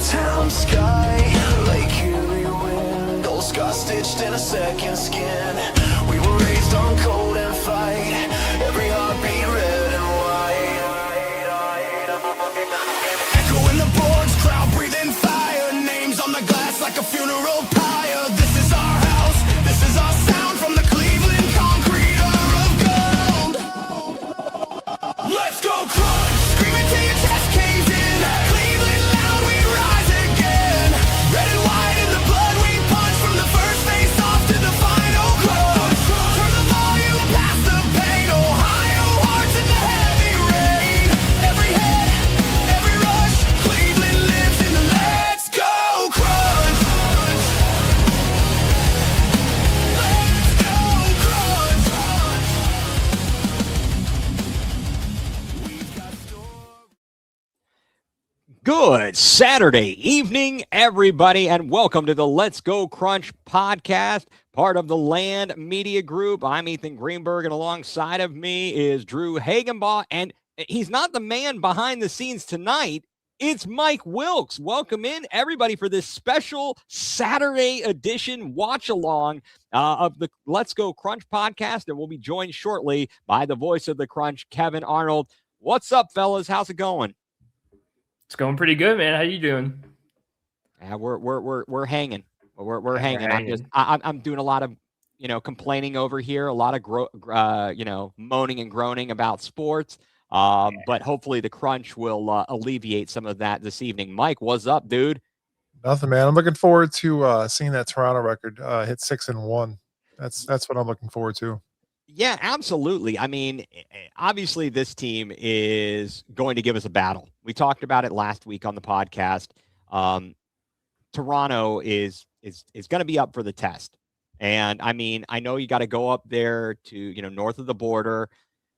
town sky, Lake Erie windows, scar stitched in a second skin. We were raised on cold and fight, every heartbeat red and white. Echo in the boards, crowd breathing fire, names on the glass like a funeral pyre. This is our house, this is our sound, from the Cleveland concrete of gold. Let's go crunch, screaming till your chest caves in. Cleveland loud, we rise again. Red and white in the blood we punch, from the first face off to the final crunch. Turn the volume past the pain, Ohio hearts in the heavy rain. Every hit, every rush, Cleveland lives in the let's go crunch. Let's go crunch. We've got stories. Good Saturday evening, everybody, and welcome to the Let's Go Crunch podcast, part of the Land Media Group. I'm Ethan Greenberg, and alongside of me is Drew Hagenbaugh, and he's not the man behind the scenes tonight. It's Mike Wilkes. Welcome in, everybody, for this special Saturday edition watch-along of the Let's Go Crunch podcast, and we'll be joined shortly by the voice of the Crunch, Kevin Arnold. What's up, fellas? How's it going? It's going pretty good, man. How you doing? Yeah, we're hanging. We're hanging. hanging. I'm doing a lot of complaining over here, a lot of moaning and groaning about sports. But hopefully the crunch will alleviate some of that this evening. Mike, what's up, dude? Nothing, man. I'm looking forward to seeing that Toronto record hit 6-1. That's what I'm looking forward to. Yeah, absolutely. I mean, obviously this team is going to give us a battle. We talked about it last week on the podcast. Toronto is going to be up for the test. And I mean, I know you got to go up there to, north of the border.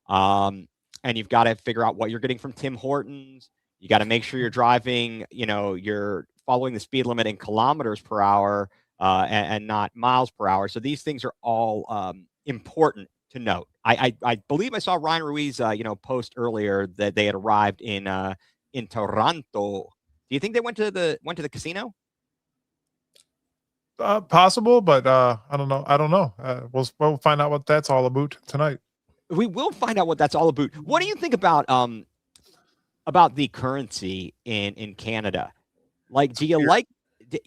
And you've got to figure out what you're getting from Tim Hortons. You got to make sure you're driving, you're following the speed limit in kilometers per hour and not miles per hour. So these things are all important to note. I believe I saw Ryan Ruiz, post earlier that they had arrived in Toronto. Do you think they went to the casino? Possible, but I don't know. We'll find out what that's all about tonight. We will find out what that's all about. What do you think about the currency in Canada? Like, do you like?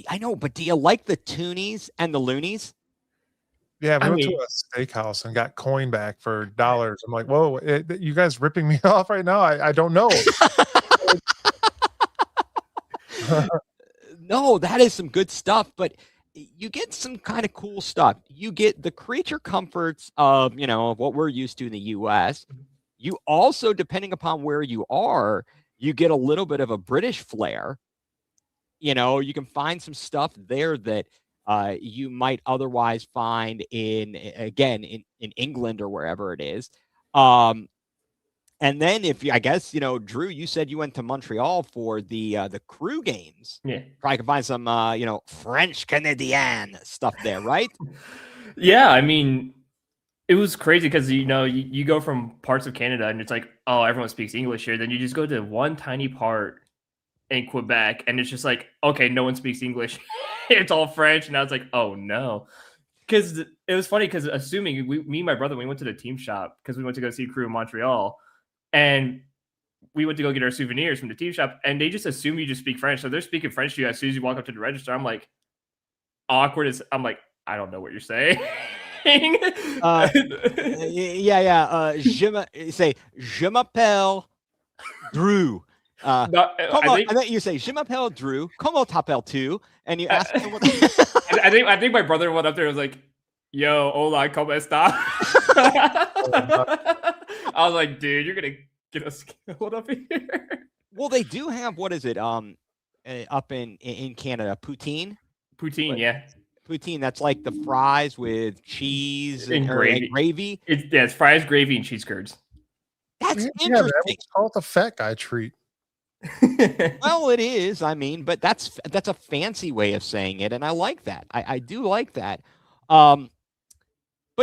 I know, but do you like the toonies and the loonies? Yeah, we went to a steakhouse and got coin back for dollars. I'm like, whoa, you guys ripping me off right now? I don't know. No, that is some good stuff, but you get some kind of cool stuff. You get the creature comforts of, what we're used to in the U.S. You also, depending upon where you are, you get a little bit of a British flair. You can find some stuff there that you might otherwise find in England or wherever it is. And then I guess, Drew, you said you went to Montreal for the crew games. Yeah. Probably can find some, French Canadian stuff there, right? Yeah, I mean, it was crazy because, you go from parts of Canada and it's like, oh, everyone speaks English here. Then you just go to one tiny part in Quebec and it's just like, okay, no one speaks English. It's all French. And I was like, oh, no. Because it was funny because assuming me and my brother, we went to the team shop because we went to go see crew in Montreal. And we went to go get our souvenirs from the team shop, and they just assume you just speak French. So they're speaking French to you as soon as you walk up to the register. I'm like, awkward as I'm like, I don't know what you're saying. Je m'appelle Drew. No, and then you say, Je m'appelle Drew. Comment t'appelles-tu? And you ask him what I think my brother went up there and was like, yo, hola, ¿cómo está? I was like, dude, you're gonna get us killed up here. Well, they do have, what is it? Up in Canada, poutine. Poutine, yeah. Poutine. That's like the fries with cheese and gravy. It's fries, gravy, and cheese curds. That's Yeah, interesting. it's called the fat guy treat. Well, it is. I mean, but that's a fancy way of saying it, and I like that. I do like that. But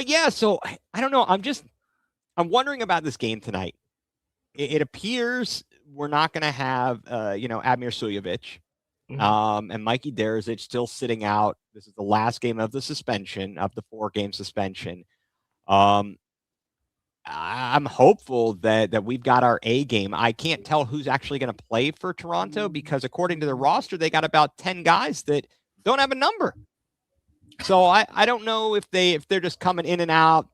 yeah, so I don't know. I'm wondering about this game tonight. It appears we're not going to have, Admir Suljovic. And Mikey Derzic still sitting out. This is the last game of the suspension, of the 4-game suspension. I'm hopeful that we've got our A game. I can't tell who's actually going to play for Toronto because according to the roster, they got about 10 guys that don't have a number. So I don't know if they're just coming in and out.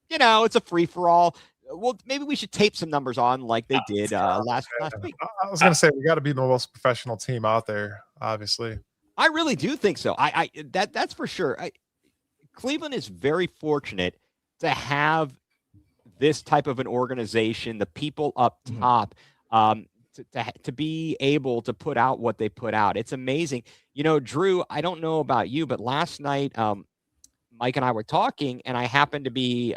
It's a free for all. Well, maybe we should tape some numbers on like they did last week. I was going to say we got to be the most professional team out there. Obviously, I really do think so. That's for sure. Cleveland is very fortunate to have this type of an organization, the people up top, to be able to put out what they put out. It's amazing. Drew, I don't know about you, but last night, Mike and I were talking, and I happened to be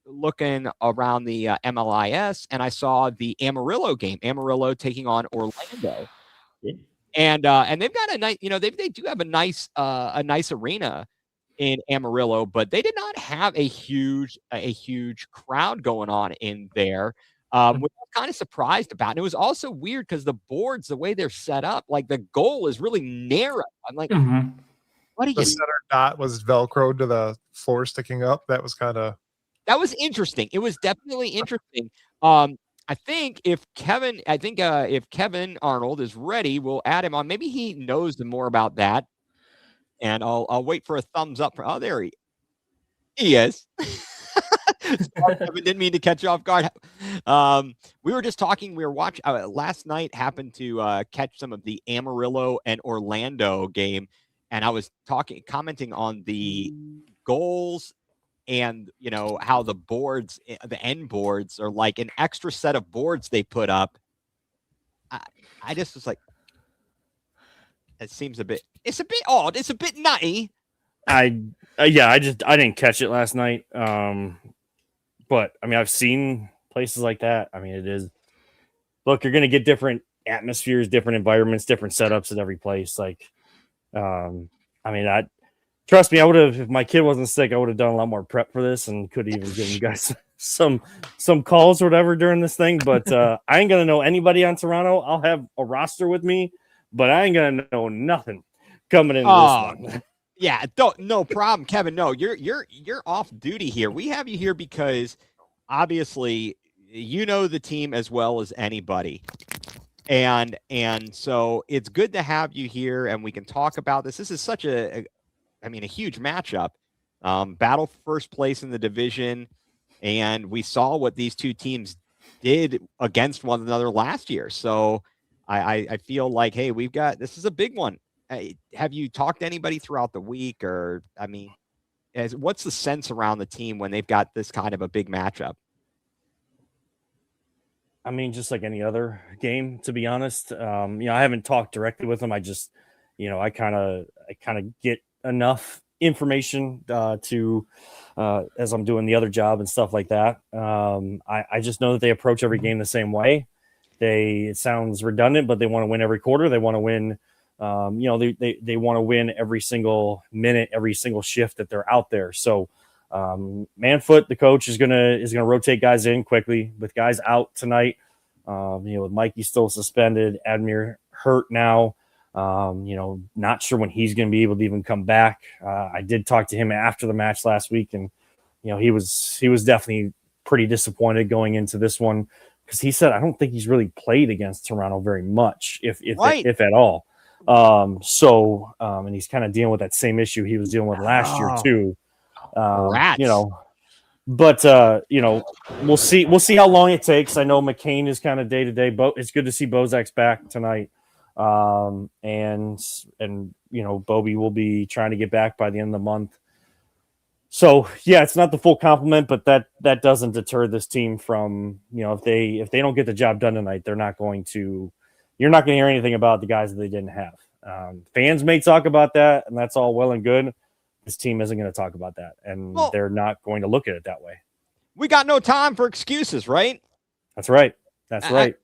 looking around the MLIS, and I saw the Amarillo game, Amarillo taking on Orlando. Yeah. And they've got a nice, they do have a nice arena in Amarillo, but they did not have a huge crowd going on in there, which I was kind of surprised about. And it was also weird because the boards, the way they're set up, like the goal is really narrow. I'm like, what are the you? center dot was Velcroed to the floor sticking up. That was interesting. It was definitely interesting. I think if Kevin Arnold is ready, we'll add him on. Maybe he knows more about that. And I'll wait for a thumbs up. There he is. Sorry, Kevin, didn't mean to catch you off guard. We were just talking. We were watching last night. Happened to catch some of the Amarillo and Orlando game, and I was commenting on the goals and how the boards, the end boards, are like an extra set of boards they put up. I just was like, it seems it's a bit odd. It's a bit nutty. I didn't catch it last night. But I mean, I've seen places like that. I mean, it is, look, you're going to get different atmospheres, different environments, different setups at every place. Like, trust me, I would have, if my kid wasn't sick, I would have done a lot more prep for this and could even give you guys some calls or whatever during this thing. But I ain't going to know anybody on Toronto. I'll have a roster with me, but I ain't going to know nothing coming into this one. Yeah, no problem, Kevin. No, you're off duty here. We have you here because obviously you know the team as well as anybody. And so it's good to have you here and we can talk about this. This is such a huge matchup. Battle for first place in the division, and we saw what these two teams did against one another last year. So I feel like, hey, this is a big one. Have you talked to anybody throughout the week, or what's the sense around the team when they've got this kind of a big matchup? I mean, just like any other game, to be honest. I haven't talked directly with them. I just, I kind of get enough information to as I'm doing the other job and stuff like that. I just know that they approach every game the same way. It sounds redundant, but they want to win every quarter. They want to win. They want to win every single minute, every single shift that they're out there. So Manfoot, the coach, is gonna rotate guys in quickly with guys out tonight. With Mikey still suspended, Admir hurt now. Not sure when he's going to be able to even come back. I did talk to him after the match last week, and he was definitely pretty disappointed going into this one because he said I don't think he's really played against Toronto very much, if at all. And he's kind of dealing with that same issue he was dealing with last year too. But we'll see how long it takes. I know McCain is kind of day to day. It's good to see Bozak's back tonight. And Bobby will be trying to get back by the end of the month. So yeah, it's not the full complement, but that doesn't deter this team from, if they don't get the job done tonight, you're not going to hear anything about the guys that they didn't have. Fans may talk about that, and that's all well and good. This team isn't going to talk about that, and they're not going to look at it that way. We got no time for excuses, right? That's right. Right.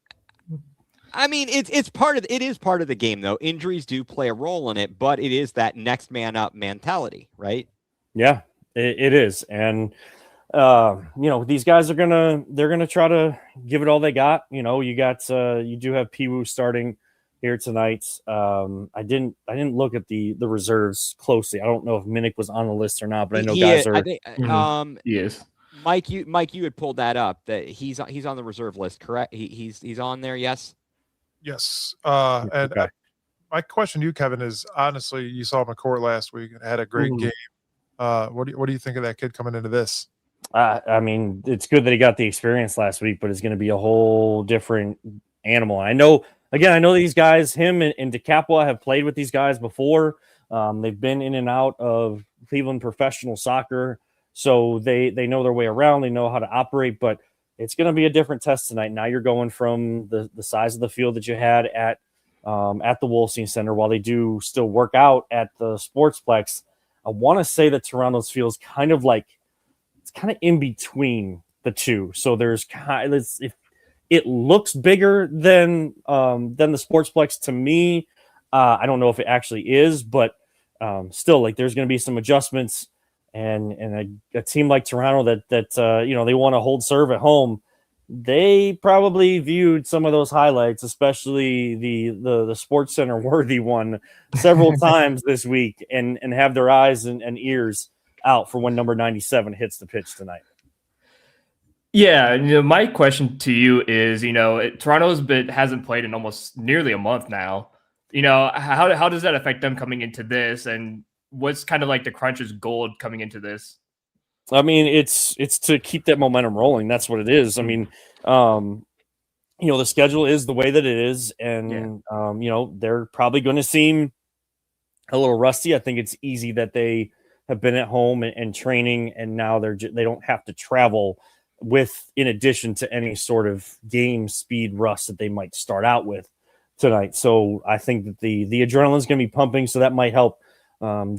It is part of the game, though. Injuries do play a role in it, but it is that next man up mentality, right? Yeah, it is. And, these guys they're going to try to give it all they got. You do have Piwu starting here tonight. I didn't look at the reserves closely. I don't know if Minnick was on the list or not, but I know guys are. I think, Yes. Mike, you had pulled that up. That he's on the reserve list, correct? He's on there. Yes. Yes. And Okay. my question to you, Kevin, is honestly, you saw McCourt last week and had a great Mhm. game. What do you think of that kid coming into this? I mean, it's good that he got the experience last week, but it's going to be a whole different animal. I know these guys, him and DeCapua have played with these guys before. They've been in and out of Cleveland professional soccer, so they know their way around. They know how to operate, but it's going to be a different test tonight. Now you're going from the size of the field that you had at the Wolstein Center, while they do still work out at the Sportsplex. I want to say that Toronto's feels kind of like it's kind of in between the two. So there's kind of, if it looks bigger than the Sportsplex to me. I don't know if it actually is, but still, like, there's going to be some adjustments, and a team like Toronto that they want to hold serve at home. They probably viewed some of those highlights, especially the Sports Center worthy one, several times this week, and have their eyes and ears out for when number 97 hits the pitch tonight. Yeah, my question to you is, Toronto's hasn't played in almost nearly a month now. How does that affect them coming into this, and what's kind of like the Crunch's goal coming into this? I mean, it's to keep that momentum rolling. That's what it is. I mean, the schedule is the way that it is, and they're probably going to seem a little rusty. I think it's easy that they have been at home and training, and now they don't have to travel with, in addition to any sort of game speed rust that they might start out with tonight. So I think that the adrenaline is going to be pumping, so that might help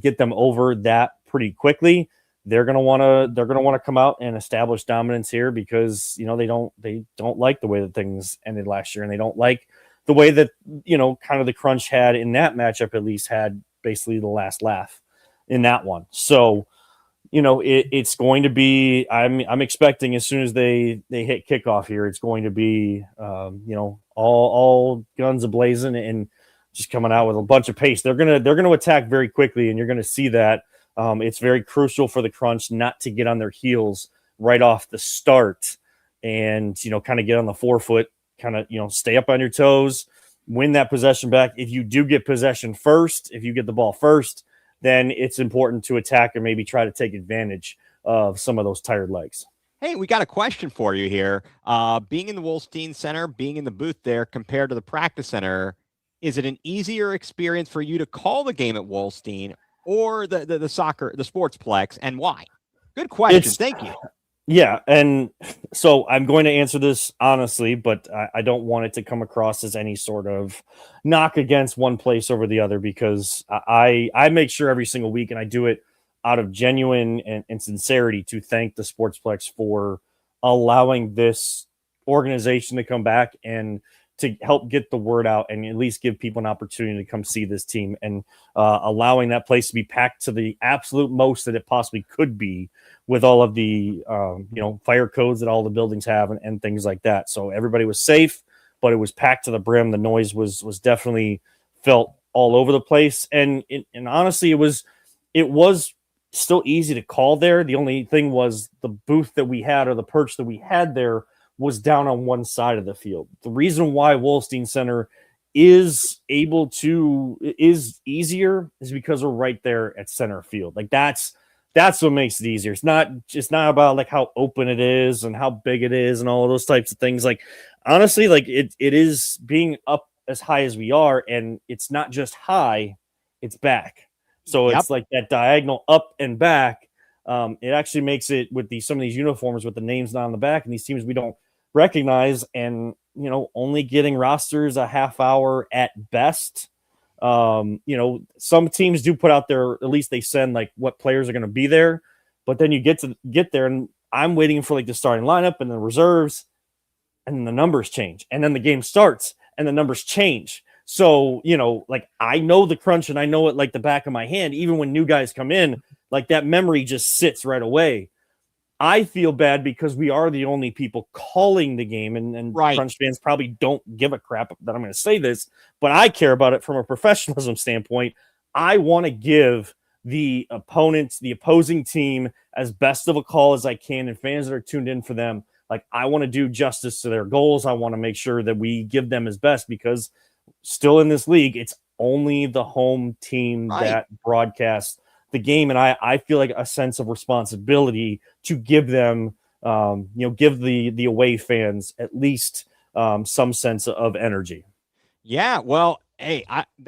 get them over that pretty quickly. They're going to want to come out and establish dominance here, because they don't like the way that things ended last year, and they don't like the way that kind of the Crunch had in that matchup, at least had basically the last laugh in that one. So it's going to be, I'm expecting as soon as they hit kickoff here, it's going to be all guns a-blazing and just coming out with a bunch of pace. They're gonna attack very quickly, and you're gonna see that. It's very crucial for the Crunch not to get on their heels right off the start, and kind of get on the forefoot, kind of stay up on your toes, win that possession back. If you do get possession first, if you get the ball first, then it's important to attack and maybe try to take advantage of some of those tired legs. Hey, we got a question for you here. Being in the Wolstein Center, being in the booth there compared to the practice center, is it an easier experience for you to call the game at Wolstein or the Sportsplex, and why? Good question. Thank you. Yeah, and so I'm going to answer this honestly, but I don't want it to come across as any sort of knock against one place over the other, because I make sure every single week, and I do it out of genuine and sincerity, to thank the Sportsplex for allowing this organization to come back and to help get the word out, and at least give people an opportunity to come see this team, and allowing that place to be packed to the absolute most that it possibly could be, with all of the fire codes that all the buildings have and things like that. So everybody was safe, but it was packed to the brim. The noise was definitely felt all over the place, and honestly, it was still easy to call there. The only thing was the booth that we had, or the perch that we had there, was down on one side of the field. The reason why Wolstein Center is easier is because we're right there at center field. Like, that's what makes it easier. It's not about like how open it is and how big it is and all of those types of things. Like, honestly, like it is being up as high as we are, and it's not just high, it's back. So It's like that diagonal up and back. It actually makes it, with some of these uniforms with the names not on the back, and these teams we don't recognize, and only getting rosters a half hour at best. Some teams do put out there, at least they send like what players are going to be there, but then you get there, and I'm waiting for like the starting lineup and the reserves, and then the numbers change, and then the game starts and the numbers change. So like, I know the Crunch, and I know it like the back of my hand. Even when new guys come in, like, that memory just sits right away. I feel bad because we are the only people calling the game, and Right. Crunch fans probably don't give a crap that I'm going to say this, but I care about it from a professionalism standpoint. I want to give the opponents, the opposing team, as best of a call as I can, and fans that are tuned in for them. Like, I want to do justice to their goals. I want to make sure that we give them as best, because still in this league, it's only the home team that broadcasts the game. And I feel like a sense of responsibility to give them, give the away fans at least some sense of energy. Yeah, well, hey,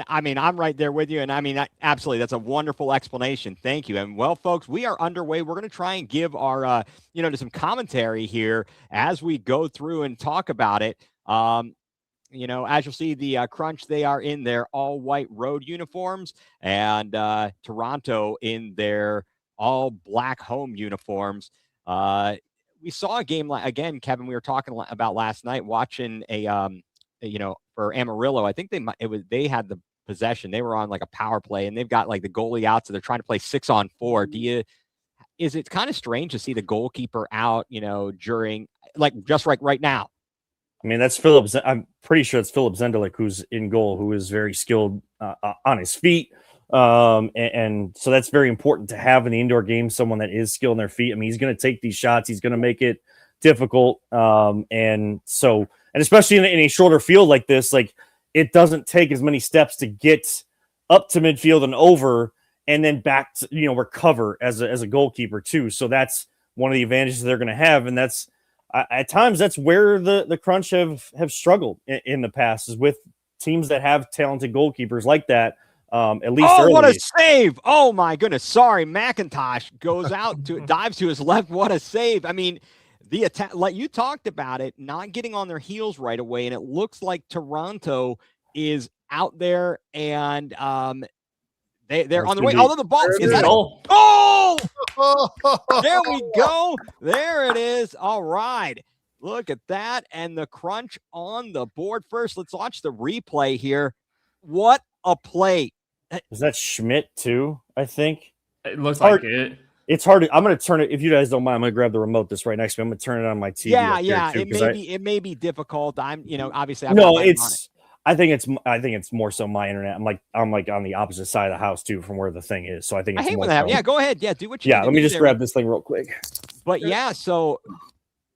I mean, I'm right there with you, and I mean, absolutely, that's a wonderful explanation. Thank you. And well, folks, we are underway. We're going to try and give our, to some commentary here as we go through and talk about it. As you'll see, the Crunch, they are in their all-white road uniforms, and Toronto in their all-black home uniforms. We saw a game again, Kevin. We were talking about last night, watching for Amarillo. I think they had the possession. They were on like a power play, and they've got like the goalie out, so they're trying to play 6-on-4. Is it kind of strange to see the goalkeeper out, during just right now? I mean, that's Philip. I'm pretty sure it's Philip Zendelik who's in goal, who is very skilled on his feet. And so that's very important to have in the indoor game, someone that is skilled on their feet. I mean, he's going to take these shots. He's going to make it difficult. And especially in a shorter field like this, like, it doesn't take as many steps to get up to midfield and over, and then back to, recover as a goalkeeper too. So that's one of the advantages they're going to have. And that's, at times, that's where the Crunch have struggled in the past, is with teams that have talented goalkeepers like that. At least early. What a save! Oh my goodness! Sorry, McIntosh goes out dives to his left. What a save! I mean, the attack, like you talked about it, not getting on their heels right away, and it looks like Toronto is out there, and they're on the way. Although the ball is that a goal? There we go. There it is. All right. Look at that. And the Crunch on the board first. Let's watch the replay here. What a play. Is that Schmidt too? I think it looks like it. It's hard. I'm going to turn it. If you guys don't mind, I'm going to grab the remote that's right next to me. I'm going to turn it on my TV. Yeah. It may be difficult. Obviously. I think it's more so my internet. I'm like on the opposite side of the house too, from where the thing is. So I think it's more so. Yeah, go ahead. Yeah, do what you. Yeah, let me just grab this thing real quick. But yeah, so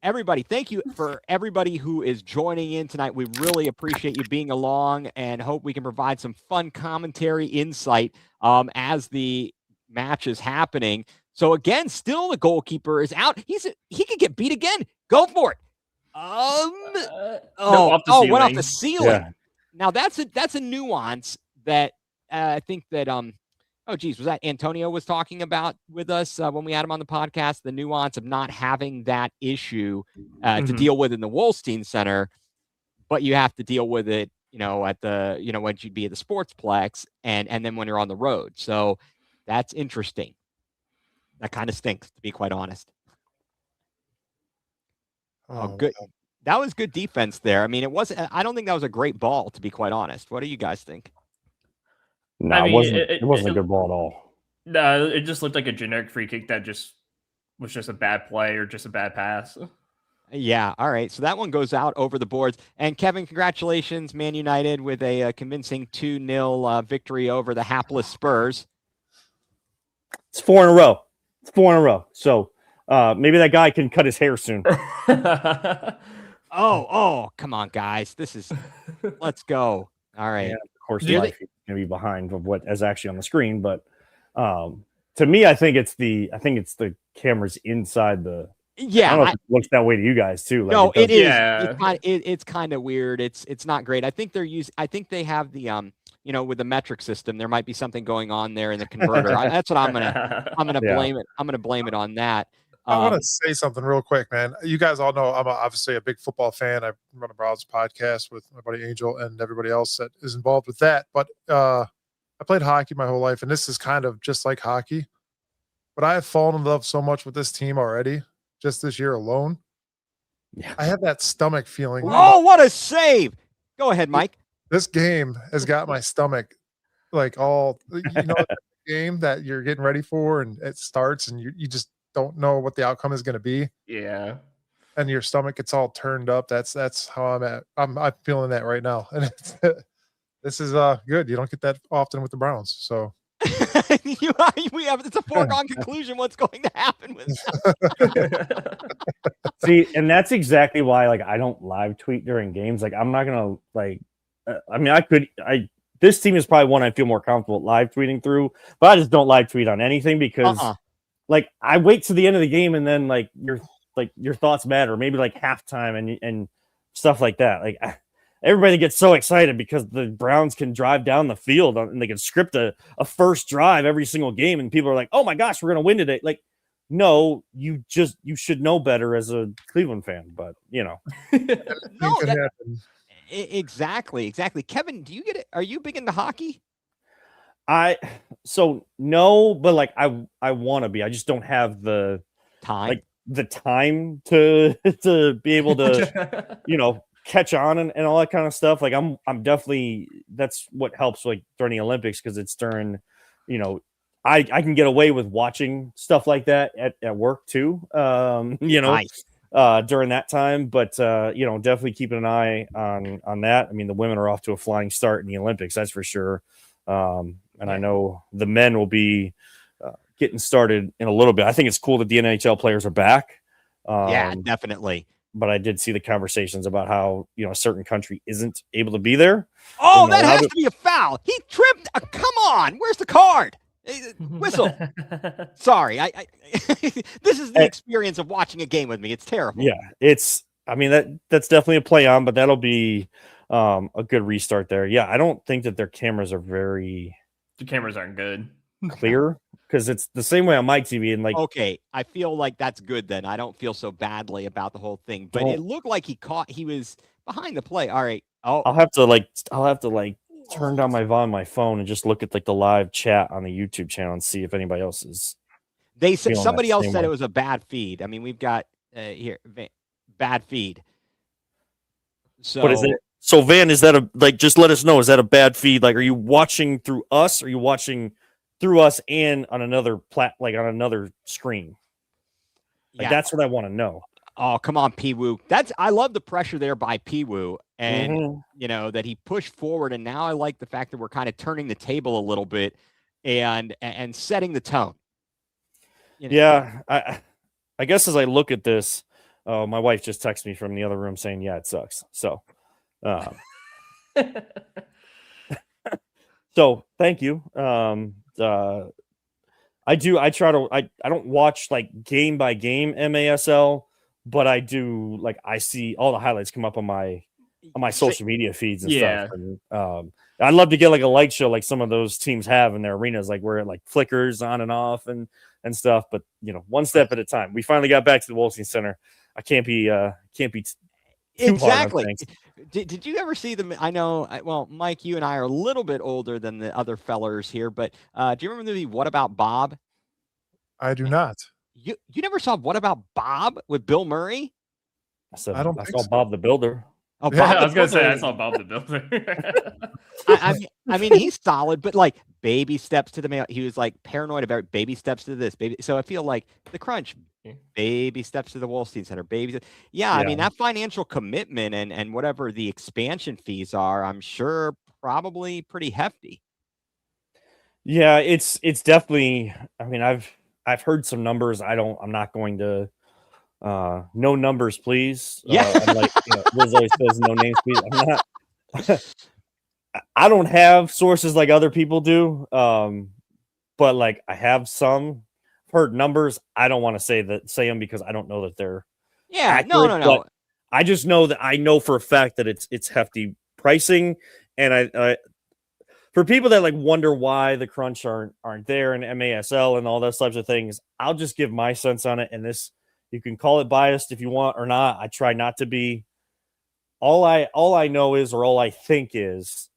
everybody, thank you for everybody who is joining in tonight. We really appreciate you being along, and hope we can provide some fun commentary insight as the match is happening. So again, still the goalkeeper is out. He could get beat again. Go for it. Went off the ceiling. Yeah. Now that's a nuance that I think that was that Antonio was talking about with us when we had him on the podcast, the nuance of not having that issue to deal with in the Wolstein Center, but you have to deal with it, at the, when you'd be at the Sportsplex and then when you're on the road. So that's interesting. That kind of stinks, to be quite honest. Oh, good. Man. That was good defense there. I mean, I don't think that was a great ball, to be quite honest. What do you guys think? No, it wasn't a good ball at all. No, it just looked like a generic free kick that was just a bad play or just a bad pass. Yeah, all right. So that one goes out over the boards. And Kevin, congratulations, Man United, with a convincing 2-0 victory over the hapless Spurs. It's 4 in a row. So maybe that guy can cut his hair soon. Oh, come on, guys. Let's go. All right. Yeah, of course, life is going to be behind of what is actually on the screen. But to me, I think it's the cameras inside the. Yeah. I don't know if it looks that way to you guys too. No, it is. Yeah. It's kind of weird. It's not great. I think they have the with the metric system, there might be something going on there in the converter. That's what I'm gonna blame it. I'm gonna blame it on that. I want to say something real quick, man. You guys all know I'm obviously a big football fan. I run a Browns podcast with my buddy Angel and everybody else that is involved with that. But I played hockey my whole life, and this is kind of just like hockey. But I have fallen in love so much with this team already, just this year alone. Yeah. I have that stomach feeling. Oh, what a save! Go ahead, Mike. This game has got my stomach like all, the game that you're getting ready for, and it starts, and you just don't know what the outcome is going to be, Yeah. and your stomach gets all turned up. That's how I'm at. I'm feeling that right now, and this is good. You don't get that often with the Browns, so. We have it's a foregone conclusion what's going to happen with See, and that's exactly why like I don't live tweet during games. Like I'm not gonna like. I mean, this team is probably one I feel more comfortable live tweeting through, but I just don't live tweet on anything because like I wait to the end of the game and then like your thoughts matter, maybe like halftime and stuff like that. Like everybody gets so excited because the Browns can drive down the field and they can script a first drive every single game, and people are like, "Oh my gosh, we're gonna win today!" Like, no, you should know better as a Cleveland fan, but you know, no, exactly. Kevin, do you get it? Are you big into hockey? No, but like I want to be. I just don't have the time, like the time to be able to, you know, catch on and all that kind of stuff. Like I'm definitely, that's what helps like during the Olympics, because it's during, you know, I can get away with watching stuff like that at work too. You know, nice. During that time, but you know, definitely keeping an eye on that. I mean, the women are off to a flying start in the Olympics, that's for sure. And I know the men will be getting started in a little bit. I think it's cool that the NHL players are back. Yeah, definitely. But I did see the conversations about how, you know, a certain country isn't able to be there. Oh, that has to be a foul. He tripped. Come on. Where's the card? Whistle. Sorry. I this is the experience of watching a game with me. It's terrible. Yeah, I mean, that's definitely a play on, but that'll be a good restart there. Yeah, I don't think that their cameras are the cameras aren't good. Clear, because it's the same way on my TV, and like, okay, I feel like that's good then. I don't feel so badly about the whole thing, but it looked like he was behind the play. All right. Oh, I'll have to turn down my volume on my phone and just look at like the live chat on the YouTube channel and see if anybody else is. They said somebody else said it was a bad feed. I mean, we've got here bad feed. So what is it? So Van, is that just let us know, is that a bad feed? Like, are you watching through us? Or are you watching through us and on another on another screen? Like, that's what I want to know. Oh, come on, Pee-woo. I love the pressure there by Pee-woo, and you know that he pushed forward, and now I like the fact that we're kind of turning the table a little bit and setting the tone. You know? Yeah, I guess as I look at this, my wife just texted me from the other room saying, "Yeah, it sucks." So, so thank you. I don't watch like game by game MASL, but I do, like, I see all the highlights come up on my social media feeds and stuff. And I'd love to get like a light show like some of those teams have in their arenas, like where it like flickers on and off and stuff. But you know, one step at a time. We finally got back to the Wolstein Center. I can't be exactly. Did you ever see them? I know. Well, Mike, you and I are a little bit older than the other fellers here, but do you remember the movie What About Bob? I do not. You never saw What About Bob with Bill Murray? I saw Bob the Builder. Oh, Bob I was gonna say I saw Bob the Builder. I mean, he's solid, but like baby steps to the mail. He was like paranoid about baby steps to this baby. So I feel like the Crunch, baby steps to the Wolstein Center, baby. Yeah, I mean that financial commitment and whatever the expansion fees are, I'm sure probably pretty hefty. Yeah, it's definitely. I mean, I've heard some numbers. I'm not going to. No numbers, please. I'm like, you know, Liz always says, no names, please. I'm not. I don't have sources like other people do, but like I have some heard numbers. I don't want to say them because I don't know that they're accurate, no. I just know that I know for a fact that it's hefty pricing, and I for people that like wonder why the Crunch aren't there in MASL and all those types of things, I'll just give my sense on it. And this, you can call it biased if you want or not. I try not to be. All I know is, or all I think is,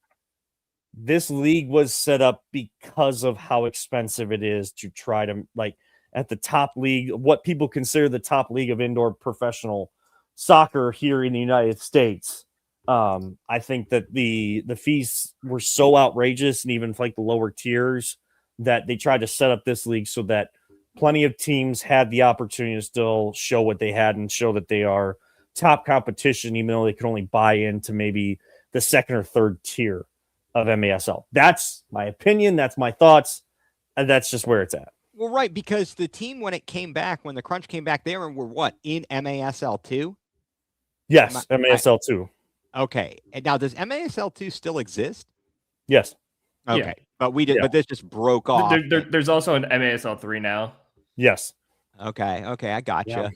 this league was set up because of how expensive it is to try to, like, at the top league, what people consider the top league of indoor professional soccer here in the United States. I think that the fees were so outrageous, and even like the lower tiers, that they tried to set up this league so that plenty of teams had the opportunity to still show what they had and show that they are top competition, even though they could only buy into maybe the second or third tier of MASL. That's my opinion. That's my thoughts. And that's just where it's at. Well, right, because the team, when the Crunch came back, they were what, in MASL 2? Yes, MASL 2. Okay. And now, does MASL 2 still exist? Yes. Okay. Yeah. But we did, Yeah. but this just broke off. There's also an MASL 3 now. Yes. Okay. I gotcha. Yeah.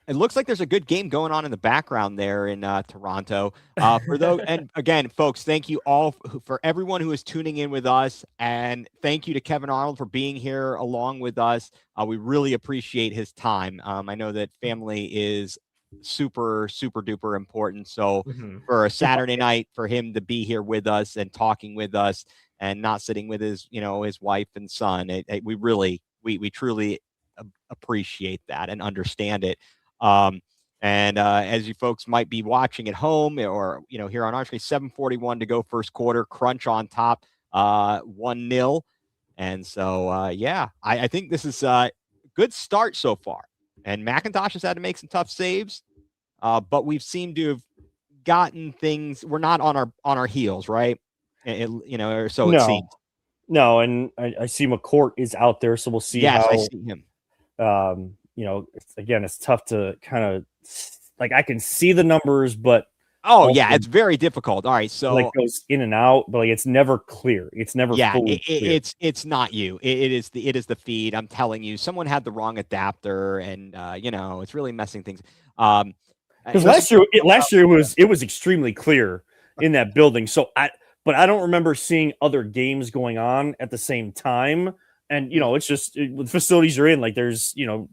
It looks like there's a good game going on in the background there in Toronto. For those, and again, folks, thank you all for everyone who is tuning in with us, and thank you to Kevin Arnold for being here along with us. We really appreciate his time. I know that family is super duper important. So for a Saturday night, for him to be here with us and talking with us and not sitting with his wife and son, we truly appreciate that and understand it. And as you folks might be watching at home or here on our screen, 7:41 to go, first quarter, Crunch on top, 1-0. And so I think this is a good start so far. And McIntosh has had to make some tough saves, but we've seemed to have gotten things. We're not on our heels, right? It seems. No, and I see McCourt is out there, so we'll see. Yes, how, I see him. It's tough to kind of I can see the numbers, but it's very difficult. All right, so it goes in and out, but it's never clear. It's never fully clear. It's not you. It is the feed. I'm telling you, someone had the wrong adapter, and it's really messing things. Because last year it was extremely clear in that building. So but I don't remember seeing other games going on at the same time. And it's just the facilities you're in, there's you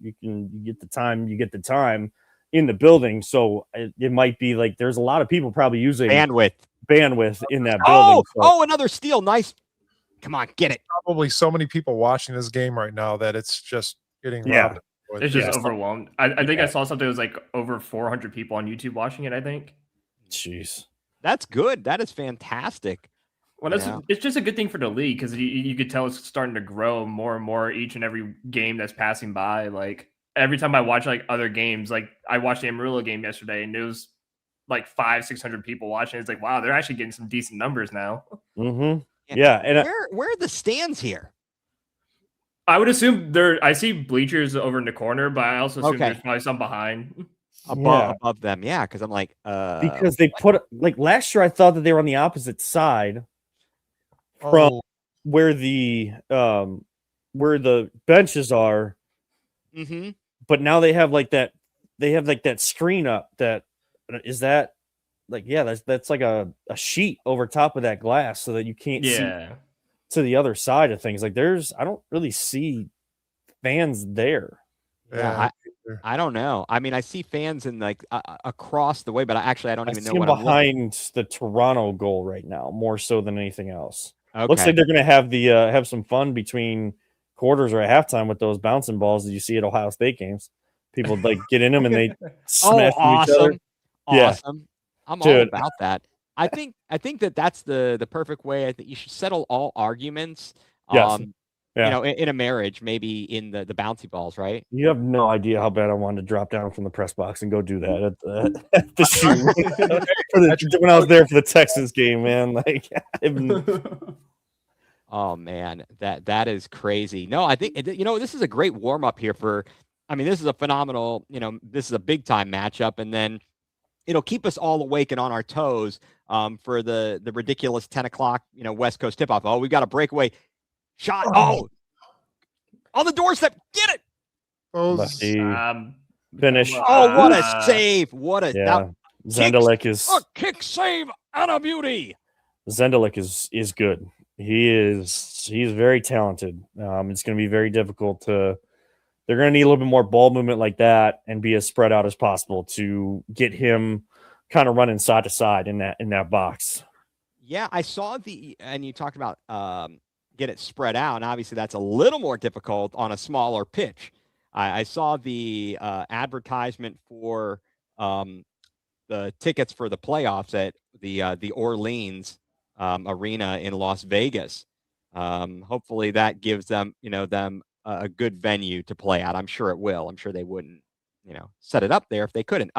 get the time in the building. So it might be there's a lot of people probably using bandwidth in that building. Another steal. Nice. Come on, get it. Probably so many people watching this game right now that it's just getting robbed. It's just overwhelmed. I think I saw something that was over 400 people on YouTube watching it, I think. Jeez. That's good. That is fantastic. Well, it's just a good thing for the league because you could tell it's starting to grow more and more each and every game that's passing by. Every time I watch other games, I watched the Amarillo game yesterday and it was 500-600 people watching. It's wow, they're actually getting some decent numbers now. Mm-hmm. Yeah. And where are the stands here? I would assume I see bleachers over in the corner, but I also assume there's probably some behind. Above them, yeah, because I'm because they put last year I thought that they were on the opposite side from where the benches are. Mm-hmm. But now they have that screen up that's a sheet over top of that glass so that you can't see to the other side of things. I don't really see fans there. Yeah, I don't know. I mean, I see fans in across the way, but I don't even know what I'm behind the Toronto goal right now, more so than anything else. Okay. Looks like they're going to have have some fun between quarters or at halftime with those bouncing balls that you see at Ohio State games. People get in them and they smash each other. Awesome. I'm all about that. I think that's the perfect way. I think you should settle all arguments. Yes. In a marriage, maybe in the bouncy balls, right? You have no idea how bad I wanted to drop down from the press box and go do that at the shoot when I was there for the Texans game, man. Oh man, that is crazy. No, I think this is a great warm up here this is a phenomenal. This is a big time matchup, and then it'll keep us all awake and on our toes for the ridiculous 10 o'clock West Coast tip off. Oh, we've got a breakaway shot. Oh, on the doorstep. Get it. Finish. Oh, what a save. What a Zendelik is a kick save and a beauty. Zendelik is good. He's very talented. It's going to be very difficult they're going to need a little bit more ball movement like that and be as spread out as possible to get him kind of running side to side in that box. Yeah, I saw and you talked about get it spread out, and obviously that's a little more difficult on a smaller pitch. I saw the advertisement for the tickets for the playoffs at the Orleans arena in Las Vegas. Hopefully that gives them a good venue to play at. I'm sure it will. I'm sure they wouldn't, set it up there if they couldn't.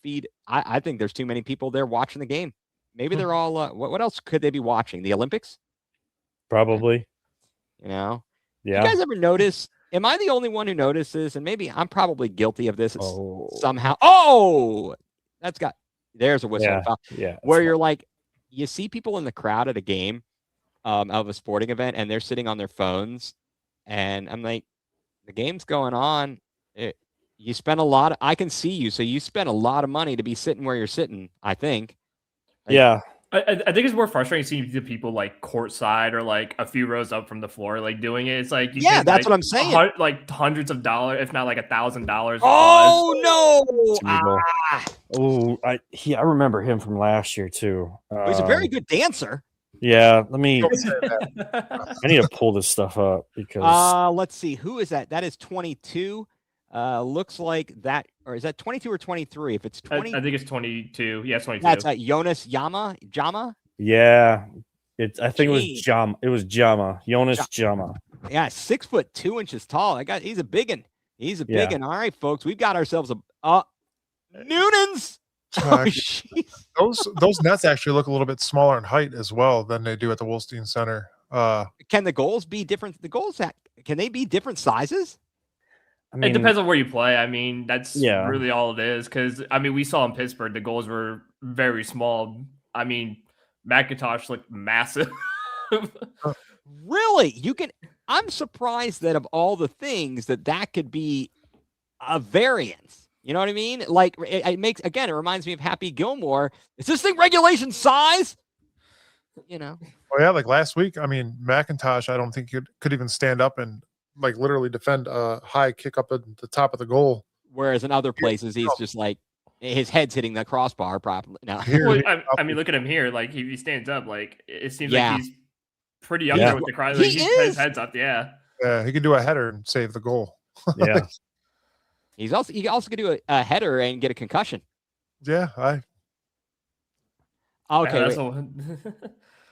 Feed. I think there's too many people there watching the game. Maybe they're all. What else could they be watching? The Olympics? Probably. You Yeah. guys ever notice? Am I the only one who notices? And maybe I'm probably guilty of this somehow. Oh, there's a whistle. Yeah. Foul. Yeah. Where you're like, you see people in the crowd at a game of a sporting event, and they're sitting on their phones, and I'm like, the game's going on. You spent a lot. I can see you, so you spent a lot of money to be sitting where you're sitting. I think. Yeah. I think it's more frustrating seeing the people like courtside or like a few rows up from the floor, like doing it. It's like that's what I'm saying. Like hundreds of dollars, if not like $1,000. Oh no! I remember him from last year too. He's a very good dancer. Yeah, I need to pull this stuff up because let's see, who is that? That is 22. Looks like that, or is that 22 or 23? If it's 20, I think it's 22. Yeah, it's 22. That's Jonas Jama. Yeah, I think it was Jama. It was Jama. Jonas Jama. Yeah, 6'2" tall. He's a big one. He's a big one. All right, folks, we've got ourselves a Noonans. Oh, those nets actually look a little bit smaller in height as well than they do at the Wolstein Center. Can the goals be different? Can they be different sizes? I mean, it depends on where you play. I mean, that's really all it is. Because I mean, we saw in Pittsburgh the goals were very small. I mean, McIntosh looked massive. Really? I'm surprised that of all the things that could be a variance. You know what I mean? Like it reminds me of Happy Gilmore. Is this thing regulation size? Oh yeah, like last week. I mean, McIntosh, I don't think could even stand up and like literally defend a high kick up at the top of the goal. Whereas in other places, he's just like his head's hitting the crossbar properly. No, I mean, look at him here. Like he stands up. Like it seems like he's pretty up there with the crowd. Like, his head's up. Yeah. Yeah, he can do a header and save the goal. Yeah. he also could do a header and get a concussion. Yeah, okay.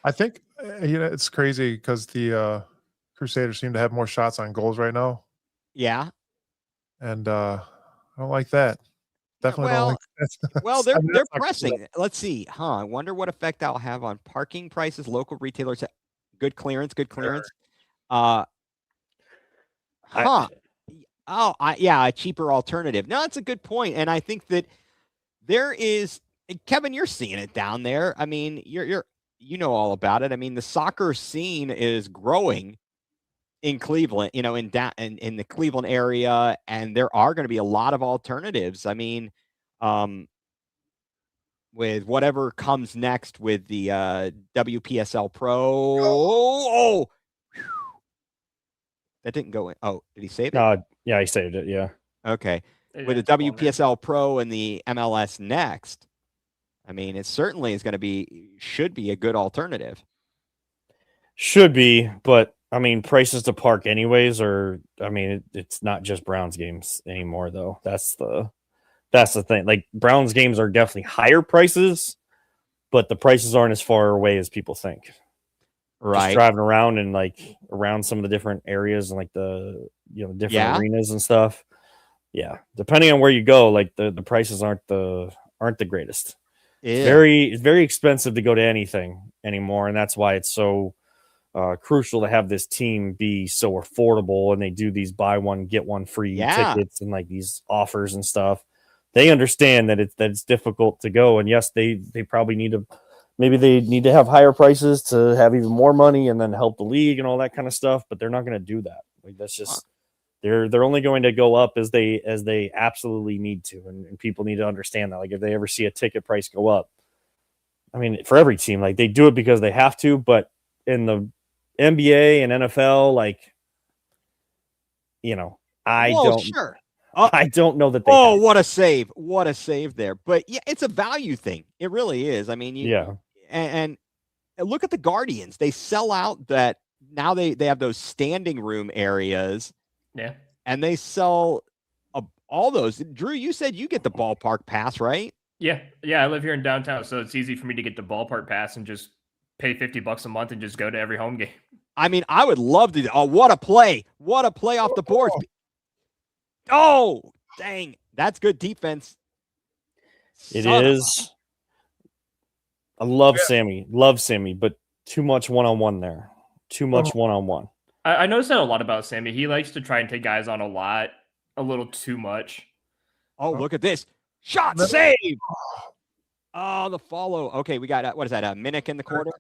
I think it's crazy because the Crusaders seem to have more shots on goals right now. Yeah, and I don't like that. Definitely don't like that. Well, they're pressing. Cool. Let's see. I wonder what effect that'll have on parking prices. Local retailers, good clearance. A cheaper alternative. No, that's a good point, and I think that there is. Kevin, you're seeing it down there. I mean, you know all about it. I mean, the soccer scene is growing in Cleveland, in the Cleveland area, and there are going to be a lot of alternatives. I mean, with whatever comes next with the WPSL Pro. That didn't go in. Oh, did he save it? Yeah, he saved it. Yeah. Okay. With the WPSL Pro and the MLS Next, I mean, it certainly should be a good alternative. Should be, but I mean, prices to park anyways it's not just Browns games anymore though. That's the thing. Like Browns games are definitely higher prices, but the prices aren't as far away as people think. Right. Just driving around and like around some of the different areas and like the different arenas and stuff. Yeah. Depending on where you go, like the prices aren't the greatest. Yeah. It's very expensive to go to anything anymore, and that's why it's so crucial to have this team be so affordable, and they do these buy one get one free tickets and like these offers and stuff. They understand that it's difficult to go, and yes, they probably need to have higher prices to have even more money and then help the league and all that kind of stuff, but they're not going to do that. Like that's just they're only going to go up as they absolutely need to, and people need to understand that. Like if they ever see a ticket price go up, I mean, for every team, like they do it because they have to, but in the NBA and NFL, like I don't know that they what a save there. But yeah, it's a value thing. It really is. I mean, and look at the Guardians. They sell out that now they have those standing room areas. Yeah. And they sell all those. Drew, you said you get the ballpark pass, right? Yeah. I live here in downtown, so it's easy for me to get the ballpark pass and just pay $50 a month and just go to every home game. I mean, I would love to. Oh, what a play. What a play off the boards. Oh, dang. That's good defense. It Son of a- is. I love Yeah. Sammy, but too much one-on-one there. Too much one-on-one. I noticed that a lot about Sammy. He likes to try and take guys on a little too much. Oh, look at this. Shot save. Oh, the follow. Okay, we got, what is that, a Minnick in the corner?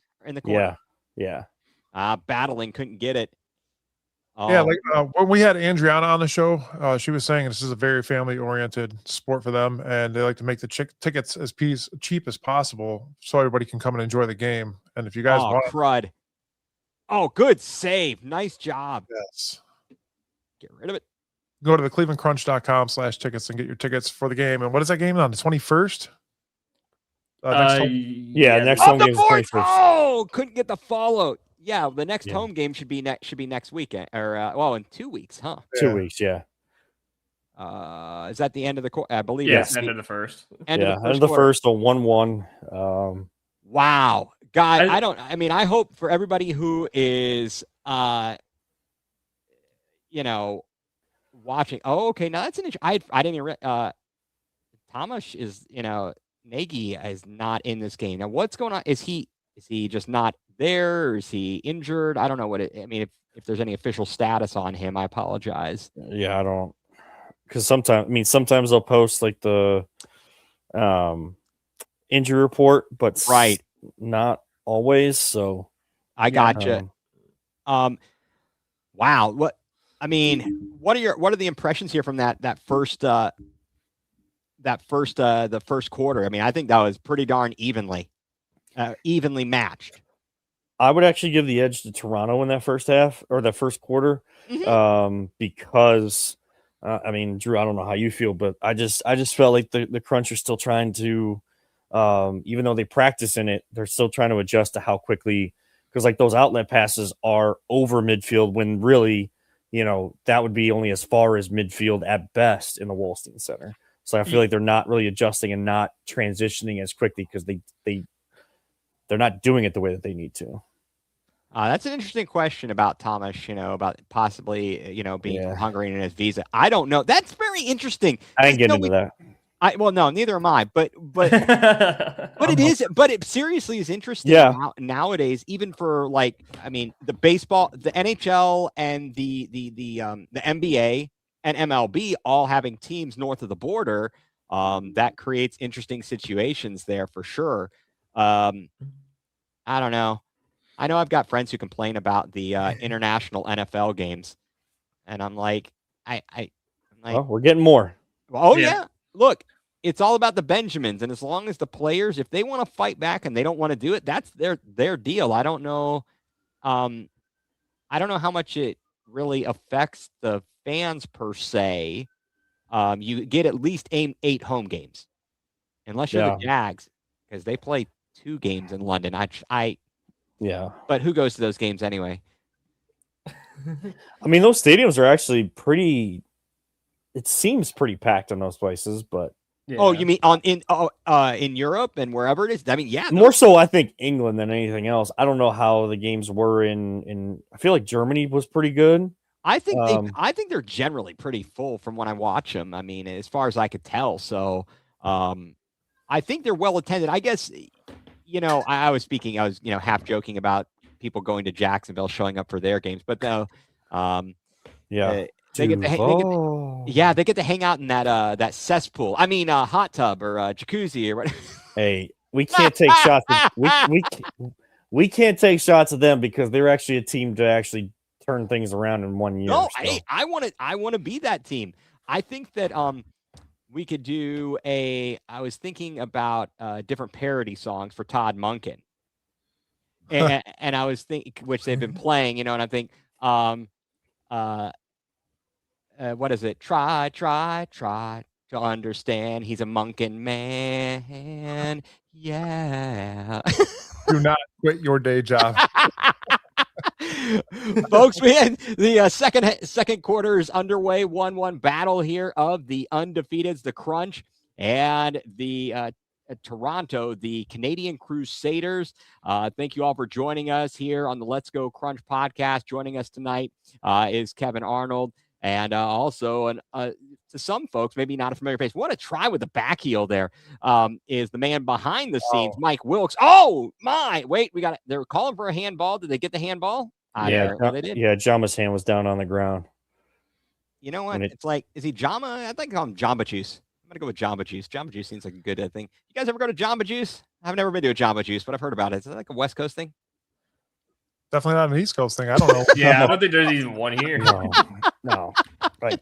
Yeah. Battling, couldn't get it. Yeah, like when we had Andriana on the show, she was saying this is a very family-oriented sport for them, and they like to make the tickets as cheap as possible so everybody can come and enjoy the game. And if you guys want, crud. Oh, good save. Nice job. yes, Get rid of it. go to the clevelandcrunch.com/tickets and get your tickets for the game. And what is that game on the 21st? Next home? Next Off home the game is board. 21st. Oh, couldn't get the follow. Yeah, the next Yeah. home game should be next weekend, or in 2 weeks, huh? 2 weeks, yeah. Is that the end of the quarter? I believe Yes, that's end the of the first. end Yeah, of the and first the quarter. first, a 1-1. Wow, God, I- I mean, I hope for everybody who is, watching. Oh, okay, now that's an I didn't even. Thomas is, Nagy is not in this game. Now, what's going on? Is he just not there? Or is he injured? I don't know I mean, if there's any official status on him, I apologize. Yeah, I don't, because sometimes they'll post like the injury report, but Right. not always. So I gotcha. Wow. What I mean, what are the impressions here from the first quarter? I mean, I think that was pretty darn evenly matched. I would actually give the edge to Toronto in that first half or that first quarter, because I mean, Drew, I don't know how you feel, but I just felt like the Crunch are still trying to, even though they practice in it, they're still trying to adjust to how quickly, because like those outlet passes are over midfield when really, that would be only as far as midfield at best in the Wolstein Center. So I feel like they're not really adjusting and not transitioning as quickly because they're not doing it the way that they need to. That's an interesting question about Thomas, about possibly, being from Hungary and his visa. I don't know. That's very interesting. I ain't getting into that. No, neither am I. But it seriously is interesting nowadays, even for the baseball, the NHL and the NBA and MLB all having teams north of the border. That creates interesting situations there for sure. I don't know. I know I've got friends who complain about the international NFL games, and I'm like, well, we're getting more. Oh yeah. Look, it's all about the Benjamins, and as long as the players, if they want to fight back and they don't want to do it, that's their deal. I don't know. I don't know how much it really affects the fans per se. You get at least 8 home games, unless you're the Jags, because they play 2 games in London. But who goes to those games anyway? I mean, those stadiums are actually pretty. It seems pretty packed in those places, but oh, you mean in Europe and wherever it is? I mean, more so I think England than anything else. I don't know how the games were in. I feel like Germany was pretty good. I think they're generally pretty full from when I watch them. I mean, as far as I could tell. So, I think they're well attended. I guess, I was half joking about people going to Jacksonville, showing up for their games, but though, they get to hang out in that cesspool. I mean, hot tub or jacuzzi or whatever. Hey, we can't take shots. We can't take shots of them because they're actually a team to actually turn things around in 1 year. No, so. I want to be that team. I think that we could do I was thinking about different parody songs for Todd Monken. And I was thinking, which they've been playing, and I think, what is it? Try to understand. He's a Monken man. Yeah. Do not quit your day job. Folks, man, the second quarter is underway. 1-1 battle here of the undefeateds, the Crunch, and the Toronto, the Canadian Crusaders. Thank you all for joining us here on the Let's Go Crunch podcast. Joining us tonight is Kevin Arnold, and also to some folks, maybe not a familiar face. What a try with the back heel there is the man behind the scenes, Mike Wilkes. Oh, my. Wait, they were calling for a handball. Did they get the handball? They did. Yeah, Jama's hand was down on the ground. You know what? It's like, is he Jama? I think I call him Jamba Juice. I'm going to go with Jamba Juice. Jamba Juice seems like a good thing. You guys ever go to Jamba Juice? I've never been to a Jamba Juice, but I've heard about it. Is it like a West Coast thing? Definitely not an East Coast thing. I don't know. Yeah, I don't think there's even one here. No. Like,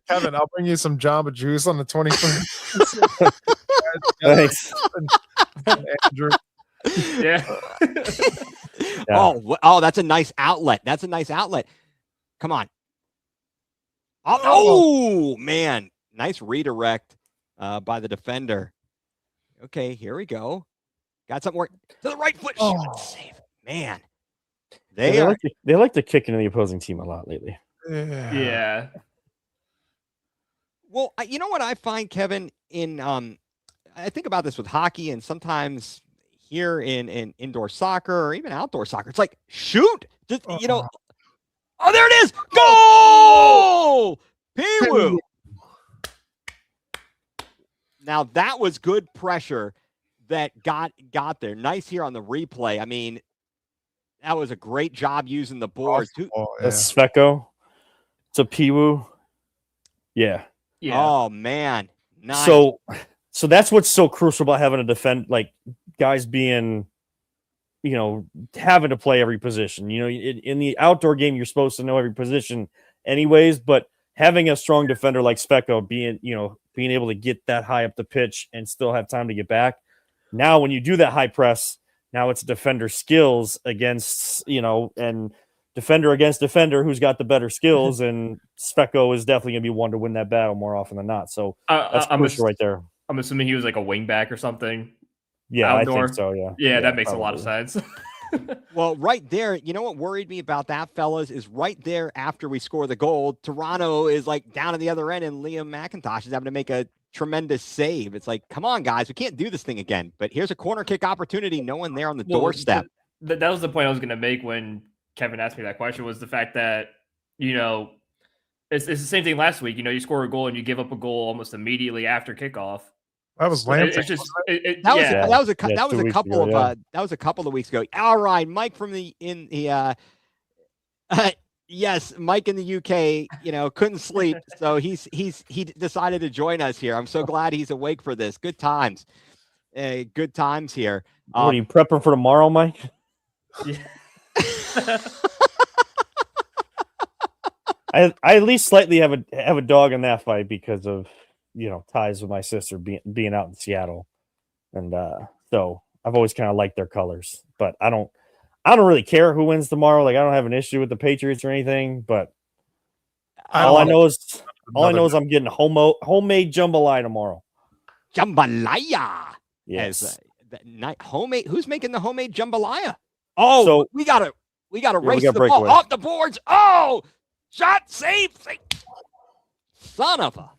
Kevin, I'll bring you some Jamba Juice on the 21st. thanks. Andrew. Yeah. Yeah. Oh, that's a nice outlet. Come on. Oh, man. Nice redirect by the defender. Okay, here we go. Got something work to the right foot. Save. Man. They like to kick into the opposing team a lot lately. Yeah. Well, you know what I find, Kevin, I think about this with hockey and sometimes here in indoor soccer or even outdoor soccer. It's like, shoot. Just, oh, there it is. Goal! Pee-woo. Now, that was good pressure that got there. Nice here on the replay. I mean, that was a great job using the board. That's Sveko. It's a Pee-woo. Yeah. Oh, man. Nice. So that's what's so crucial about having to defend, like guys being, having to play every position. In the outdoor game, you're supposed to know every position anyways, but having a strong defender like Sveko being able to get that high up the pitch and still have time to get back. Now, when you do that high press, now it's defender skills against, and defender against defender who's got the better skills, and Sveko is definitely going to be one to win that battle more often than not. So that's crucial right there. I'm assuming he was like a wing back or something. Yeah, outdoor. I think so, yeah. Yeah, that makes a lot of sense. Well, right there, you know what worried me about that, fellas, is right there after we score the goal, Toronto is like down at the other end, and Liam McIntosh is having to make a tremendous save. It's like, come on, guys, we can't do this thing again. But here's a corner kick opportunity. No one there on the doorstep. That was the point I was going to make when Kevin asked me that question, was the fact that, it's the same thing last week. You score a goal and you give up a goal almost immediately after kickoff. That was Lansing. That was a couple of weeks ago. All right, Mike yes, Mike in the UK, couldn't sleep, so he decided to join us here. I'm so glad he's awake for this. Good times. Good times here. What are you prepping for tomorrow, Mike? Yeah. I at least slightly have a dog in that fight because of ties with my sister being out in Seattle, and so I've always kind of liked their colors. But I don't really care who wins tomorrow. Like, I don't have an issue with the Patriots or anything. But all I know is I'm getting homemade jambalaya tomorrow. Jambalaya. Yes. Homemade. Who's making the homemade jambalaya? Oh, so we gotta race the ball off the boards. Oh, shot, save. Son of a.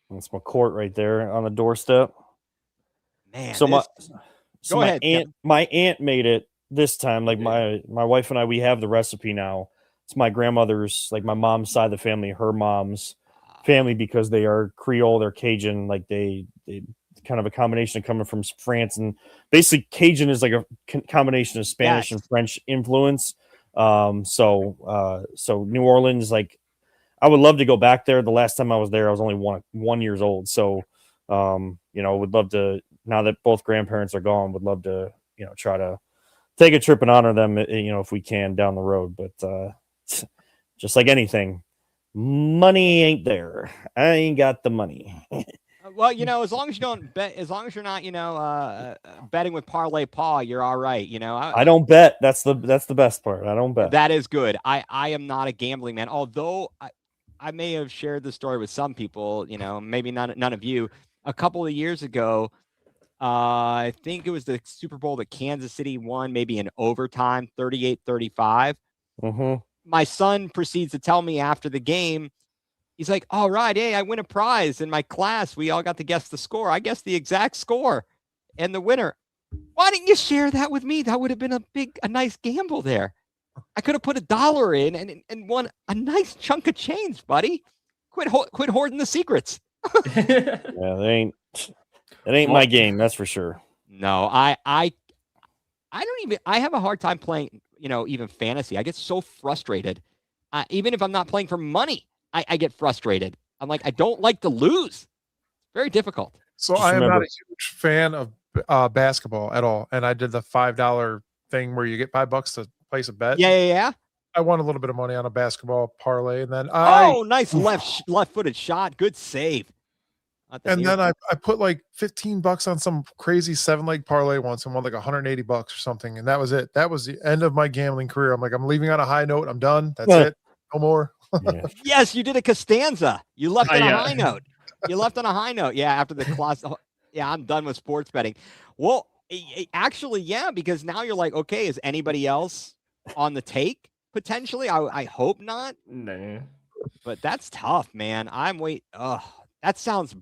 That's my court right there on the doorstep. Man, my aunt made it this time. Like my wife and I, we have the recipe now. It's my grandmother's, like my mom's side of the family, her mom's family, because they are Creole, they're Cajun. Like they kind of a combination of coming from France, and basically Cajun is like a combination of Spanish and French influence. So New Orleans, like, I would love to go back there. The last time I was there, I was only one years old. So, would love to, now that both grandparents are gone, would love to, try to take a trip and honor them, if we can down the road. But just like anything, money ain't there. I ain't got the money. Well, as long as you don't bet, as long as you're not, betting with Parlay Paw, you're all right. I don't bet. That's the best part. I don't bet. That is good. I am not a gambling man, although I may have shared the story with some people, maybe none of you. A couple of years ago, I think it was the Super Bowl that Kansas City won, maybe in overtime, 38-35. Mm-hmm. My son proceeds to tell me after the game, He's like, all right, hey, I win a prize in my class. We all got to guess the score. I guessed the exact score and the winner. Why didn't you share that with me? That would have been a nice gamble there. I could have put $1 in and won a nice chunk of change, buddy. Quit hoarding the secrets. Yeah, that ain't my game, that's for sure. No, I have a hard time playing, even fantasy. I get so frustrated. Even if I'm not playing for money, I get frustrated. I'm like, I don't like to lose. Very difficult. So Just I am not remember- a huge fan of basketball at all. And I did the $5 thing where you get $5 to place a bet. Yeah. I won a little bit of money on a basketball parlay, and then Nice left-footed shot. Good save. I put like $15 on some crazy 7-leg parlay once and won like $180 or something, and that was it. That was the end of my gambling career. I'm like, I'm leaving on a high note. I'm done. That's it. No more. Yeah. Yes, you did a Costanza. You left on a Yeah. high note. You left on a high note. Yeah, after the class. Yeah, I'm done with sports betting. Well, actually, yeah, because now you're like, okay, is anybody else on the take potentially? I hope not. No. But that's tough, man. That sounds.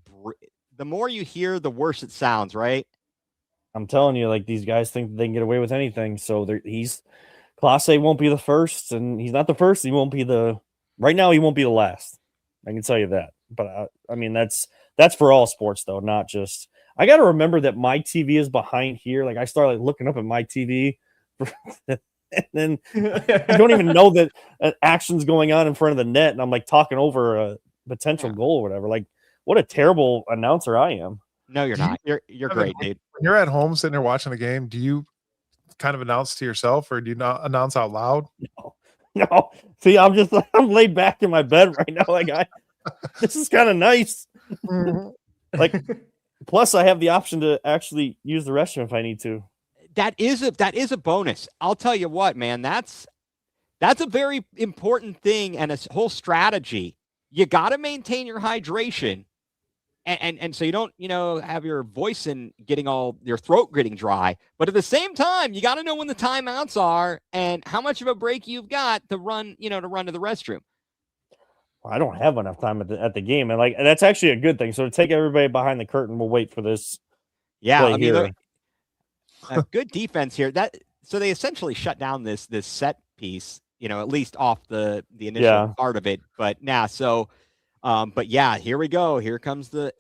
The more you hear, the worse it sounds, right? I'm telling you, like, these guys think they can get away with anything. So he's Class A won't be the first, and he's not the first. He won't be right now. He won't be the last. I can tell you that. But I mean, that's for all sports though, not just. I got to remember that my TV is behind here. Like I started looking up at my TV, and then I don't even know that action's going on in front of the net, and I'm like talking over a potential goal or whatever. Like, what a terrible announcer I am. No, you're not. You're great, dude. When you're at home sitting there watching the game, do you kind of announce to yourself, or do you not announce out loud? No. See, I'm laid back in my bed right now. Like this is kind of nice. Like, plus I have the option to actually use the restroom if I need to. That is a bonus. I'll tell you what, man. That's a very important thing and a whole strategy. You got to maintain your hydration, and so you don't have your voice and getting all your throat getting dry. But at the same time, you got to know when the timeouts are and how much of a break you've got to run to the restroom. I don't have enough time at the game, and like that's actually a good thing. So to take everybody behind the curtain, we'll wait for this. Yeah, play I mean, here. good defense here. So they essentially shut down this set piece, at least off the initial part of it. But now, but yeah, here we go. Here comes the.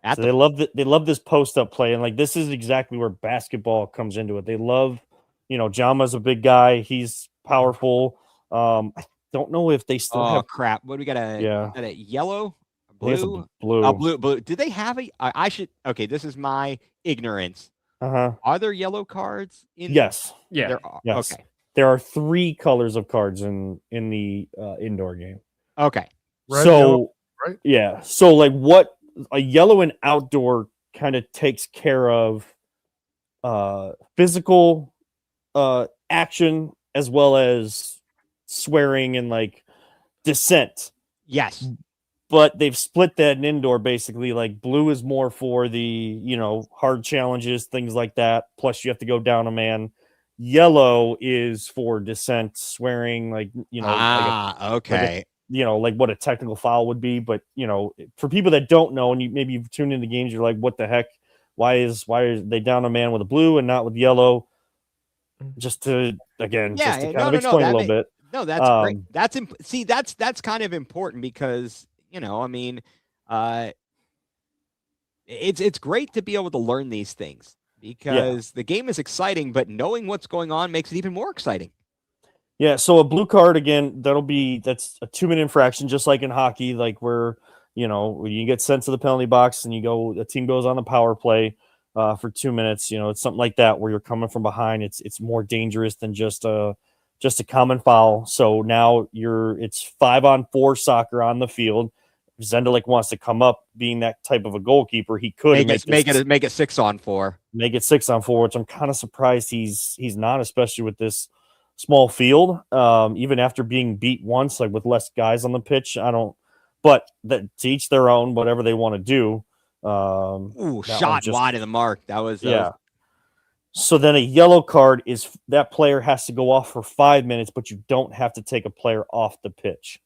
They love this post up play, and like this is exactly where basketball comes into it. They love, Jama's a big guy. He's powerful. I don't know if they still have. Crap! What do we got? A yellow, blue, blue. Blue. Do they have a? I should. Okay, this is my ignorance. Are there yellow cards in? Yes. Yeah. There are. Yes. Okay. There are 3 colors of cards in the indoor game. Okay. Red, so yellow, right? Yeah. So like what a yellow and outdoor kind of takes care of physical action as well as swearing and like dissent. Yes. But they've split that in indoor basically. Like blue is more for the, hard challenges, things like that. Plus you have to go down a man. Yellow is for dissent, swearing, like, okay. Like what a technical foul would be. But, for people that don't know, and maybe you've tuned into games, you're like, what the heck? Why are they down a man with a blue and not with yellow? Just to explain a little bit. No, that's great. That's kind of important because, it's great to be able to learn these things because the game is exciting, but knowing what's going on makes it even more exciting. Yeah, so a blue card again, that's a 2-minute infraction, just like in hockey, like where when you get sent to the penalty box and the team goes on the power play for 2 minutes. It's something like that where you're coming from behind. It's more dangerous than just a common foul. So now it's 5-on-4 soccer on the field. If Zendelik wants to come up, being that type of a goalkeeper, he could make it 6-on-4. Make it 6-on-4, which I'm kind of surprised he's not, especially with this small field. Even after being beat once, like with less guys on the pitch, but that to each their own, whatever they want to do. Shot wide of the mark. That was So then a yellow card is that player has to go off for 5 minutes, but you don't have to take a player off the pitch.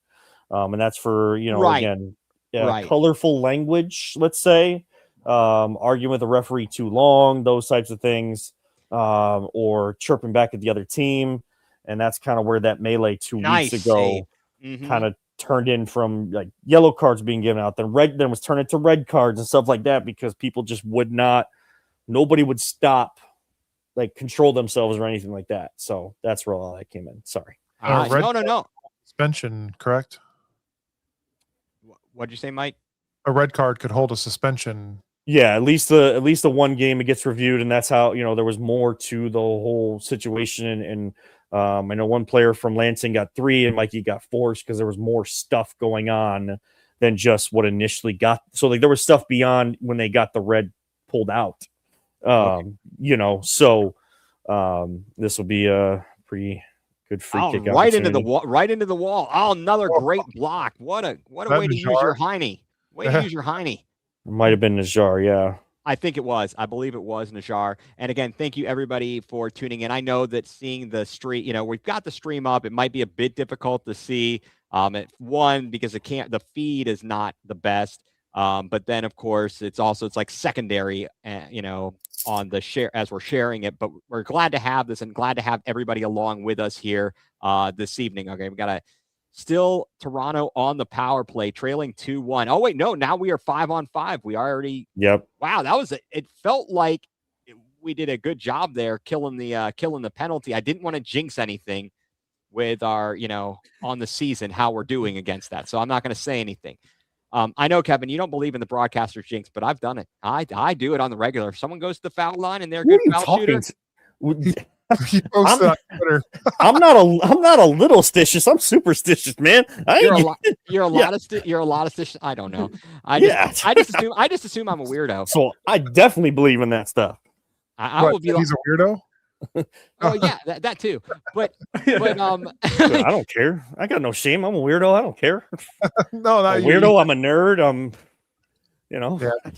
And that's for, Right. again, Right. colorful language, let's say, arguing with the referee too long, those types of things, or chirping back at the other team. And that's kind of where that melee 2 Nice weeks ago save. kind of turned in from like yellow cards being given out, then was turned into red cards and stuff like that, because people just nobody would stop, like control themselves or anything like that. So that's where all that came in. Sorry. No. Suspension, correct? What'd you say, Mike? A red card could hold a suspension. Yeah, at least the one game it gets reviewed, and that's how there was more to the whole situation. And I know one player from Lansing got 3, and Mikey got 4 because there was more stuff going on than just what initially got. So like there was stuff beyond when they got the red pulled out. So this will be a pretty good free kick. Right into the wall. Right into the wall. Oh, another great block. What a way to use your hiney. To use your hiney. It might have been Najjar, yeah. I think it was. I believe it was Najjar. And again, thank you everybody for tuning in. I know that seeing the stream, we've got the stream up. It might be a bit difficult to see. Because the feed is not the best. But then of course it's like secondary, on the share as we're sharing it. But we're glad to have this and glad to have everybody along with us here this evening. Okay, we got still Toronto on the power play, trailing 2-1. Oh wait, no, now we are 5-on-5. We already. Yep. Wow, that was it. Felt like we did a good job there, killing the penalty. I didn't want to jinx anything with our, on the season, how we're doing against that. So I'm not going to say anything. I know, Kevin, you don't believe in the broadcaster's jinx, but I've done it. I do it on the regular. If someone goes to the foul line and they're a good foul shooter. He posted on Twitter. I'm not a little stitious. I'm superstitious, man. You're a lot of stitious. I don't know. I just assume I'm a weirdo. So I definitely believe in that stuff. I will be. He's a weirdo. Oh yeah, that too. But I don't care. I got no shame. I'm a weirdo. I don't care. No, not I'm a weirdo. I'm a nerd.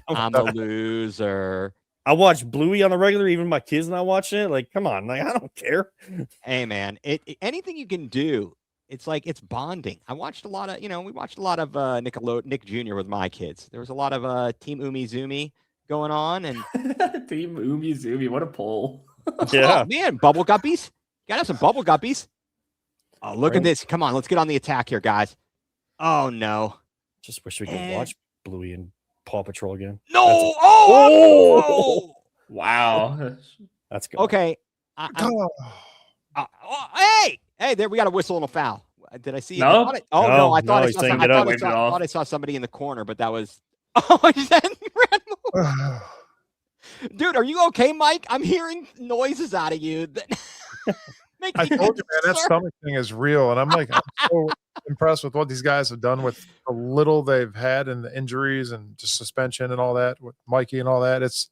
I'm a loser. I watch Bluey on the regular. Even my kids not watching it. Like, come on. Like, I don't care. Hey man, anything you can do. It's like it's bonding. I watched a lot of, we watched a lot of Nick Jr. with my kids. There was a lot of Team Umi Zumi going on, and Team Umi Zumi. What a poll. Yeah. Oh, man, bubble guppies. Gotta have some bubble guppies. Oh, look at this. Come on, let's get on the attack here, guys. Oh no. Just wish we could watch Bluey and Paw Patrol again. No. Oh! Wow. That's good. Okay. Hey, there we got a whistle and a foul. Did I see? No. I thought I I saw somebody in the corner, but that was. Oh, is that Randall? Dude, are you okay, Mike? I'm hearing noises out of you. I told you, man, that stomach thing is real, and I'm so impressed with what these guys have done with the little they've had and the injuries and just suspension and all that with Mikey and all that. It's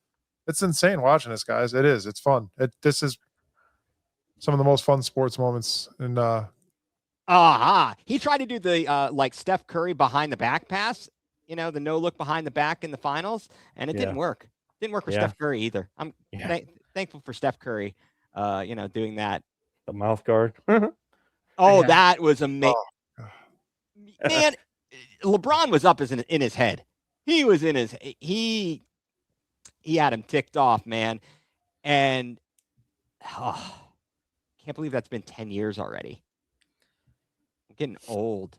insane watching this, guys. It is. It's fun. This is some of the most fun sports moments. And he tried to do the like Steph Curry behind the back pass. The no look behind the back in the finals, and it didn't work. Didn't work for Steph Curry either. I'm thankful for Steph Curry, doing that. The mouth guard. Oh, that was amazing. Man, LeBron was up in his head. He was in his he had him ticked off, man. And can't believe that's been 10 years already. I'm getting old.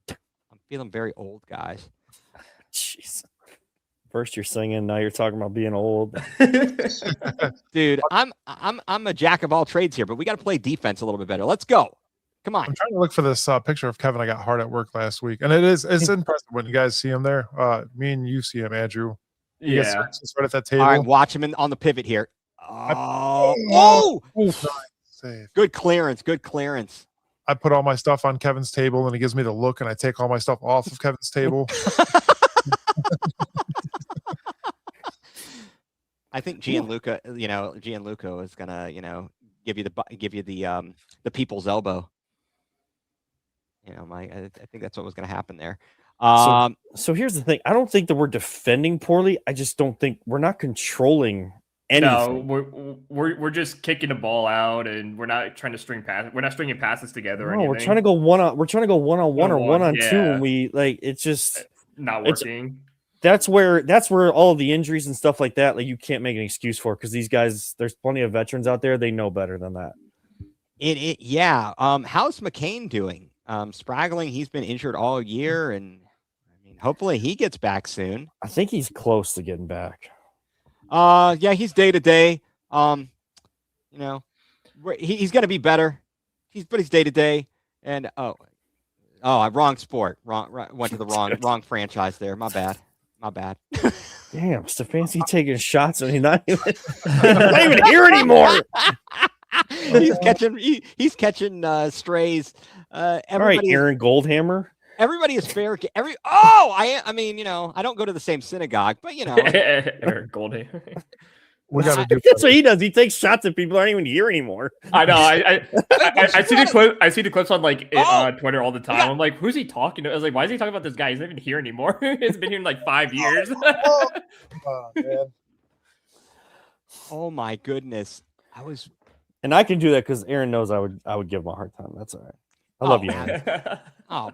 I'm feeling very old, guys. Jeez. First you're singing, now you're talking about being old. Dude, I'm a jack of all trades here, but we got to play defense a little bit better. Let's go. Come on. I'm trying to look for this picture of Kevin. I got hard at work last week, and it's impressive when you guys see him there. Me and you see him, Andrew. It's right at that table. All right, watch him on the pivot here. Oh! Save. Good clearance. Good clearance. I put all my stuff on Kevin's table, and he gives me the look, and I take all my stuff off of Kevin's table. I think Gianluca is gonna, give you the people's elbow. I think that's what was gonna happen there. So here's the thing. I don't think that we're defending poorly. I just don't think we're not controlling anything. No, we're just kicking the ball out, and we're not trying to string pass. We're not stringing passes together. Or No, anything. we're trying to go one on. We're trying to go one on one or one on two, yeah. and we like it's just not it's- working. that's where all the injuries and stuff like that. Like you can't make an excuse for because these guys. There's plenty of veterans out there. They know better than that. Yeah. How's McCain doing? Spraggling. He's been injured all year, and I mean, hopefully he gets back soon. I think he's close to getting back. Yeah, he's day to day. You know, he's gonna be better. But he's day to day, and wrong sport. Went to the wrong franchise there. My bad. Damn, Stefanski taking shots and he's not even here anymore. He's catching strays. All right, Aaron Goldhammer. Everybody is fair. I mean, I don't go to the same synagogue, but Eric Golding. We got to do. That's what he does. He takes shots at people that aren't even here anymore. I know. I see the clip. I see the clips on on Twitter all the time. I'm like, who's he talking to? I was like, why is he talking about this guy? He's not even here anymore. He's been here in like 5 years. Oh, man. Oh my goodness. And I can do that because Aaron knows I would give him a hard time. That's all right. I love you, Aaron. I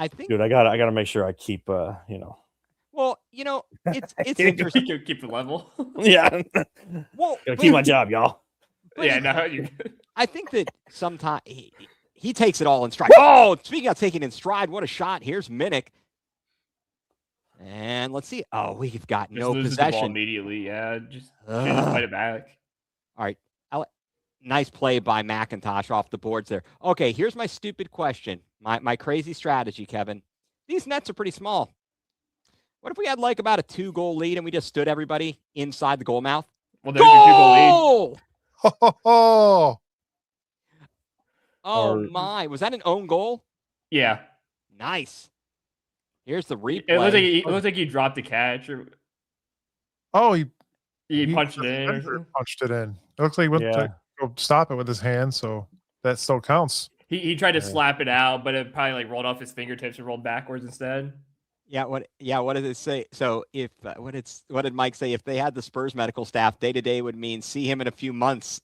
think, Dude, I gotta make sure I keep well, it's interesting. Keep the level. Yeah. Well, Gotta keep my job, y'all. Yeah, no. I think that sometimes he takes it all in stride. Oh, speaking of taking in stride, what a shot. Here's Minnick. And let's see. Oh, we've got no loses the ball possession. immediately. Yeah, just fight it back. All right. Nice play by McIntosh off the boards there. Okay, here's my stupid question. My crazy strategy, Kevin. These nets are pretty small. What if we had like about a 2-goal lead and we just stood everybody inside the goal mouth? Well, there's your 2-goal lead. Oh my. Was that an own goal? Yeah. Nice. Here's the replay. It looks like he dropped the catch. He punched it in. Punched it in. It looks like he went to go stop it with his hand, so that still counts. He tried to slap it out, but it probably rolled off his fingertips and rolled backwards instead. Yeah. What did it say? So if what did Mike say? If they had the Spurs medical staff, day to day would mean see him in a few months.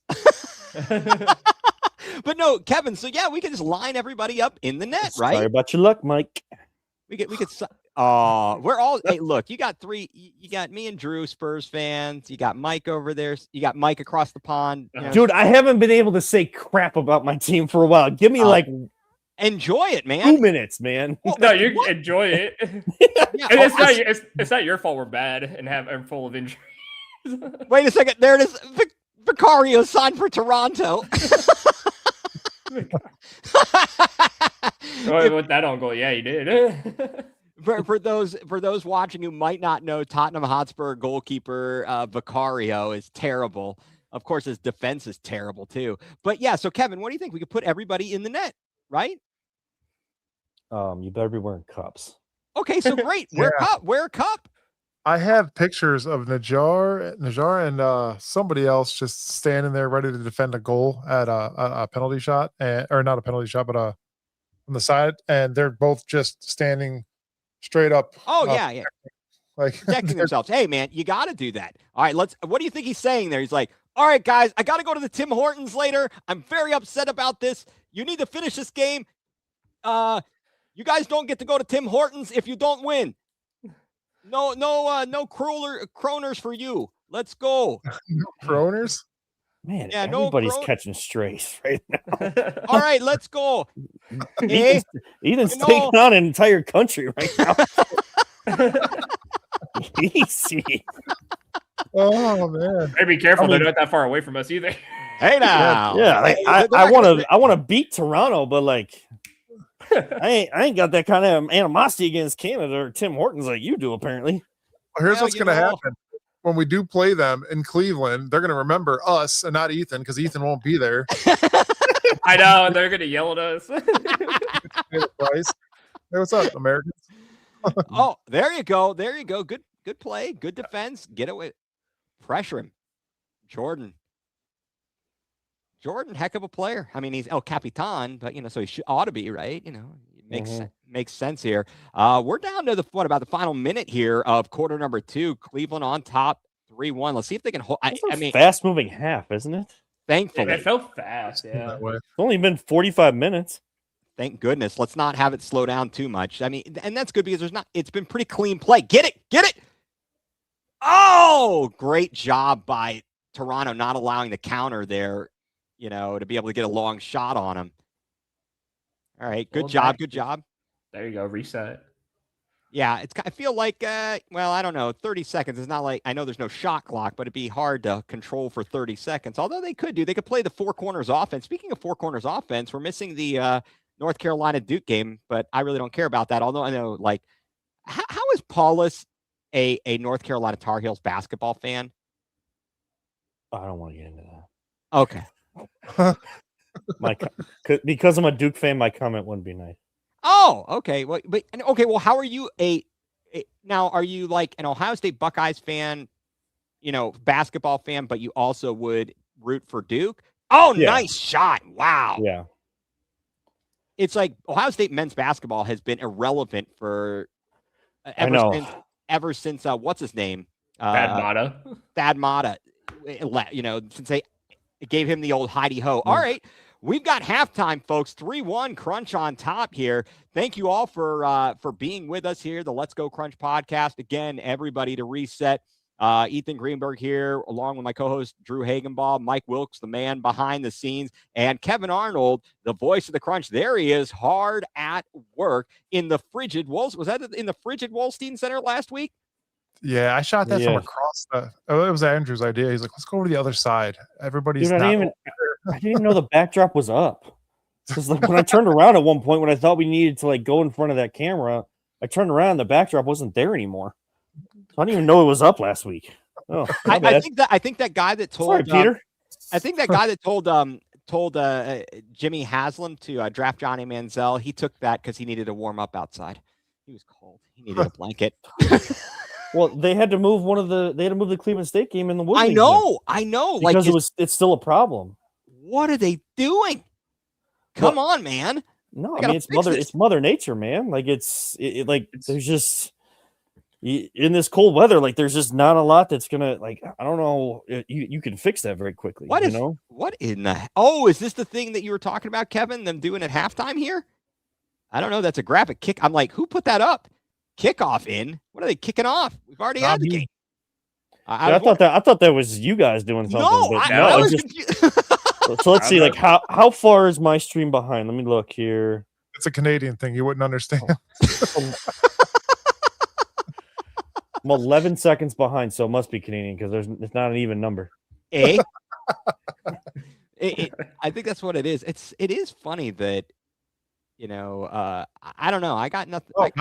But no, Kevin. So yeah, we could just line everybody up in the net, right? Sorry about your luck, Mike. We could. We're all. Hey, look, you got three. You got me and Drew, Spurs fans. You got Mike over there. You got Mike across the pond. Dude, I haven't been able to say crap about my team for a while. Give me enjoy it, man. 2 minutes, man. Well, No, you enjoy it. Yeah, It's not your fault we're bad and full of injuries. Wait a second. There it is. Vicario signed for Toronto. With that on goal, yeah, he did. For those watching who might not know, Tottenham Hotspur goalkeeper Vicario is terrible. Of course, his defense is terrible too. But yeah, so Kevin, what do you think? We could put everybody in the net, right? You better be wearing cups. Okay, so great. Wear a cup. I have pictures of Najar and somebody else just standing there ready to defend a goal at a penalty shot, or not a penalty shot, but on the side, and they're both just standing straight up. Oh yeah, like protecting themselves. Hey man, you got to do that. All right, what do you think he's saying there? He's like, all right, guys, I got to go to the Tim Hortons later. I'm very upset about this. You need to finish this game. You guys don't get to go to Tim Hortons if you don't win. No kroners for you. Let's go. No kroners? Man, Yeah, everybody's catching strays right now. All right, let's go. Ethan's taking on an entire country right now. Easy. Oh man. Hey, be careful. They're not that far away from us either. Hey now. Yeah, I want to beat Toronto, but I ain't got that kind of animosity against Canada or Tim Hortons like you do, apparently. Well, here's what's going to happen. When we do play them in Cleveland, they're going to remember us and not Ethan, because Ethan won't be there. I know. They're going to yell at us. Hey, what's up, Americans? Oh, there you go. Good play. Good defense. Get away. Pressure him. Jordan, heck of a player. I mean, he's El Capitan, but so he ought to be, right? It makes sense here. We're down to about the final minute here of quarter number 2. Cleveland on top, 3-1. Let's see if they can hold. I mean, fast moving half, isn't it? thankfully, It felt fast. Yeah. That way. It's only been 45 minutes. thank goodness. Let's not have it slow down too much. I mean, and that's good because it's been pretty clean play. Get it. Oh, great job by Toronto not allowing the counter there, to be able to get a long shot on him. All right, good job. There you go, reset. Yeah, I feel like, I don't know, 30 seconds is not like, I know there's no shot clock, but it'd be hard to control for 30 seconds. Although they could play the four corners offense. Speaking of four corners offense, we're missing the North Carolina Duke game, but I really don't care about that. Although I know, like, how is Paulus a North Carolina Tar Heels basketball fan? I don't want to get into that. Okay. Because I'm a Duke fan, my comment wouldn't be nice. Oh, okay. Well, how are you now? Are you like an Ohio State Buckeyes fan, basketball fan, but you also would root for Duke? Oh, Yeah. Nice shot. Wow. Yeah. It's like Ohio State men's basketball has been irrelevant for ever since what's his name? Thad Matta. Since they gave him the old hidey ho. All right. We've got halftime, folks. 3-1 Crunch on top here. Thank you all for being with us here. The Let's Go Crunch podcast. Again, everybody to reset. Ethan Greenberg here, along with my co-host Drew Hagenbaugh, Mike Wilkes, the man behind the scenes, and Kevin Arnold, the voice of the Crunch. There he is, hard at work in the frigid Was that in the frigid Wolstein Center last week? Yeah, I shot that from across it was Andrew's idea. He's like, let's go to the other side. Everybody's Dude, I didn't even know the backdrop was up. Because like when I turned around at one point when I thought we needed to like go in front of that camera, I turned around and the backdrop wasn't there anymore. So I didn't even know it was up last week. Oh, I think that guy that told sorry, Peter. I think that guy that told Jimmy Haslam to draft Johnny Manziel, he took that because he needed to warm up outside. He was cold. He needed a blanket. Well, they had to move the Cleveland State game in the Woodley. I know. Because it's still a problem. What are they doing? Come on, man. No, I mean it's Mother Nature, man. Like there's just in this cold weather, like there's just not a lot that's gonna I don't know. You can fix that very quickly. What in the? Oh, is this the thing that you were talking about, Kevin? Them doing at halftime here? I don't know. That's a graphic kick. I'm like, who put that up? Kickoff in? What are they kicking off? We've already had the game. I thought that was you guys doing something. I was confused. So let's see, like how far is my stream behind? Let me look here. It's a Canadian thing. You wouldn't understand. I'm 11 seconds behind, so it must be Canadian because it's not an even number. I think that's what it is. It is funny that I don't know. I got nothing. I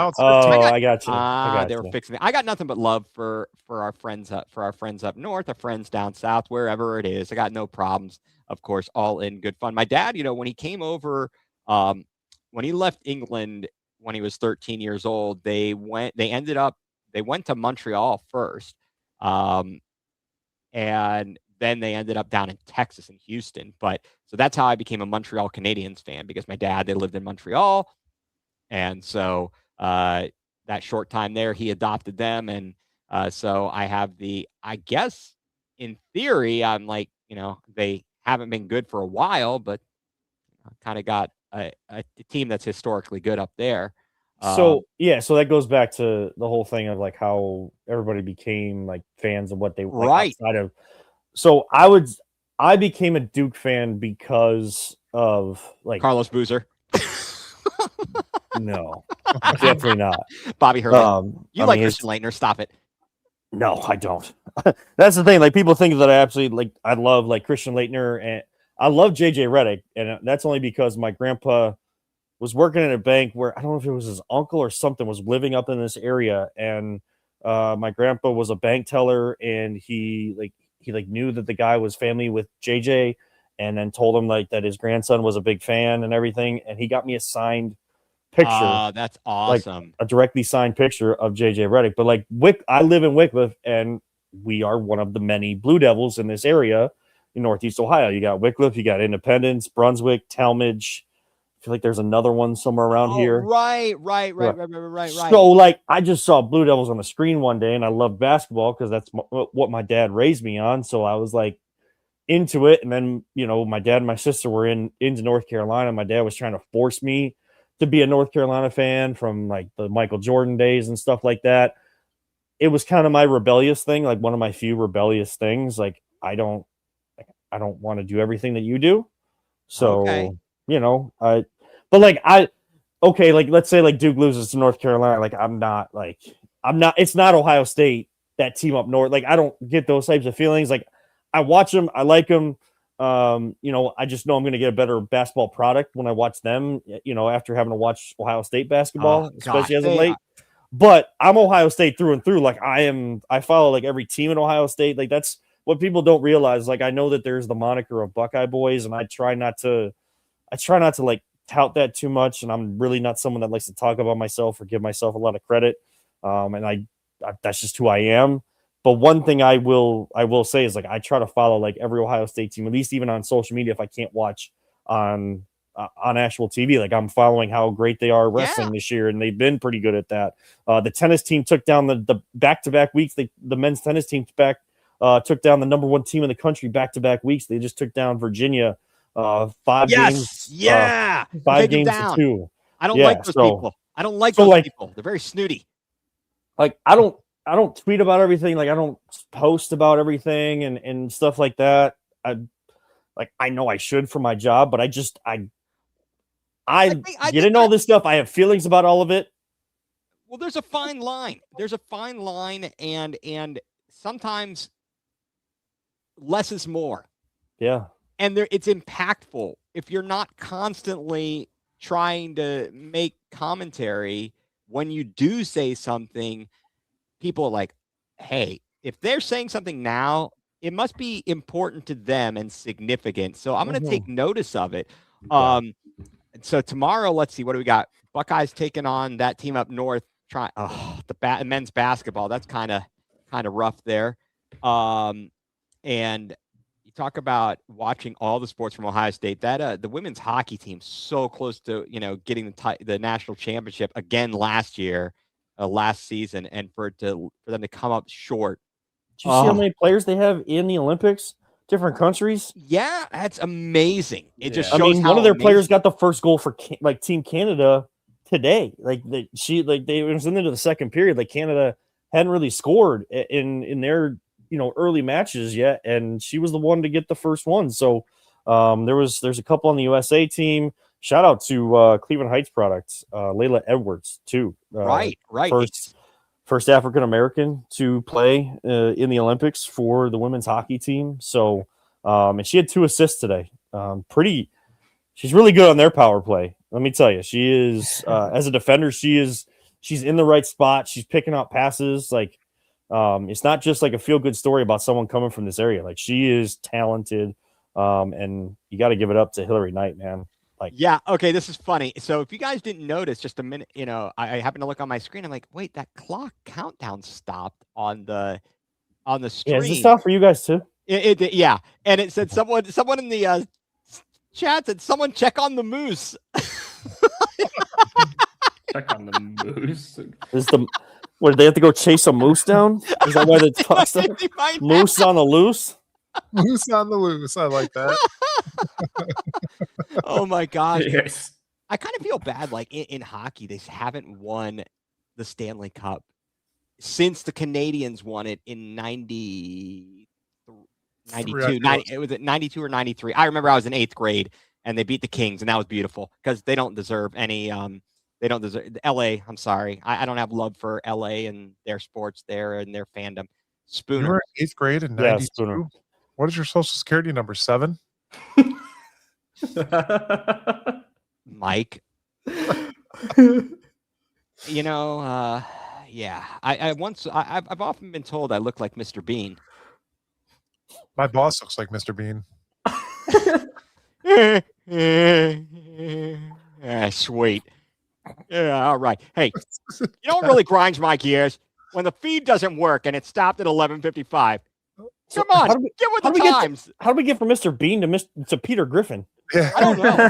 got you. They were fixing it. I got nothing but love for our friends up north, our friends down south, wherever it is. I got no problems. Of course, all in good fun. My dad, when he came over, when he left England when he was 13 years old, they went to Montreal first, and then they ended up down in Texas in Houston. But so that's how I became a Montreal Canadiens fan, because my dad, they lived in Montreal. And so that short time there, he adopted them. And so I have I guess in theory, I'm like, they haven't been good for a while, but kind of got a team that's historically good up there. So that goes back to the whole thing of like how everybody became like fans of what they outside of. So I became a Duke fan because of like Carlos Boozer. No, definitely not. Bobby Hurley. Christian Laettner. Stop it. No, I don't. That's the thing. Like people think that I love like Christian Laettner, and I love JJ Redick, and that's only because my grandpa was working at a bank where I don't know if it was his uncle or something was living up in this area, and my grandpa was a bank teller, and he knew that the guy was family with JJ, and then told him like that his grandson was a big fan and everything, and he got me a signed picture. That's awesome. Like a directly signed picture of JJ Redick. But like I live in Wickliffe, and we are one of the many Blue Devils in this area in Northeast Ohio. You got Wickliffe, you got Independence, Brunswick, Talmadge, feel like there's another one somewhere around here. Right. So like I just saw Blue Devils on the screen one day, and I love basketball because that's what my dad raised me on. So I was like into it, and then my dad and my sister were into North Carolina. My dad was trying to force me to be a North Carolina fan from like the Michael Jordan days and stuff like that. It was kind of my rebellious thing, like one of my few rebellious things. Like I don't want to do everything that you do. So Okay. like let's say like Duke loses to North Carolina. Like I'm not, it's not Ohio State, that team up north. Like I don't get those types of feelings. Like I watch them, I like them. I just know I'm going to get a better basketball product when I watch them, after having to watch Ohio State basketball, especially as of late. But I'm Ohio State through and through. Like I follow like every team in Ohio State. Like that's what people don't realize. Like I know that there's the moniker of Buckeye Boys, and I try not to like tout that too much. And I'm really not someone that likes to talk about myself or give myself a lot of credit. And I that's just who I am. But one thing I will say is like I try to follow like every Ohio State team, at least even on social media if I can't watch on actual TV. Like I'm following how great they are wrestling this year, and they've been pretty good at that. The tennis team took down the back-to-back weeks. The men's tennis team took down the number one team in the country back-to-back weeks. They just took down Virginia 5 games. Yeah. 5 games to 2. I don't like those people. I don't like those people. They're very snooty. Like I don't tweet about everything. Like I don't post about everything and stuff like that. I know I should for my job, but I get into all this stuff. I have feelings about all of it. Well, there's a fine line. And sometimes less is more. Yeah. And it's impactful if you're not constantly trying to make commentary. When you do say something, people are like, hey, if they're saying something now, it must be important to them and significant. So I'm going to take notice of it. So tomorrow, let's see, what do we got? Buckeyes taking on that team up north. The men's basketball. That's kind of rough there. And you talk about watching all the sports from Ohio State. That the women's hockey team so close to getting the national championship again last season, and for them to come up short. Did you see how many players they have in the Olympics? Different countries. Yeah, that's amazing. It just shows. I mean, one of their players got the first goal for Team Canada today. They was into the second period. Like Canada hadn't really scored in their early matches yet, and she was the one to get the first one. So there's a couple on the USA team. Shout out to Cleveland Heights Products, Layla Edwards too. Right. First African American to play in the Olympics for the women's hockey team. So, and she had 2 assists today. She's really good on their power play. Let me tell you, she is as a defender. She's in the right spot. She's picking out passes. Like, it's not just like a feel good story about someone coming from this area. Like she is talented. And you got to give it up to Hillary Knight, man. Yeah. Okay. This is funny. So if you guys didn't notice, just a minute, I happened to look on my screen. I'm like, wait, that clock countdown stopped on the screen. Yeah, is this stop for you guys too? Yeah. And it said someone in the chat said someone check on the moose. Check on the moose. Did they have to go chase a moose down? Is that why they tossed moose on the loose? Moose on the loose. I like that. Oh my gosh. Yes. I kind of feel bad. Like in hockey, they haven't won the Stanley Cup since the Canadians won it in 92. It was at 92 or 93. I remember I was in 8th grade and they beat the Kings, and that was beautiful because they don't deserve any. They don't deserve LA. I'm sorry. I don't have love for LA and their sports there and their fandom. Spooner. You were in 8th grade in 92. Yeah, what is your social security number? 7? Mike. Yeah. I've often been told I look like Mr. Bean. My boss looks like Mr. Bean. Sweet. Yeah, all right. Hey, you know what really grinds my gears? When the feed doesn't work and it stopped at 11:55. Come on, get with the times. How do we get from Mr. Bean to Peter Griffin? Yeah. I don't know.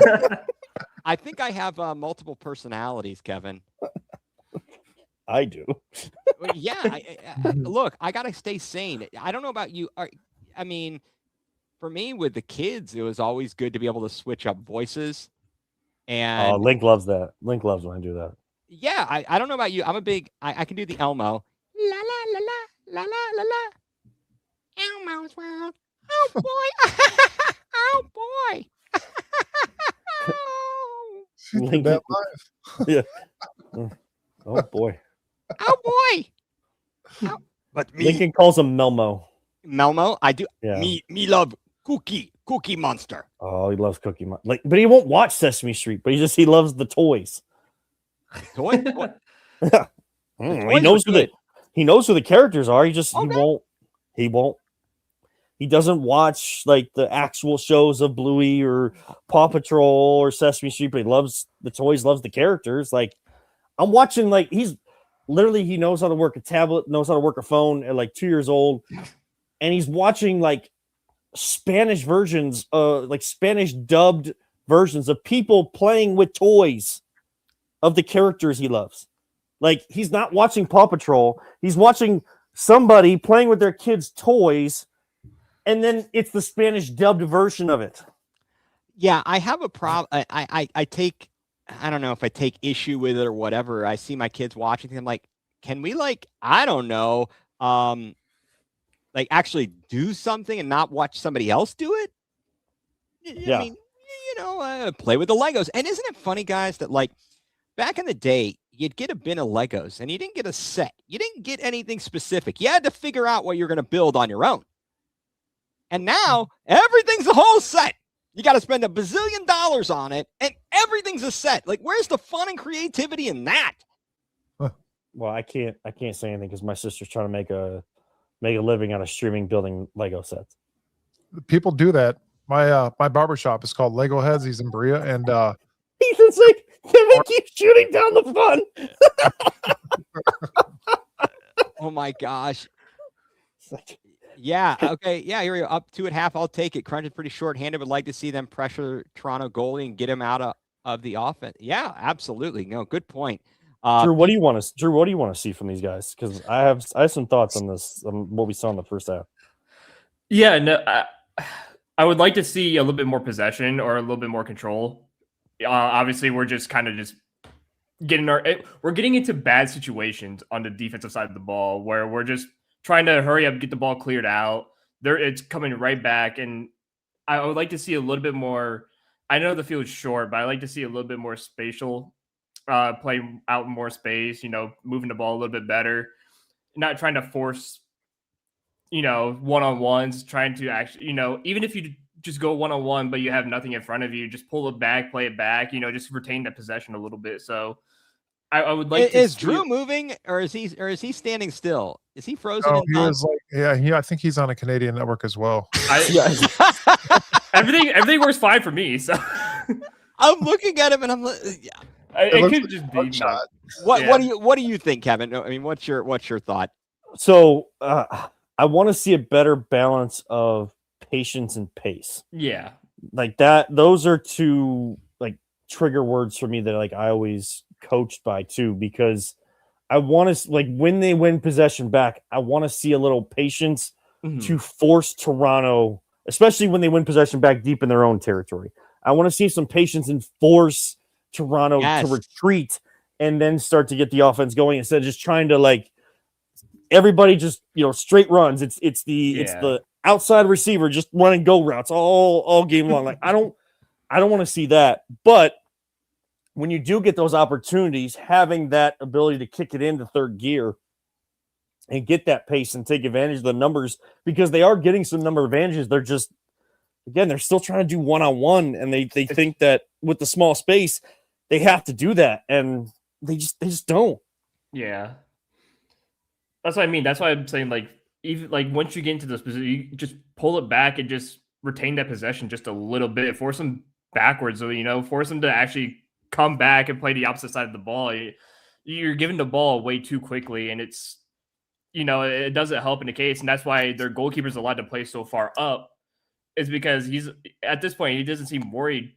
I think I have multiple personalities, Kevin. I do. Well, yeah. Look, I gotta stay sane. I don't know about you. I mean, for me with the kids, it was always good to be able to switch up voices. And Link loves that. Link loves when I do that. yeah, I don't know about you. I'm a big. I can do the Elmo. La la la la la la la la. Elmo's world. Oh boy. Oh boy. She did Link- that live. Yeah. Oh boy. Oh boy. But me, Lincoln calls him Melmo. Melmo, I do. Yeah. Me love Cookie Monster. Oh, he loves Cookie but he won't watch Sesame Street, but he loves the toys. Toy? He knows who the characters are. He doesn't watch like the actual shows of Bluey or Paw Patrol or Sesame Street, but he loves the toys, loves the characters. Like I'm watching, like he knows how to work a tablet, knows how to work a phone at like 2 years old, and he's watching like Spanish versions, like Spanish dubbed versions of people playing with toys of the characters he loves. Like he's not watching Paw Patrol, he's watching somebody playing with their kids' toys. And then it's the Spanish dubbed version of it. Yeah, I have a problem. I take, I don't know if I take issue with it or whatever. I see my kids watching things. I'm like, can we I don't know, actually do something and not watch somebody else do it? Yeah. I mean, play with the Legos. And isn't it funny, guys, that back in the day, you'd get a bin of Legos and you didn't get a set. You didn't get anything specific. You had to figure out what you're going to build on your own. And now everything's a whole set. You got to spend $1 bazillion on it, and everything's a set. Where's the fun and creativity in that? Well, I can't say anything because my sister's trying to make a living out of streaming building Lego sets. People do that. My barbershop is called Lego Heads. He's in Berea, and Ethan's like, Kevin keeps shooting down the fun. Oh my gosh. Yeah. Okay. Yeah. Here we go. Up 2.5. I'll take it. Crunch is pretty short-handed. Would like to see them pressure Toronto goalie and get him out of the offense. Yeah, absolutely. No, good point. Drew, what do you want to see from these guys? Because I have some thoughts on this, on what we saw in the first half. Yeah, no, I would like to see a little bit more possession or a little bit more control. Obviously, we're just kind of just we're getting into bad situations on the defensive side of the ball where we're just trying to hurry up, get the ball cleared out. It's coming right back, and I would like to see a little bit more. I know the field is short, but I like to see a little bit more spatial, play out more space. Moving the ball a little bit better, not trying to force, one-on-ones. Trying to actually, even if you just go one-on-one, but you have nothing in front of you, just pull it back, play it back. Just retain that possession a little bit. So I would like. Is Drew moving, or is he standing still? Is he frozen? I think he's on a Canadian network as well. Everything works fine for me. So I'm looking at him and I'm like, yeah. It could just be shot. What do you think, Kevin? I mean, what's your thought? So I want to see a better balance of patience and pace. Yeah, like that. Those are two trigger words for me that I always coached by too, because I want to when they win possession back, I want to see a little patience to force Toronto, especially when they win possession back deep in their own territory. I want to see some patience and force Toronto to retreat and then start to get the offense going instead of just trying to everybody just straight runs. It's the outside receiver just running go routes all game long. I don't want to see that, but when you do get those opportunities, having that ability to kick it into third gear and get that pace and take advantage of the numbers, because they are getting some number advantages. They're just, again, they're still trying to do one-on-one, and they think that with the small space, they have to do that, and they just don't. Yeah. That's what I mean. That's why I'm saying, even once you get into this position, you just pull it back and just retain that possession just a little bit. Force them backwards, force them to actually come back and play the opposite side of the ball. You're giving the ball away too quickly, and it's, it doesn't help in the case. And that's why their goalkeeper's allowed to play so far up, is because he's, at this point, he doesn't seem worried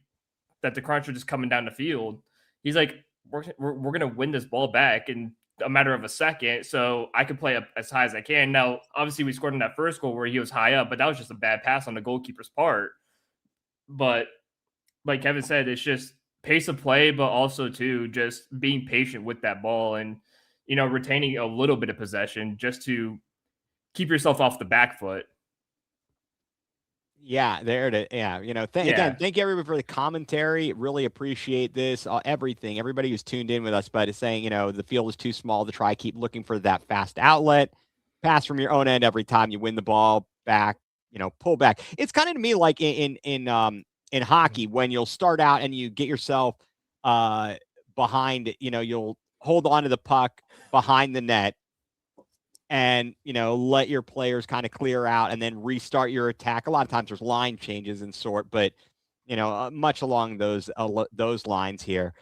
that the Crunch were just coming down the field. He's like, we're gonna win this ball back in a matter of a second, so I could play up as high as I can. Now, obviously, we scored in that first goal where he was high up, but that was just a bad pass on the goalkeeper's part. But like Kevin said, it's just pace of play, but also too just being patient with that ball and retaining a little bit of possession just to keep yourself off the back foot. Yeah, there it is. Yeah, again, thank you everybody for the commentary. Really appreciate this. Everything, everybody who's tuned in with us, but is saying, the field is too small to try. Keep looking for that fast outlet pass from your own end every time you win the ball back. Pull back. It's kind of to me like in hockey when you'll start out and you get yourself behind. You'll hold on to the puck behind the net. And, let your players kind of clear out and then restart your attack. A lot of times there's line changes and sort, but, much along those lines here.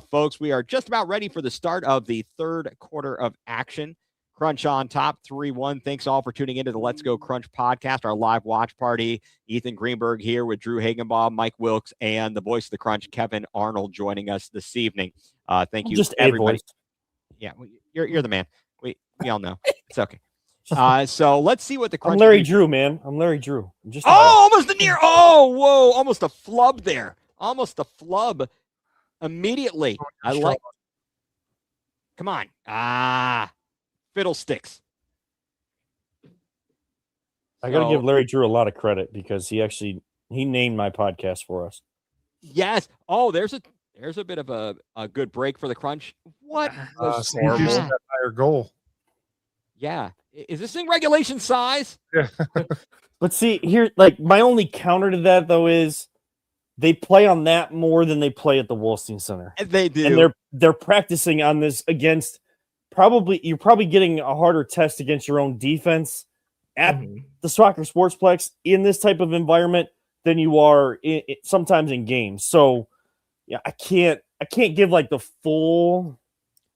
Folks, we are just about ready for the start of the third quarter of action. Crunch on top, 3-1. Thanks all for tuning into the Let's Go Crunch podcast, our live watch party. Ethan Greenberg here with Drew Hagenbaugh, Mike Wilkes, and the voice of the Crunch, Kevin Arnold, joining us this evening. Thank you, just everybody. voice. Yeah, you're the man. We all know. It's okay. So let's see what the Crunch. I'm Larry Drew, man. I'm Larry Drew. Almost a near. Oh, whoa! Almost a flub there. Almost a flub. Immediately. I like. Come on. Fiddlesticks. I got to give Larry Drew a lot of credit because he named my podcast for us. Yes. Oh, there's a bit of a good break for the Crunch. What? That higher goal. Yeah. Is this thing regulation size? Yeah. But see, here, like, my only counter to that, though, is they play on that more than they play at the Wolstein Center. They do. And they're practicing on this against you're probably getting a harder test against your own defense at the Soccer Sportsplex in this type of environment than you are sometimes in games. So, yeah, I can't give, like, the full,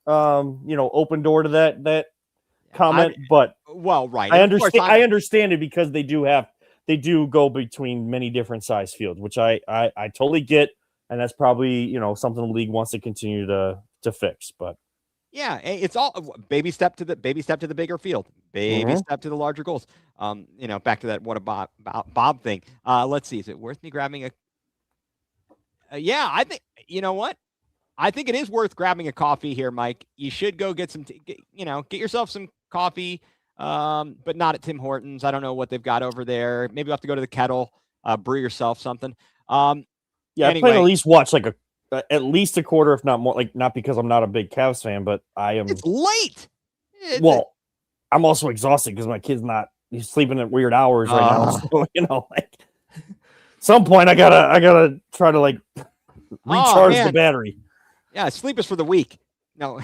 open door to that comment, but right. I understand it because they do go between many different size fields, which I totally get, and that's probably something the league wants to continue to fix. But yeah, it's all baby step to the bigger field, step to the larger goals. Back to that what about Bob thing. Let's see, is it worth me grabbing yeah, I think what. I think it is worth grabbing a coffee here, Mike. You should go get some, get yourself some coffee, but not at Tim Hortons. I don't know what they've got over there. Maybe you'll have to go to the Kettle, brew yourself something. Yeah, anyway. I plan to at least watch like at least a quarter, if not more. Like, not because I'm not a big Cavs fan, but I am. It's late. I'm also exhausted because my kid's he's sleeping at weird hours right now. So, like, some point I gotta try to like recharge the battery. Yeah, sleep is for the weak. No,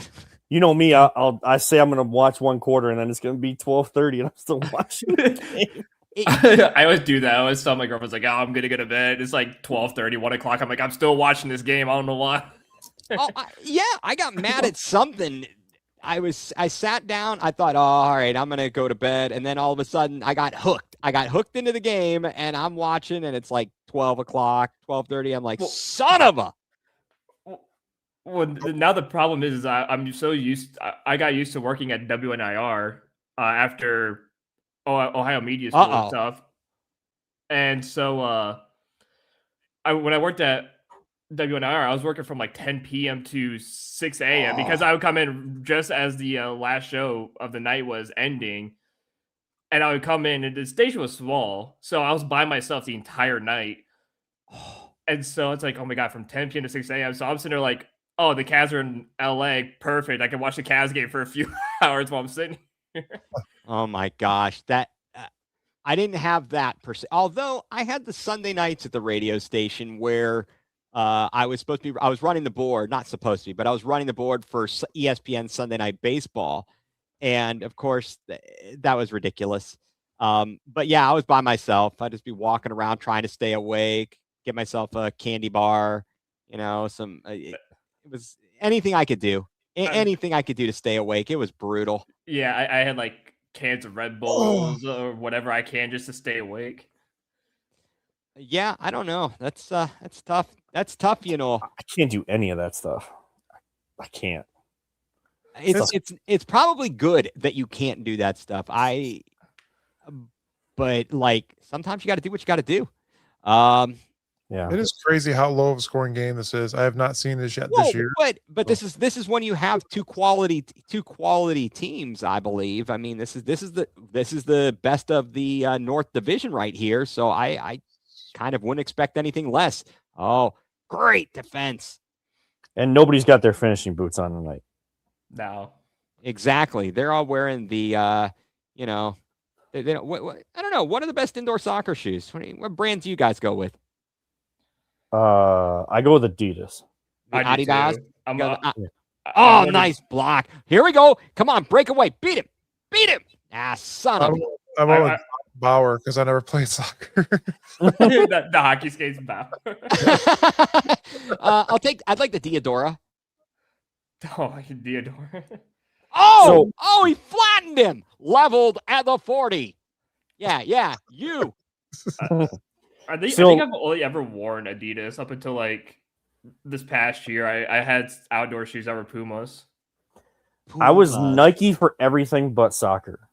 you know me. I say I'm gonna watch one quarter, and then it's gonna be 12:30, and I'm still watching the game. I always do that. I always tell my girlfriend, like, I'm gonna go to bed. It's like 12:30, 1 o'clock. I'm like, I'm still watching this game. I don't know why. I got mad at something. I sat down. I thought, all right, I'm gonna go to bed, and then all of a sudden, I got hooked. I got hooked into the game, and I'm watching, and it's like 12 o'clock, 12:30. I'm like, son of a. Well, now the problem is I'm so used. I got used to working at WNIR after Ohio Media School and stuff, and so when I worked at WNIR, I was working from like 10 p.m. to 6 a.m. because I would come in just as the last show of the night was ending, and I would come in, and the station was small, so I was by myself the entire night, and so it's like, oh my god, from 10 p.m. to 6 a.m. So I'm sitting there like, oh, the Cavs are in LA. Perfect. I can watch the Cavs game for a few hours while I'm sitting here. Oh my gosh. That I didn't have that per se. Although I had the Sunday nights at the radio station where I was running the board, not supposed to be, but I was running the board for ESPN Sunday Night Baseball. And of course, that was ridiculous. But yeah, I was by myself. I'd just be walking around trying to stay awake, get myself a candy bar, some. It was anything I could do. Anything I could do to stay awake. It was brutal. Yeah, I had like cans of Red Bulls or whatever I can just to stay awake. Yeah, I don't know. That's tough. That's tough, you know. I can't do any of that stuff. I can't. It's probably good that you can't do that stuff. But like sometimes you got to do what you got to do. Yeah. It is crazy how low of a scoring game this is. I have not seen this yet Whoa, this year. but this is when you have two quality teams, I believe. I mean, this is the best of the North Division right here. So I kind of wouldn't expect anything less. Oh, great defense. And nobody's got their finishing boots on tonight. No. Exactly. They're all wearing the you know, they don't, I don't know. What are the best indoor soccer shoes? What brands do you guys go with? I go with Adidas. The I do Adidas. too. I'm, You go uh, the- I- oh, I'm nice block. Here we go. Come on, break away. Beat him. Beat him. Ah, son of I'm, a. I'm I- on Bauer because I never played soccer. the hockey skates bow. I'd like the Diodora. Oh, Theodore. Oh, he flattened him. Leveled at the 40. Yeah. You. I think I've only ever worn Adidas up until like this past year. I had outdoor shoes that were Pumas. I was Pumas. Nike for everything but soccer.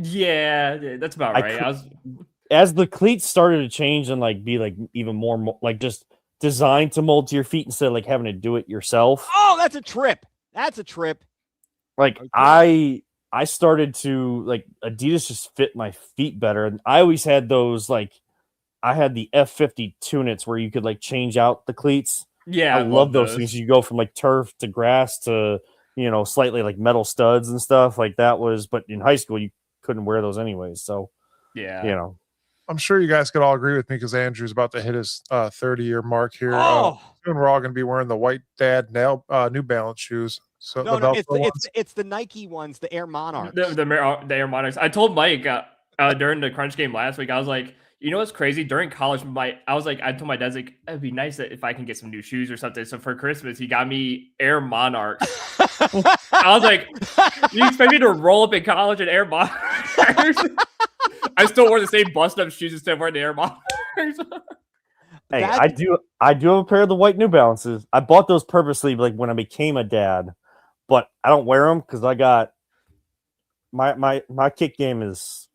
Yeah, that's about I right. could- As the cleats started to change and like be like even more like just designed to mold to your feet instead of like having to do it yourself. Oh, that's a trip. That's a trip. Like Okay. I started to like Adidas just fit my feet better. And I always had those like I had the F50 tunics where you could like change out the cleats. Yeah, I love those things. You go from like turf to grass to slightly like metal studs and stuff like that was. But in high school you couldn't wear those anyways. So Yeah, I'm sure you guys could all agree with me because Andrew's about to hit his 30-year mark here. Oh. Soon we're all going to be wearing the white dad New Balance shoes. So No, the it's the Nike ones, the Air Monarchs. the Air Monarchs. I told Mike during the crunch game last week. I was like, you know what's crazy? During college, I told my dad like it'd be nice that if I can get some new shoes or something. So for Christmas, he got me Air Monarchs. I was like, you expect me to roll up in college in Air Monarchs? I still wore the same bust-up shoes instead of wearing the Air Monarchs. hey, I do have a pair of the white New Balances. I bought those purposely like when I became a dad, but I don't wear them because I got my kick game is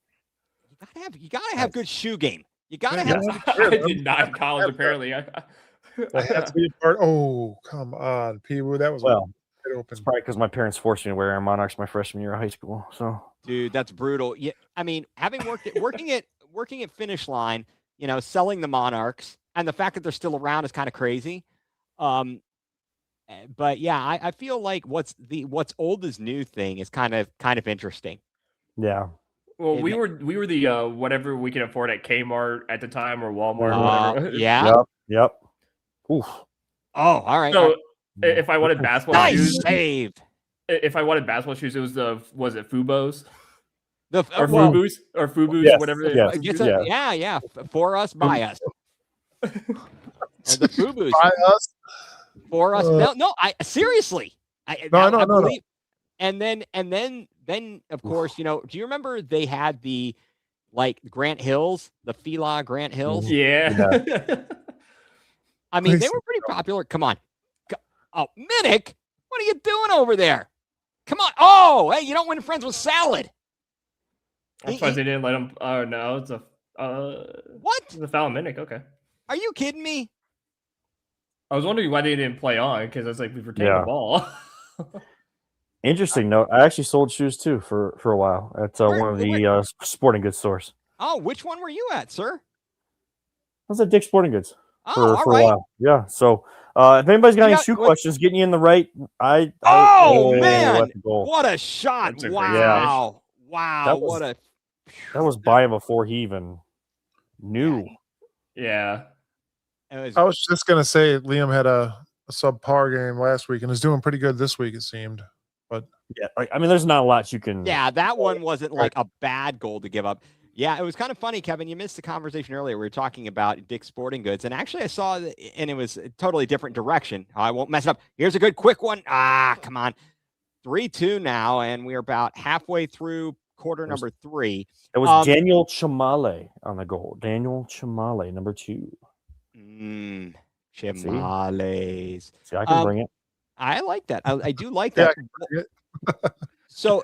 You gotta have good shoe game. You gotta Yeah. have. I did not in college, apparently. I had to be part. Oh, come on, P-Woo. That was well. wide open. It's probably because my parents forced me to wear Air Monarchs my freshman year of high school. So Dude, that's brutal. Yeah, I mean, having working at Finish Line, selling the Monarchs, and the fact that they're still around is kind of crazy. But yeah, I feel like what's old is new thing is kind of interesting. yeah. Well, And we were the whatever we could afford at Kmart at the time or Walmart or whatever. Yeah. Yep. Oof. Oh, all right. So if I wanted basketball Nice shoes, save. if I wanted basketball shoes, it was it Fubos The or well, Fubus or Fubus Yes, or whatever. yes. yeah. For us, by us. The Fubus. By us. For us. No, I seriously. I No. believe. And then of course, do you remember they had the Grant Hills, the Fila Grant Hills? Yeah. I mean, they Nice. were pretty popular. Come on. Oh, Minnick, what are you doing over there? Come on. Oh, hey, you don't win friends with salad. I'm surprised they didn't let him. Oh no, it's a What? the foul Minnick. Okay. Are you kidding me? I was wondering why they didn't play on because it's like we were taking Yeah. the ball. Interesting note. I actually sold shoes too for a while at one of the sporting goods stores. Oh, which one were you at, sir? I was at Dick's Sporting Goods Oh, for all a right. while. Yeah. So if anybody's got any Yeah, shoe what- questions, getting you in the right. Oh, man. that's a goal. What a shot. That's a great Wow. Wow. That was- What a That was by him before he even knew. Yeah. it was- I was just gonna say Liam had a subpar game last week and is doing pretty good this week. It seemed. Yeah. I mean, there's not a lot you can. Yeah, that one wasn't like a bad goal to give up. Yeah, it was kind of funny, Kevin. You missed the conversation earlier. We were talking about Dick's Sporting Goods, and actually I saw it, and it was a totally different direction. I won't mess it up. Here's a good quick one. Come on. 3-2 now, and we're about halfway through quarter number 3. It was Daniel Chamale on the goal. Daniel Chamale, number 2. Chamales. See, I can bring it. I like that. I do like that. So,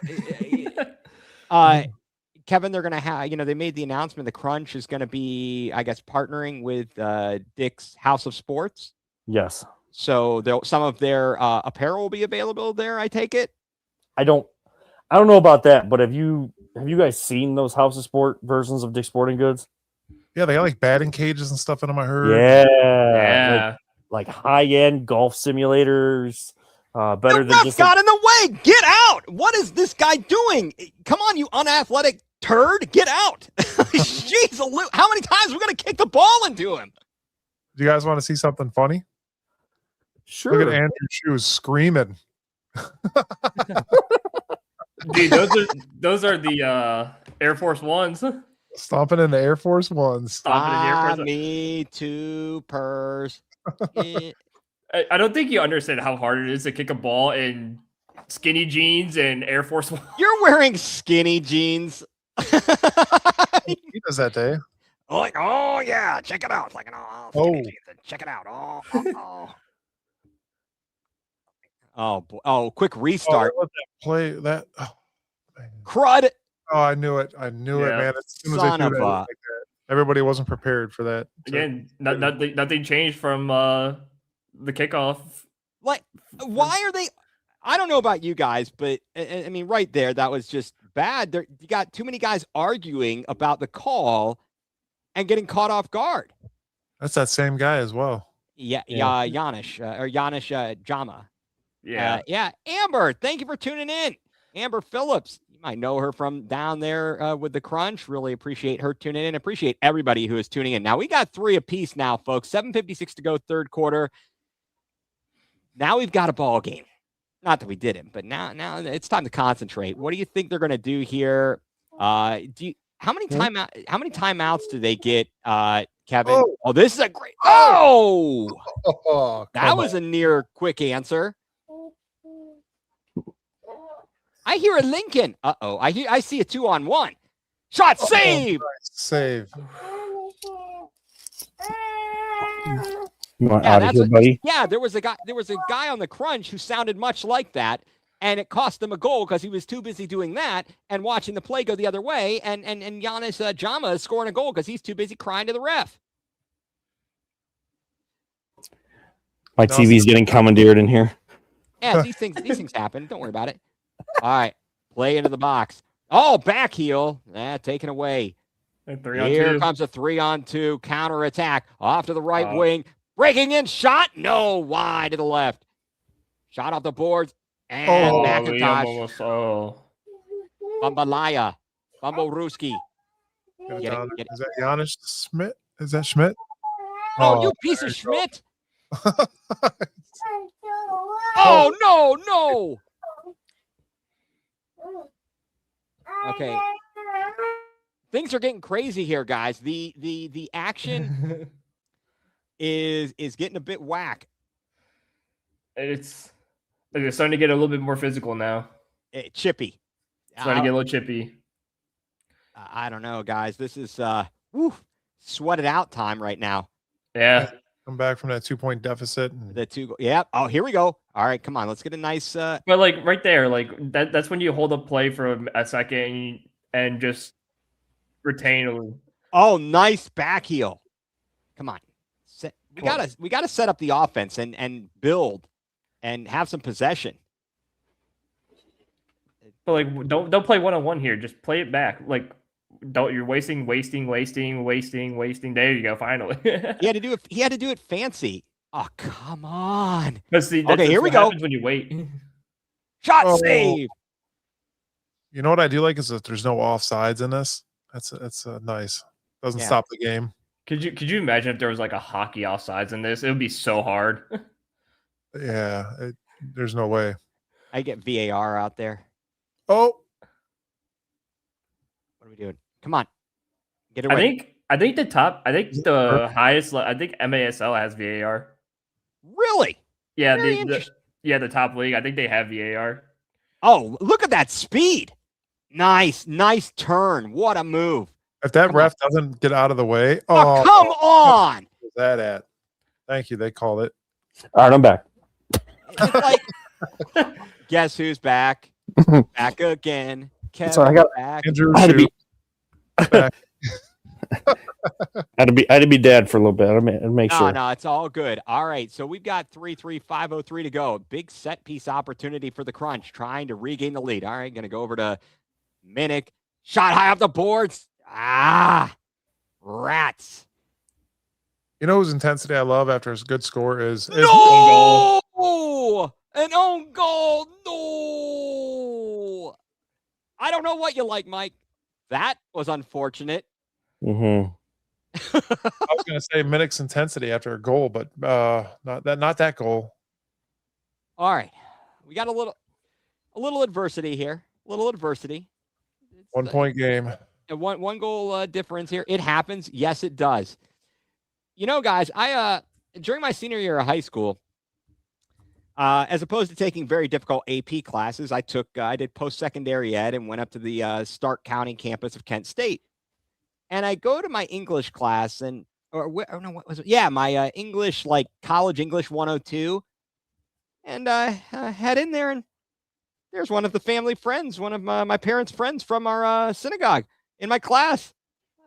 Kevin, they're going to have, they made the announcement the Crunch is going to be, I guess, partnering with Dick's House of Sports. Yes. So some of their apparel will be available there, I take it? I don't know about that, but have you guys seen those House of Sport versions of Dick's Sporting Goods? Yeah, they got like batting cages and stuff in them, I heard. Yeah. Like high-end golf simulators. Better than just got in the way. Get out. What is this guy doing? Come on, you unathletic turd. Get out. Jeez, how many times are we going to kick the ball into him? Do you guys want to see something funny? Sure. Look at Andrew Shoes screaming. Dude, those are the Air Force Ones. Stomping in the Air Force Ones. Stomping in the Air Force. Me too, purrs. I don't think you understand how hard it is to kick a ball in skinny jeans and Air Force One. You're wearing skinny jeans. He does that day. Like, oh yeah, check it out. Like, skinny jeans. Check it out. Oh, quick restart. Let that play that. Oh, Crud. Oh, I knew it. I knew it, man. As soon as Son I of threw that, like that, everybody wasn't prepared for that. Again, nothing changed from the kickoff. Like, why are they? I don't know about you guys, but I mean, right there, that was just bad. You got too many guys arguing about the call and getting caught off guard. That's that same guy as well. Yeah. Janusz Jama. Yeah. Amber, thank you for tuning in. Amber Phillips, you might know her from down there with the Crunch. Really appreciate her tuning in. Appreciate everybody who is tuning in. Now we got 3 apiece now, folks. 7:56 to go, third quarter. Now we've got a ball game. Not that we didn't, but now it's time to concentrate. What do you think they're going to do here? How many timeouts do they get, Kevin? Oh, this is a great. Oh, that was a near quick answer. I hear a Lincoln. I see a 2-on-1. Shot save. Nice save. You want out of here, buddy? Yeah, there was a guy on the Crunch who sounded much like that, and it cost them a goal because he was too busy doing that and watching the play go the other way. And Janusz Jama is scoring a goal because he's too busy crying to the ref. My TV's getting commandeered in here. Yeah, these things happen. Don't worry about it. All right, play into the box. Oh, back heel. Taken away. Here comes a 3-on-2 counter attack off to the right wing. Breaking in shot. No, wide to the left. Shot off the boards. And McIntosh. Bambalaya. Bamboruski. Is that Janusz Schmidt? Is that Schmidt? Oh, you piece of Schmidt. Oh, no. Okay. Things are getting crazy here, guys. The action is getting a bit whack. It's starting to get a little bit more physical now. Chippy. Starting to get a little chippy. I don't know, guys. This is sweat it out time right now. Yeah. Come back from that 2-point deficit. The 2. Yeah. Oh, here we go. All right, come on. Let's get a nice. But like right there, like that's when you hold up play for a second and just retain a little. Oh, nice back heel. Come on. We gotta set up the offense and build and have some possession. But like don't play 1-on-1 here. Just play it back. Like you're wasting. There you go. Finally. He had to do it fancy. Oh, come on. See, okay, here we go. When you wait. Shot save. You know what I do like is that there's no offsides in this. That's nice. Doesn't stop the game. Could you imagine if there was like a hockey offsides in this? It would be so hard. Yeah, there's no way. I get VAR out there. Oh, what are we doing? Come on, get it right. I think the highest. I think MASL has VAR. Really? Yeah, the top league. I think they have VAR. Oh, look at that speed! Nice turn. What a move. If that Come ref doesn't get out of the way, Oh, come on. where's that at? Thank you. They called it. All right, I'm back. It's like, guess who's back? Back again. Kevin Sorry, I got- back. Andrew I had to be, back. I had to be dad for a little bit. I make sure. No, it's all good. All right, so we've got 3-3-5-0-3 to go. Big set piece opportunity for the Crunch, trying to regain the lead. All right, going to go over to Minnick. Shot high off the boards. Rats. You know whose intensity I love after a good score is No! An own goal. No! I don't know what you like, Mike. That was unfortunate. Mm-hmm. I was going to say Minnick's intensity after a goal, but not that goal. All right, we got a little adversity here. A little adversity. It's, 1 point game. one goal difference here. It happens. Yes, it does. You know, guys, I during my senior year of high school, as opposed to taking very difficult AP classes, I did post-secondary ed and went up to the Stark County campus of Kent State. And I go to my English class what was it? Yeah, my English, like college English 102. And I head in there, and there's one of the family friends, one of my parents' friends from our synagogue in my class.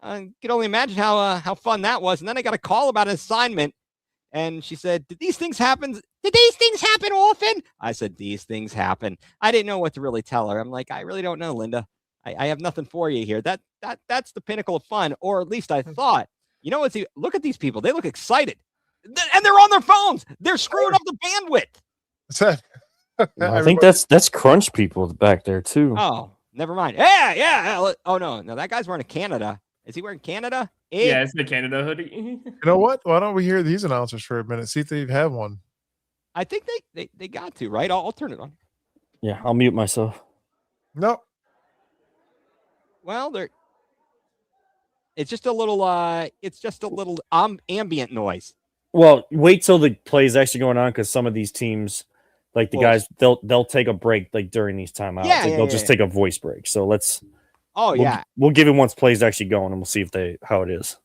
I could only imagine how fun that was. And then I got a call about an assignment, and she said, "Did these things happen? Did these things happen often?" I said, "These things happen." I didn't know what to really tell her. I'm like, "I really don't know, Linda. I have nothing for you here." That's the pinnacle of fun, or at least I thought. You know what? Look at these people. They look excited, and they're on their phones. They're screwing up the bandwidth. What's that? I think that's crunch people back there too. Oh, never mind. Yeah. Oh no, that guy's wearing a Canada. Is he wearing Canada? Hey. Yeah, it's the Canada hoodie. You know what? Why don't we hear these announcers for a minute? See if they have one. I think they got to, right? I'll turn it on. Yeah, I'll mute myself. No. Well, it's just a little ambient noise. Well, wait till the play is actually going on, because some of these teams, like the guys, they'll take a break like during these timeouts. Yeah, They'll just take a voice break. So we'll give it once plays actually going, and we'll see how it is.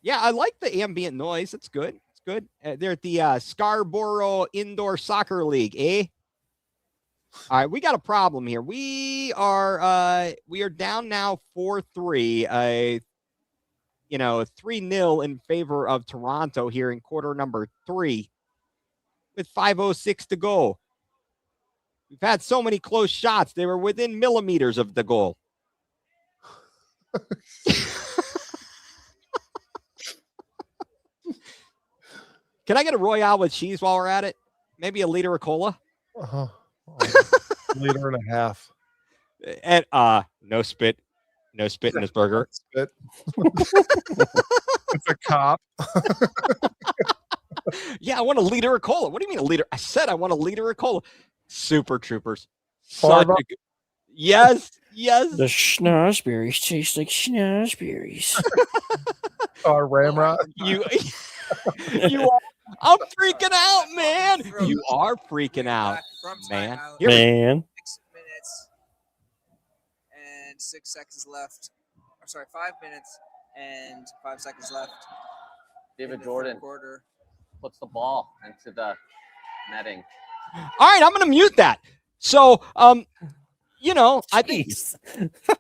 Yeah, I like the ambient noise. It's good. It's good. They're at the Scarborough Indoor Soccer League, eh? All right, we got a problem here. We are down now 4-3. 3-0 in favor of Toronto here in quarter number 3 with 5:06 to go. We've had so many close shots. They were within millimeters of the goal. Can I get a Royale with cheese while we're at it? Maybe a liter of cola? Uh-huh. Liter and a half. And no spit in this burger. Spit. It's a cop. Yeah, I want a liter of cola. What do you mean a liter? I said I want a liter of cola. Super Troopers. Yes. The schnozberries taste like schnozberries. Ramrod. You are. I'm freaking out, man. You are freaking out, man. Man. 6 minutes and 6 seconds left. 5 minutes and 5 seconds left. David Jordan Quarter. puts the ball into the netting. All right, I'm going to mute that. So, I think. That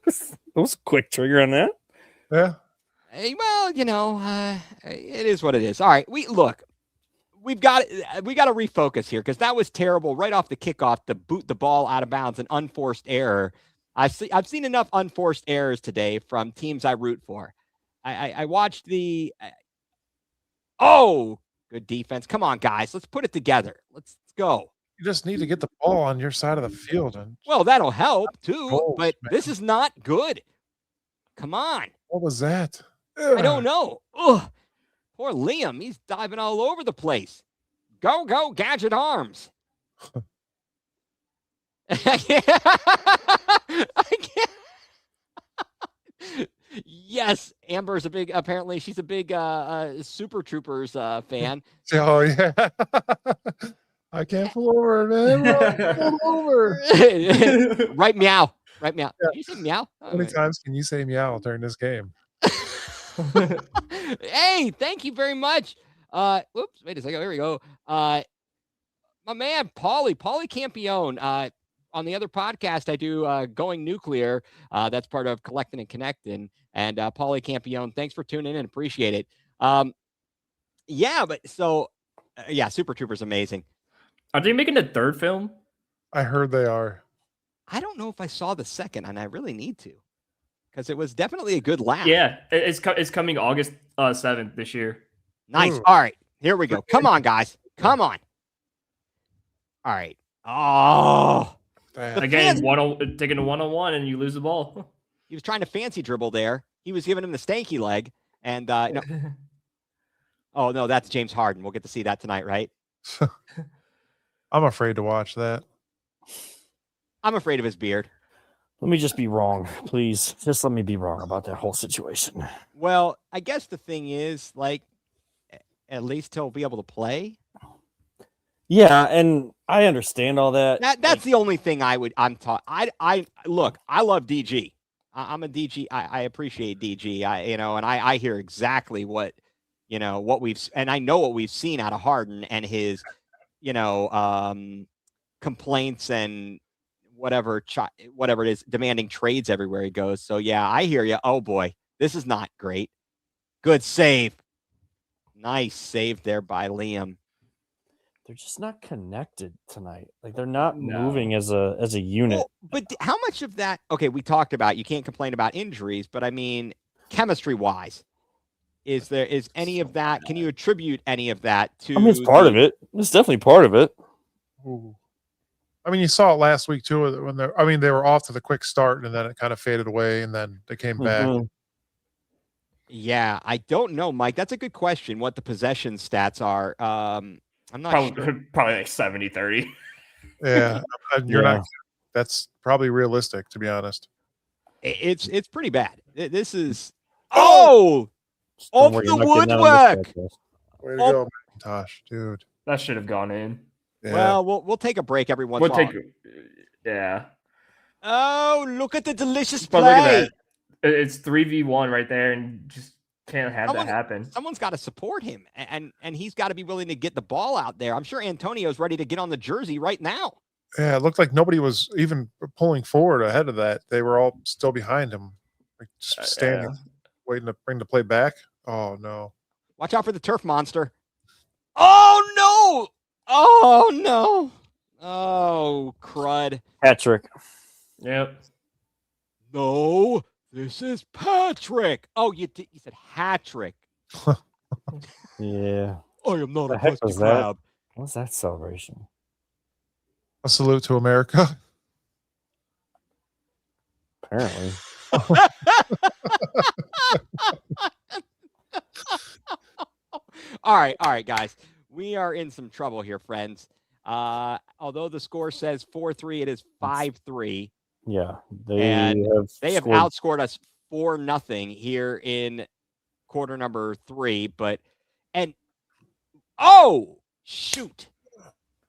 was a quick trigger on that. Yeah. Well, it is what it is. All right, we've got to refocus here, because that was terrible right off the kickoff to boot the ball out of bounds, an unforced error. I've seen enough unforced errors today from teams I root for. I watched the. Good defense. Come on, guys. Let's put it together. Let's go. You just need to get the ball on your side of the field. And Well, that'll help too, goals, but man. this is not good. Come on. What was that? I don't know. Ugh. Poor Liam. He's diving all over the place. Go, Gadget Arms. I can't. Yes, Amber's apparently she's a big Super Troopers fan. Oh, yeah. I can't pull over, man. Pull over. Right, meow. Right, meow. Yeah. Did you say meow? How many times can you say meow during this game? Hey, thank you very much. Whoops, wait a second. Here we go. My man, Paulie Campione. On the other podcast I do, Going Nuclear. That's part of Collecting and Connecting. And Paulie Campione, thanks for tuning in. Appreciate it. Yeah, but so yeah, Super Troopers amazing. Are they making a third film? I heard they are. I don't know if I saw the second, and I really need to, because it was definitely a good laugh. Yeah, it's coming August 7th this year. Nice. Ooh. All right, here we go. Come on, guys. Come on. All right. Oh, Damn. Again, taking a 1-on-1 and you lose the ball. he was trying to fancy dribble there. He was giving him the stanky leg, and no. Oh no, that's James Harden. We'll get to see that tonight, right? I'm afraid to watch that. I'm afraid of his beard. Let me just be wrong, please. Just let me be wrong about that whole situation. Well, I guess the thing is, like, at least he'll be able to play. Yeah, and I understand all that. That's the only thing I'm taught. I look, I love DG. I'm a DG. I appreciate DG. I hear exactly what and I know what we've seen out of Harden and his, complaints and whatever it is, demanding trades everywhere he goes. So yeah, I hear you. Oh boy, this is not great. Good save. Nice save there by Liam. They're just not connected tonight. Like they're not moving as a unit. Well, but how much of that? Okay, we talked about you can't complain about injuries, but I mean, chemistry wise, is any of that? Can you attribute any of that to? I mean, it's part of it. It's definitely part of it. Ooh. I mean, you saw it last week too. When they were off to the quick start, and then it kind of faded away, and then they came back. Mhm. Yeah, I don't know, Mike. That's a good question. What the possession stats are? I'm not sure. Probably like 70-30. Yeah, and you're not. That's probably realistic, to be honest. It's pretty bad. This is off Don't worry, the you're not getting that on woodwork. this podcast. Way to go, Tosh, dude. That should have gone in. Yeah. Well, we'll take a break every once in a while. Yeah. Oh, look at the delicious But look at play. that. It's 3v1 right there, and just can't have that happen. Someone's got to support him, and he's got to be willing to get the ball out there. I'm sure Antonio's ready to get on the jersey right now. Yeah, it looked like nobody was even pulling forward ahead of that. They were all still behind him, like just standing, waiting to bring the play back. Oh no! Watch out for the turf monster. Oh no! Oh no! Oh crud! Patrick. Yep. No, this is Patrick. Oh, you said hat-trick. Yeah. I am not The a heck Krusty was that? Krab. What's that celebration? A salute to America. Apparently. All right, guys. We are in some trouble here, friends. Although the score says 4-3, it is 5-3. Yeah. They have scored. outscored us 4-0 here in quarter number 3. Oh, shoot.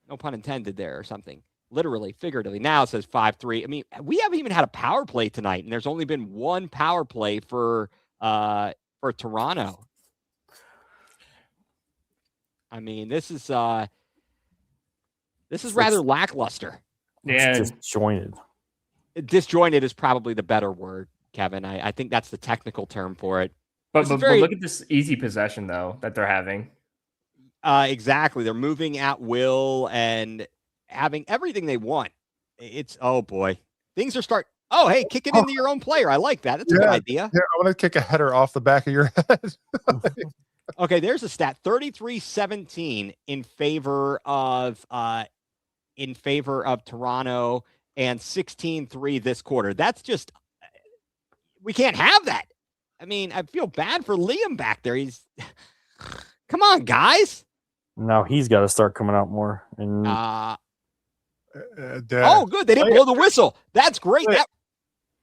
No pun intended there or something. Literally, figuratively. Now it says 5-3. I mean, we haven't even had a power play tonight, and there's only been one power play for Toronto. I mean, this is rather lackluster. Yeah. It's disjointed. Disjointed is probably the better word, Kevin. I think that's the technical term for it. But look at this easy possession, though, that they're having. Exactly. They're moving at will and having everything they want. It's, oh, boy. Things are oh, hey, kick it into your own player. I like that. That's a good idea. Yeah, I want to kick a header off the back of your head. Okay, there's a stat. 33-17 in favor of Toronto and 16-3 this quarter. That's just, we can't have that. I mean, I feel bad for Liam back there. He's, come on, guys. Now he's got to start coming out more. And oh, good. They didn't blow the whistle. That's great.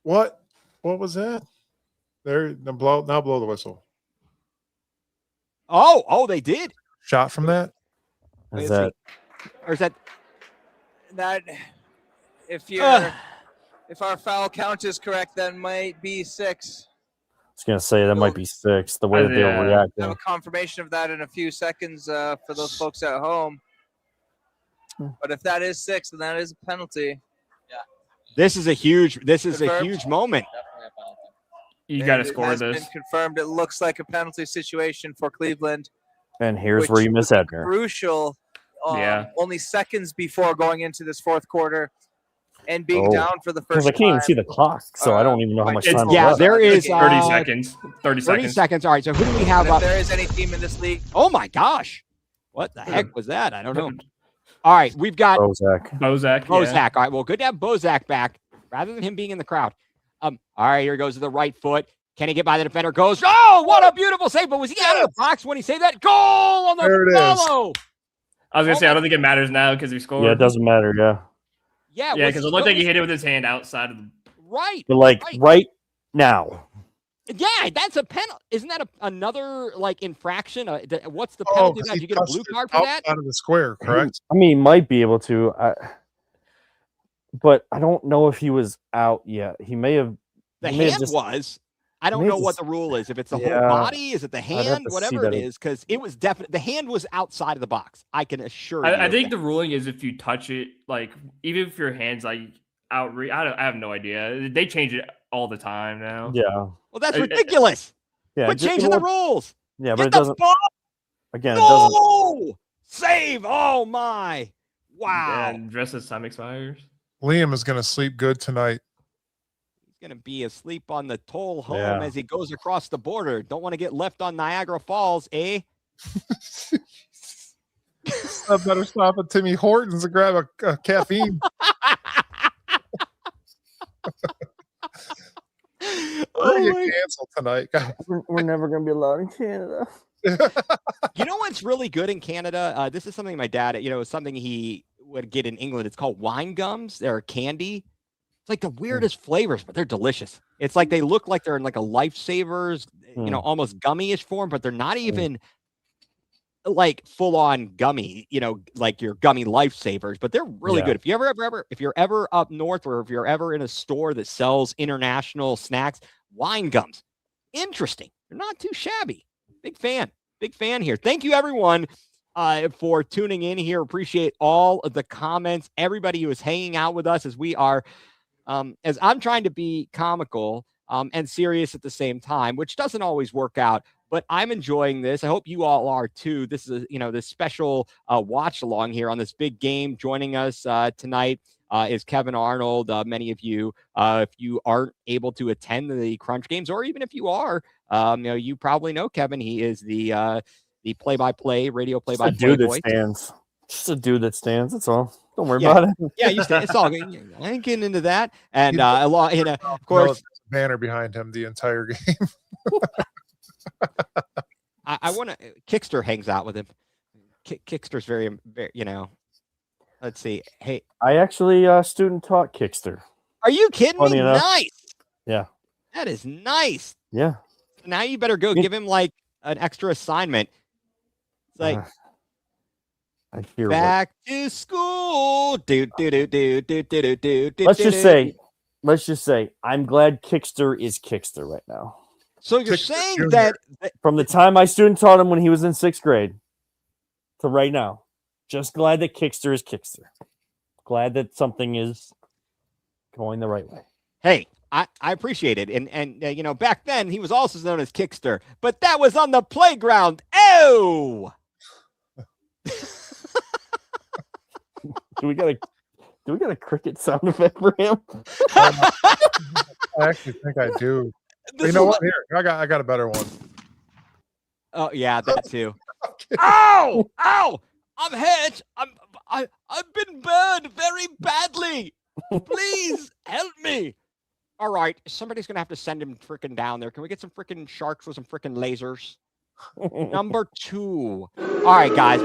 What was that? Now blow the whistle. Oh, they did. Shot from that? is that Or is that That if you're If our foul count is correct, that might be 6. I was gonna say that might be 6. The way that they were Yeah. I have reacting. a confirmation of that in a few seconds for those folks at home. But if that is 6, then that is a penalty. This is a huge moment. Definitely a penalty. You got to And it score has this. been confirmed. It looks like a penalty situation for Cleveland. And here's which where you miss would be Edner. Crucial. Yeah. Only seconds before going into this fourth quarter and being Oh, down for the Because first I can't even time. see the clock, so I don't even know how much It's- time. Yeah, left. there is 30 seconds. 30 30 seconds. seconds. All right, so who do we have And if up? there is any team in this league, Oh my gosh. What the heck was that? I don't know. All right, we've got Bozak. Bozak. Bozak. Yeah. All right, well, good to have Bozak back rather than him being in the crowd. All right, here he goes to the right foot. Can he get by the defender? Goes. Oh, what a beautiful save! But was he out of the box when he saved that goal on the There it is. follow? I was going to say, I don't think it matters now because he scored. Yeah, it doesn't matter. Yeah, Yeah, Yeah, was because he- it looked what like he was- hit it with his hand outside of the. right. but like Right. right now. Yeah, that's a penalty. Isn't that another like infraction? What's the Oh, penalty? 'cause That he you get a blue touched it card for that? outside of the square, correct? I mean, he might be able to. But I don't know if he was out yet. He may have. The he may have hand just- was. I don't may know have what just- the rule is. If it's the whole Yeah, body, is it the have hand? to see Whatever that it it- is, because it was definitely the hand was outside of the box. I can assure you. I of think that. the ruling is if you touch it, like even if your hand's like out, I have no idea. They change it all the time now. Yeah, Well, that's I- ridiculous. yeah. Quit just- changing the rules. Yeah, but Get it the doesn't. ball. Again, it doesn't. No save. Oh my! Wow. And just as time expires. Liam is going to sleep good tonight. He's gonna be asleep on the toll home Yeah. as he goes across the border. Don't want to get left on Niagara Falls, eh? I better stop at Timmy Hortons and grab a caffeine. Oh Or get my- canceled tonight, guys. We're never gonna be allowed in Canada. You know what's really good in Canada? This is something my dad, something he would get in England. It's called wine gums. They're candy. It's like the weirdest flavors, but they're delicious. It's like they look like they're in like a Lifesavers, almost gummy-ish form, but they're not even like full-on gummy, like your gummy Lifesavers, but they're really Yeah. good. If you're ever up north or if you're ever in a store that sells international snacks, wine gums. Interesting. They're not too shabby. Big fan here. Thank you, everyone, for tuning in here. Appreciate all of the comments. Everybody who is hanging out with us as we are, as I'm trying to be comical and serious at the same time, which doesn't always work out. But I'm enjoying this. I hope you all are too. This is this special watch along here on this big game. Joining us tonight is Kevin Arnold. Many of you, if you aren't able to attend the Crunch games, or even if you are, you probably know Kevin. He is the play-by-play radio Just a play-by-play dude that voice. stands. Just a dude that stands. That's all. Don't worry Yeah. about it. Yeah, it's all good. I ain't getting into that. And of course, There's a banner behind him the entire game. I want to. Kickster hangs out with him. Kickster's very, Let's see. Hey, I actually student taught Kickster. are you kidding Funny me? enough. Nice. Yeah. That is nice. Yeah. Now you better go give him like an extra assignment. It's like I hear what. back to school. Let's just say, I'm glad Kickster is Kickster right now. So you're Kickster saying Jr. that From the time I student taught him when he was in 6th grade to right now, just glad that Kickster is Kickster. Glad that something is going the right way. hey, I appreciate it. And back then he was also known as Kickster, but that was on the playground. Oh. Do we got a cricket sound effect for him? I actually think I do. This You know is what? Here, I got a better one. Oh yeah, that too. Ow! Ow! I'm hurt. I've been burned very badly. Please help me. All right, somebody's gonna have to send him freaking down there. Can we get some freaking sharks with some freaking lasers? Number 2. All right, guys.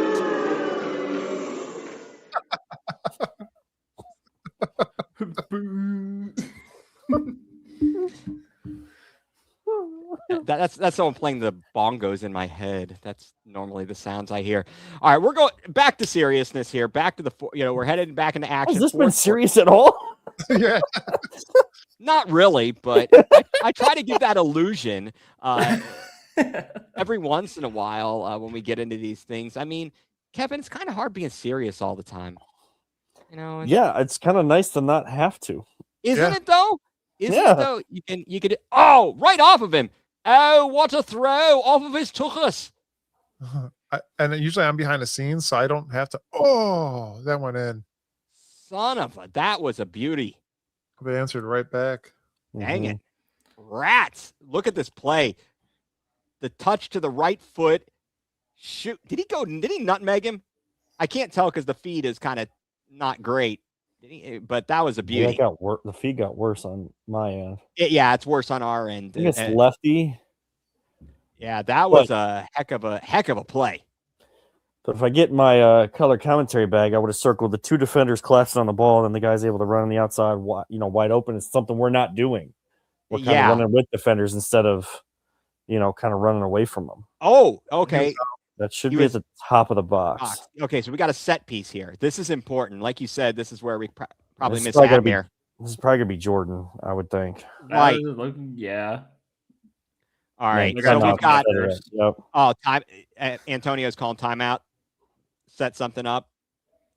That's someone playing the bongos in my head. That's normally the sounds I hear. All right, we're going back to seriousness here. Back to the we're headed back into action. Has this been Fourth quarter. serious at all? Yeah. Not really, but I try to give that illusion every once in a while when we get into these things. I mean, Kevin, it's kind of hard being serious all the time. You know, Yeah, it's kind of nice to not have to. isn't Yeah. it though? Isn't Yeah. it though? You could right off of him. Oh, what a throw off of his tuchus. And usually I'm behind the scenes, so I don't have to. Oh, that went in. Son of a, that was a beauty. They answered right back. Dang Mhm. it. Rats. Look at this play. The touch to the right foot. Shoot. Did he nutmeg him? I can't tell because the feed is kind of not great. But that was a Yeah, beauty. the feed got worse on my end. Yeah, it's worse on our end. I think it's lefty. Yeah, that was a heck of a play. But if I get my color commentary bag, I would have circled the two defenders collapsing on the ball, and the guy's able to run on the outside, wide open. It's something we're not doing. We're kind of running with defenders instead of, kind of running away from them. Oh, okay. That should be at the top of the box. Okay, so we got a set piece here. This is important. Like you said, this is where we probably This is miss probably gonna Admir. This is probably gonna be Jordan, I would think. Right. Yeah. All right. Yeah, So we've got Yep. time. Antonio's calling timeout. Set something up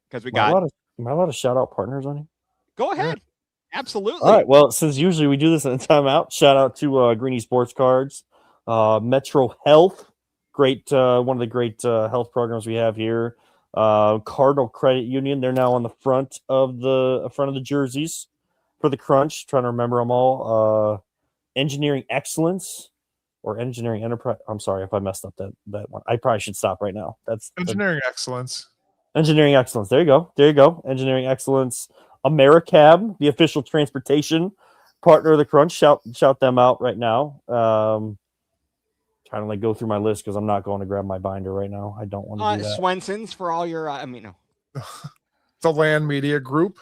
because we Am I got. allowed to shout out partners on you? Go ahead. Absolutely. All right. Well, since usually we do this in a timeout, shout out to Greeny Sports Cards, Metro Health, great one of the great health programs we have here. Cardinal Credit Union, they're now on the front of the jerseys for the Crunch. Trying to remember them all. Engineering Excellence or Engineering Enterprise. I'm sorry if I messed up that one. I probably should stop right now. That's Engineering Excellence. Engineering Excellence. There you go. There you go. Engineering Excellence. Americab, the official transportation partner of the Crunch. Shout them out right now. Trying to go through my list because I'm not going to grab my binder right now. I don't want to do that. Swenson's for all your. The Land Media Group.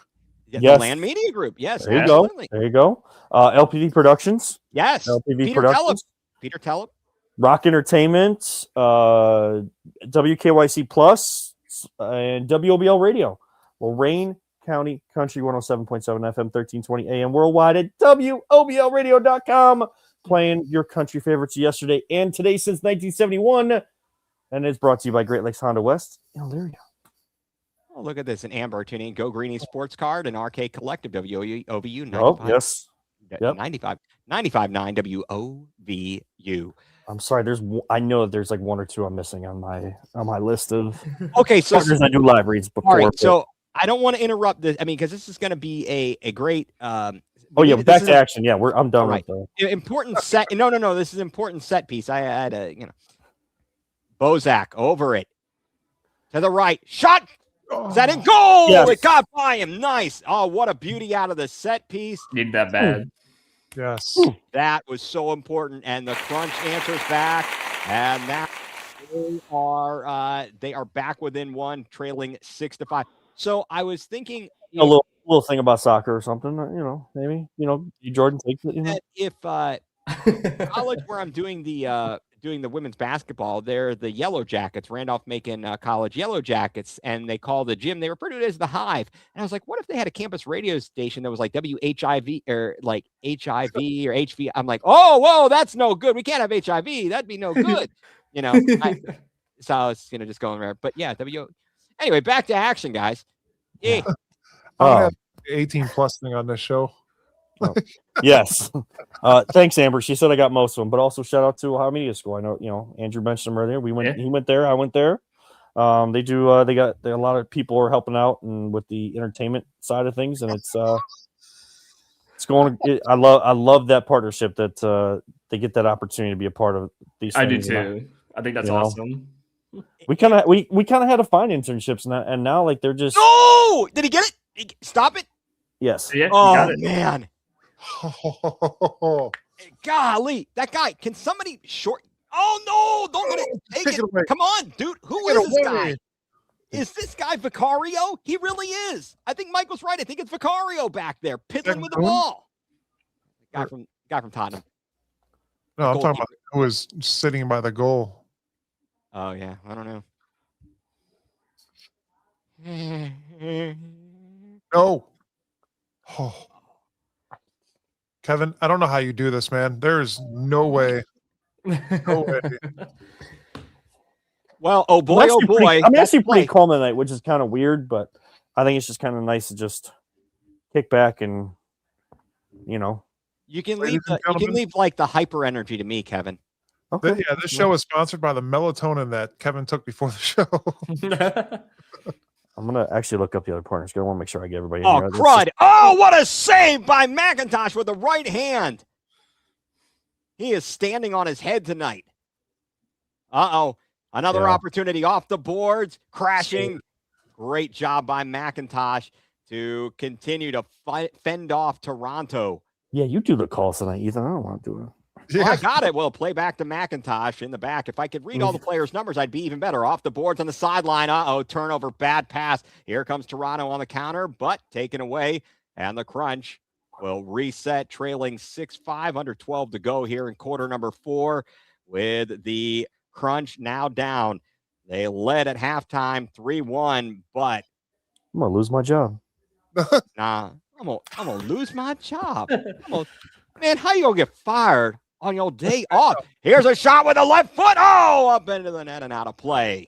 The Yes. Land Media Group. Yes. There you absolutely. go. There you go. LPV Productions. Yes. LPV Peter Productions. Peter Tellep. Rock Entertainment. WKYC Plus. And WOBL Radio. Lorain County Country 107.7 FM, 1320 AM worldwide at WOBLradio.com. Playing your country favorites yesterday and today since 1971. And it's brought to you by Great Lakes Honda West in Elyria. Oh, look at this. An Amber tuning. Go Greeny Sports Card and RK Collective. WOVU 95. Oh, yes. Yep. 95.9 WOVU. I'm sorry. I know that there's like one or two I'm missing on my list of Okay, so partners I do live reads before. all right, so I don't want to interrupt this. I mean, because this is going to be a great. Back to action. Yeah, I'm done right. with the important set. No. This is important set piece. I had a Bozak over it to the right. Shot. Is that in goal? Yes. It got by him. Nice. Oh, what a beauty out of the set piece. Need that bad. Yes. That was so important. And the Crunch answers back. And that they are back within one, trailing 6-5. So I was thinking a little thing about soccer or something, maybe, Jordan takes it. that if college where I'm doing the women's basketball, they're the Yellow Jackets, Randolph-Macon College Yellow Jackets, and they call the gym, they refer to it as the Hive. And I was like, what if they had a campus radio station that was like WHIV or like HIV or HV? I'm like, oh, whoa, that's no good. We can't have HIV. That'd be no good. So I was, just going there. But yeah, anyway, back to action, guys. Yeah. I'm gonna have the 18 plus thing on this show. Yes. Thanks, Amber. She said I got most of them, but also shout out to Ohio Media School. I know, Andrew mentioned them earlier. He went there. I went there. They do. They got a lot of people are helping out and with the entertainment side of things, and it's going. I love that partnership that they get that opportunity to be a part of these. I do things, too. I think that's awesome. We kind of had to find internships, and now like they're just. No! Did he get it? Stop it! Yes. Yeah, oh man. Golly, that guy. Can somebody short? Oh no! Don't let it take it. Away. Come on, dude. Who Get is this away. guy? Is this guy Vicario? He really is. I think Michael's right. I think it's Vicario back there, piddling with the ball. Guy from Tottenham. No, I'm talking about who was sitting by the goal. Oh yeah, I don't know. No. Oh. Kevin, I don't know how you do this, man. There's no way. No way. Well, oh boy, oh boy. I'm that's actually pretty play. calm tonight, which is kind of weird, but I think it's just kind of nice to just kick back and, you know. You can Ladies leave. and You can gentlemen. leave like the hyper energy to me, Kevin. Okay. Yeah, this show is sponsored by the melatonin that Kevin took before the show. I'm gonna actually look up the other partners. I want to make sure I get everybody. Oh, in here. crud. Oh, what a save by McIntosh with the right hand. He is standing on his head tonight. Uh-oh. Another opportunity off the boards, crashing. Great job by McIntosh to continue to fend off Toronto. Yeah, you do the calls tonight, Ethan. I don't want to do it. Well, I got it. Well, play back to McIntosh in the back. If I could read all the players' numbers, I'd be even better. Off the boards on the sideline. Uh-oh, turnover, bad pass. Here comes Toronto on the counter, but taken away. And the Crunch will reset, trailing 6-5, under 12 to go here in quarter number 4, with the Crunch now down. They led at halftime 3-1, but I'm gonna lose my job. nah, I'm gonna lose my job. Man, how you gonna get fired on your day off? Here's a shot with the left foot. Oh, up into the net and out of play.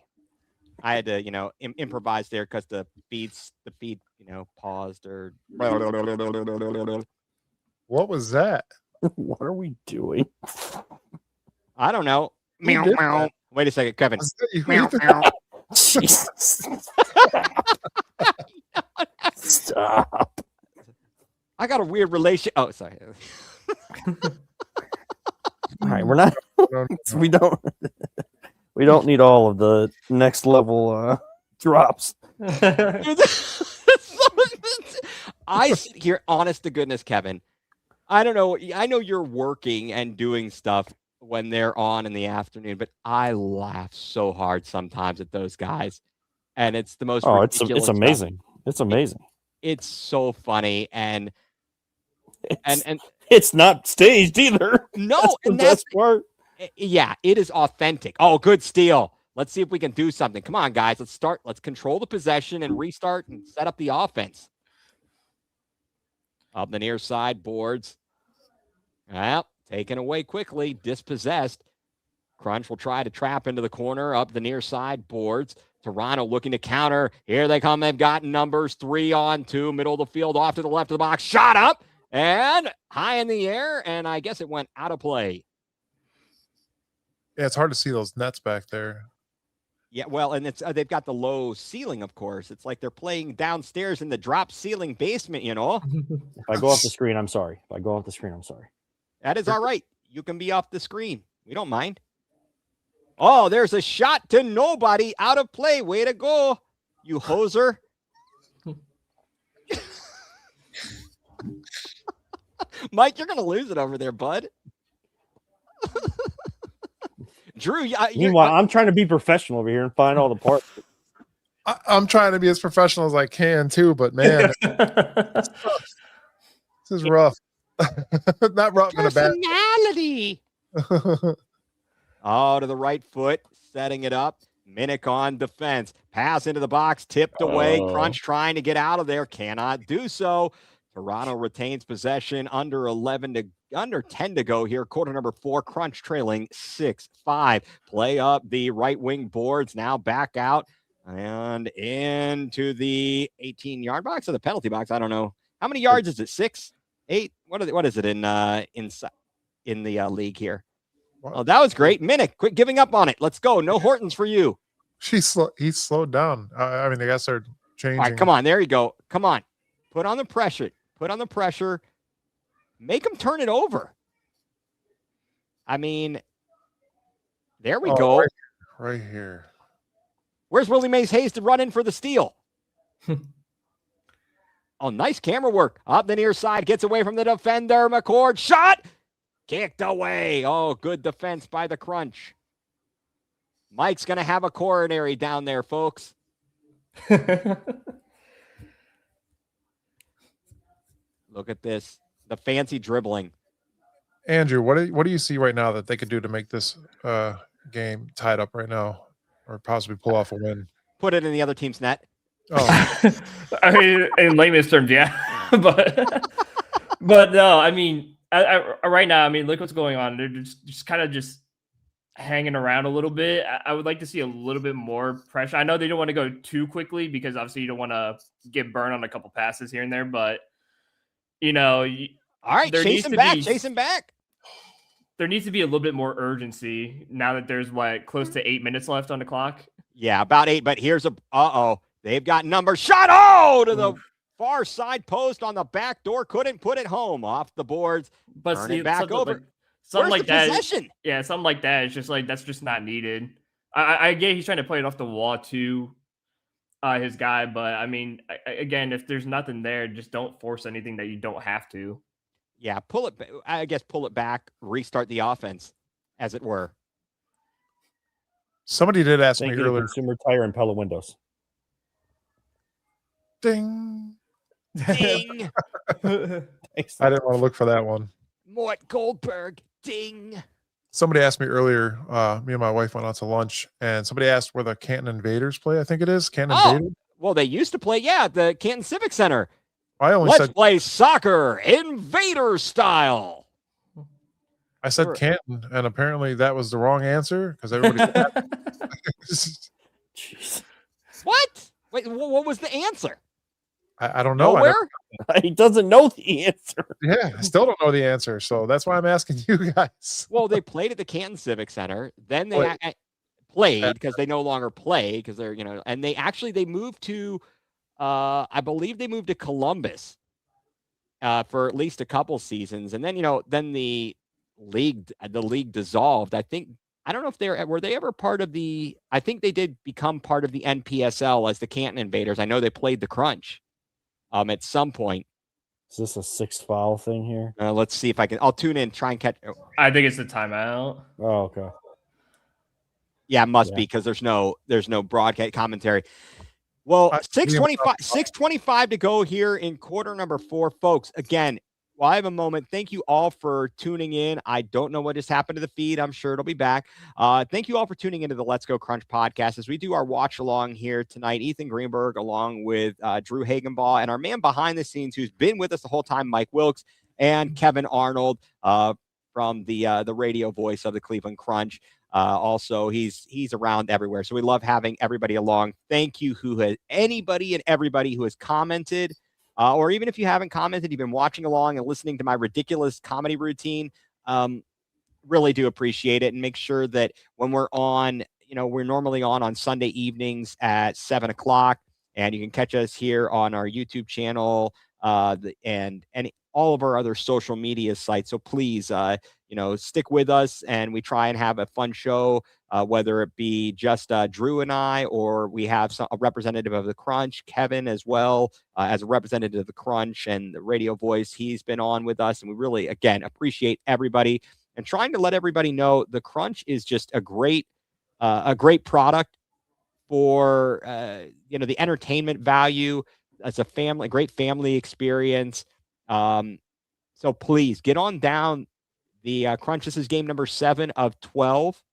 I had to, improvise there because the feed, paused or. What was that? What are we doing? I don't know. Who Meow, did meow. that? Wait a second, Kevin. Was that you? Meow, meow. Jesus. Stop. I got a weird relation. Oh, sorry. All right, we're not. No. We don't need all of the next level drops. I sit here, honest to goodness, Kevin. I don't know. I know you're working and doing stuff when they're on in the afternoon, but I laugh so hard sometimes at those guys, and it's the most. Oh, it's ridiculous amazing. stuff. It's amazing. It's so funny, and it's not staged either. no, That's the and best part. yeah, it is authentic. Oh, good steal. Let's see if we can do something. Come on, guys. Let's start. Let's control the possession and restart and set up the offense. Up the near side, boards. Well, taken away quickly, dispossessed. Crunch will try to trap into the corner, up the near side, boards. Toronto looking to counter. Here they come. They've got numbers 3-on-2, middle of the field, off to the left of the box. Shot up and high in the air, and I guess it went out of play. Yeah, it's hard to see those nets back there. Yeah, well, and it's they've got the low ceiling, of course. It's like they're playing downstairs in the drop ceiling basement, If I go off the screen, I'm sorry. That is all right. You can be off the screen. We don't mind. Oh, there's a shot to nobody, out of play. Way to go, you hoser. Mike, you're going to lose it over there, bud. Drew, Meanwhile, I'm trying to be professional over here and find all the parts. I'm trying to be as professional as I can too, but man, this is rough. Not rough in a bad. personality. Oh, to the right foot, setting it up. Minnick on defense. Pass into the box, tipped away. Crunch trying to get out of there, cannot do so. Toronto retains possession, under 10 to go here. Quarter number 4, Crunch trailing 6-5. Play up the right wing boards, now back out and into the 18-yard box or the penalty box. I don't know. How many yards is it? 6, 8? What is it in the league here? Oh, that was great. Minnick, quit giving up on it. Let's go. No Hortons for you. He's slowed down. I mean, I guess they're changing. All right, come on. There you go. Come on. Put on the pressure. Make him turn it over. I mean, there we go. Right here. Where's Willie Mays Hayes to run in for the steal? Oh, nice camera work. Up the near side, gets away from the defender. McCord, shot. Kicked away. Oh, good defense by the Crunch. Mike's going to have a coronary down there, folks. Look at this. The fancy dribbling. Andrew, what do you see right now that they could do to make this game tied up right now, or possibly pull off a win? Put it in the other team's net. Oh, I mean, in layman's terms, yeah. but no, I mean, right now, I mean, look what's going on. They're just kind of just hanging around a little bit. I would like to see a little bit more pressure. I know they don't want to go too quickly because obviously you don't want to get burned on a couple passes here and there, but you know, All right, there chase needs him to back, be chase him back. there needs to be a little bit more urgency now that there's close to 8 minutes left on the clock. Yeah, about 8, but here's they've got numbers. Shot to the far side post on the back door. Couldn't put it home off the boards. But Turn it back over. Something Where's like the that. possession? Yeah, something like that. It's just like that's just not needed. I get he's trying to play it off the wall to his guy, but I mean, again, if there's nothing there, just don't force anything that you don't have to. Yeah, pull it back, restart the offense, as it were. Somebody did ask Thank me you to earlier. Consumer Tire and Pella Windows. Ding. Ding. Thanks. I didn't want to look for that one. Mort Goldberg. Ding. Somebody asked me earlier, me and my wife went out to lunch, and somebody asked where the Canton Invaders play. I think it is Canton Invaders. Well, they used to play, at the Canton Civic Center. I only Let's said play soccer Invader style. I said Canton, and apparently that was the wrong answer because everybody. Jeez. What? Wait, what was the answer? I don't know. Nowhere? He doesn't know the answer. Yeah, I still don't know the answer, so that's why I'm asking you guys. Well, they played at the Canton Civic Center. Then they played because they no longer play because they're, and they moved to, I believe they moved to Columbus for at least a couple seasons. And then, then the league dissolved. I don't know if were they ever part of I think they did become part of the NPSL as the Canton Invaders. I know they played the Crunch at some point. Is this a 6th foul thing here? Let's see if I'll tune in, try and catch. I think it's the timeout. Oh, okay. Yeah, it must be because there's no broadcast commentary. Well, 6:25 to go here in quarter number 4, folks. Again, while I have a moment, thank you all for tuning in. I don't know what just happened to the feed. I'm sure it'll be back. Thank you all for tuning into the Let's Go Crunch podcast as we do our watch along here tonight. Ethan Greenberg along with Drew Hagenbaugh and our man behind the scenes who's been with us the whole time, Mike Wilkes, and Kevin Arnold from the radio voice of the Cleveland Crunch. Also, he's around everywhere. So we love having everybody along. Thank you anybody and everybody who has commented. Or even if you haven't commented, you've been watching along and listening to my ridiculous comedy routine. Really do appreciate it. And make sure that when we're on, we're normally on Sunday evenings at 7:00. And you can catch us here on our YouTube channel and all of our other social media sites. So please, stick with us. And we try and have a fun show, whether it be just Drew and I, or we have a representative of the Crunch, Kevin, as well as a representative of the Crunch and the radio voice. He's been on with us. And we really, again, appreciate everybody and trying to let everybody know the Crunch is just a great product for, the entertainment value. It's a great family experience. So please get on down. The Crunch, this is game number 7 of 12,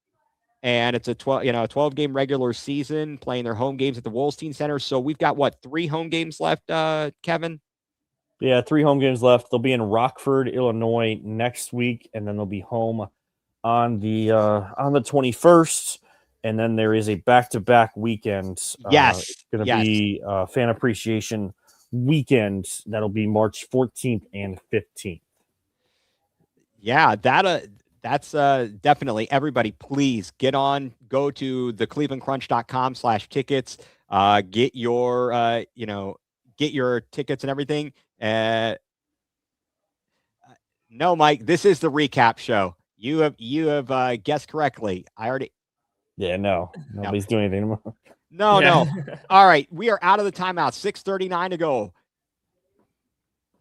and it's a 12 game regular season, playing their home games at the Wolstein Center. So we've got 3 home games left, Kevin? Yeah, 3 home games left. They'll be in Rockford, Illinois next week, and then they'll be home on the 21st. And then there is a back-to-back weekend. Yes, it's going to be Fan Appreciation Weekend. That'll be March 14th and 15th. Yeah, that's definitely everybody. Please go to theclevelandcrunch.com/tickets. Get your tickets and everything. No, Mike, this is the recap show. You have guessed correctly. Yeah, nobody's doing anything anymore. No. All right, we are out of the timeout. 6:39 to go.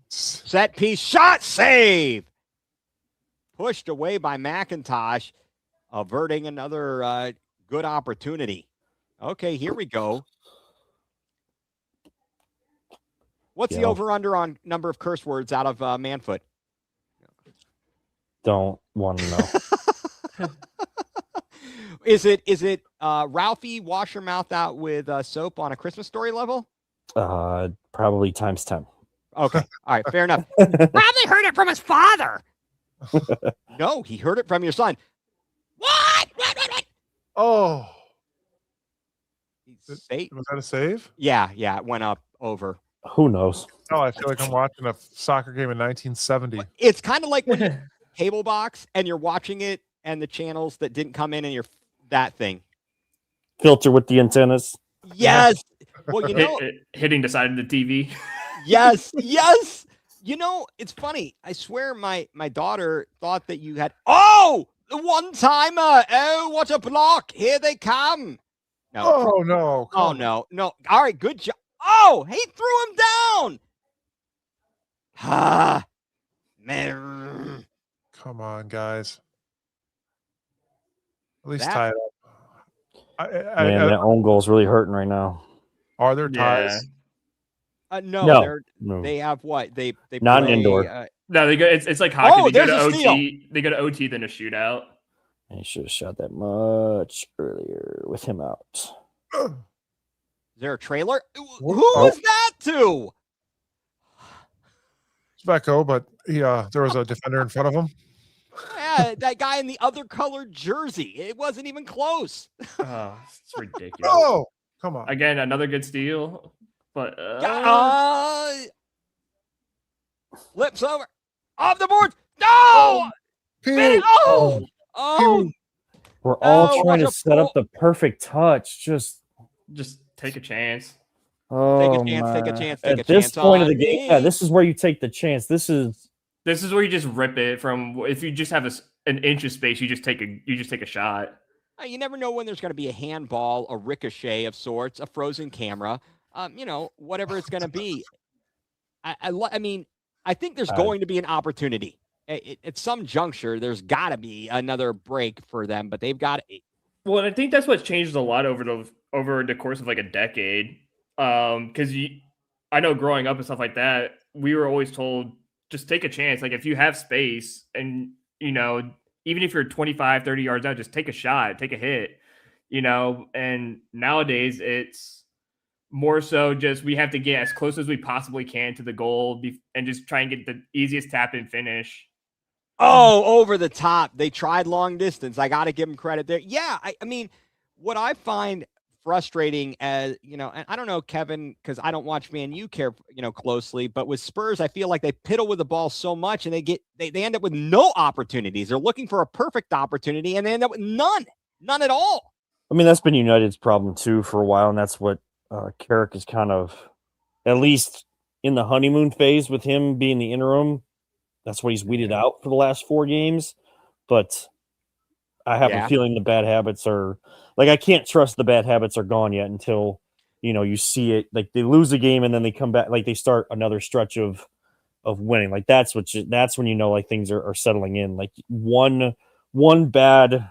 Set piece shot, save. Pushed away by McIntosh, averting another good opportunity. Okay, here we go. What's the over-under on number of curse words out of Manfoot? Don't want to know. Is it Ralphie wash your mouth out with soap on a Christmas Story level? Probably times 10. Okay. All right. Fair enough. Probably heard it from his father. No, he heard it from your son. What? What? Oh, He's safe. was that a save? Yeah. It went up over. Who knows? Oh, I feel like I'm watching a soccer game in 1970. It's kind of like when you're cable box and you're watching it and the channels that didn't come in and you're that thing. Filter with the antennas. Yes. Well, you know, hitting the side of the TV. yes. You know, it's funny. I swear my daughter thought that you had, the one-timer. Oh, what a block. Here they come. No. Oh, no. Oh, no. All right, good job. Oh, he threw him down. Ah, man. Come on, guys. At least That- tie it up. Man, that own goal is really hurting right now. Are there ties? No, No. they have what? They Not play, indoor. No, they go. It's like hockey. Oh, They go to there's a steal. OT. They go to OT, then a shootout. And he should have shot that much earlier with him out. Is there a trailer? Who What? was that to? It's Vecco, but there was a defender in front of him. Yeah, that guy in the other colored jersey. It wasn't even close. Oh, it's ridiculous. Oh, come on. Again, another good steal, but Flips over. Off the board. No! Pete. Oh! We're all Oh, trying what to a set up the perfect touch. Just take a chance. oh, Take a chance. Take At a this chance point of on the game, me. yeah, this is where you take the chance. This is where you just rip it from. If you just have an inch of space, you just take a shot. You never know when there's going to be a handball, a ricochet of sorts, a frozen camera, whatever it's going to be. I mean, I think there's going to be an opportunity. At some juncture, there's got to be another break for them, but they've got it. Well, and I think that's what's changed a lot over the course of like a decade. Because I know growing up and stuff like that, we were always told just take a chance. Like if you have space and even if you're 25, 30 yards out, just take a shot, take a hit, and nowadays it's more so just we have to get as close as we possibly can to the goal and just try and get the easiest tap and finish. Oh, over the top. They tried long distance. I got to give them credit there. Yeah. I mean, what I find frustrating as, and I don't know, Kevin, because I don't watch Man U care, closely, but with Spurs, I feel like they piddle with the ball so much and they end up with no opportunities. They're looking for a perfect opportunity and they end up with none at all. I mean, that's been United's problem too for a while, and that's what Carrick is kind of, at least in the honeymoon phase with him being the interim. That's what he's weeded out for the last 4 games. But I have a feeling the bad habits are like, I can't trust the bad habits are gone yet until, you see it. Like they lose a game and then they come back, like they start another stretch of winning. Like that's when like things are settling in. Like one bad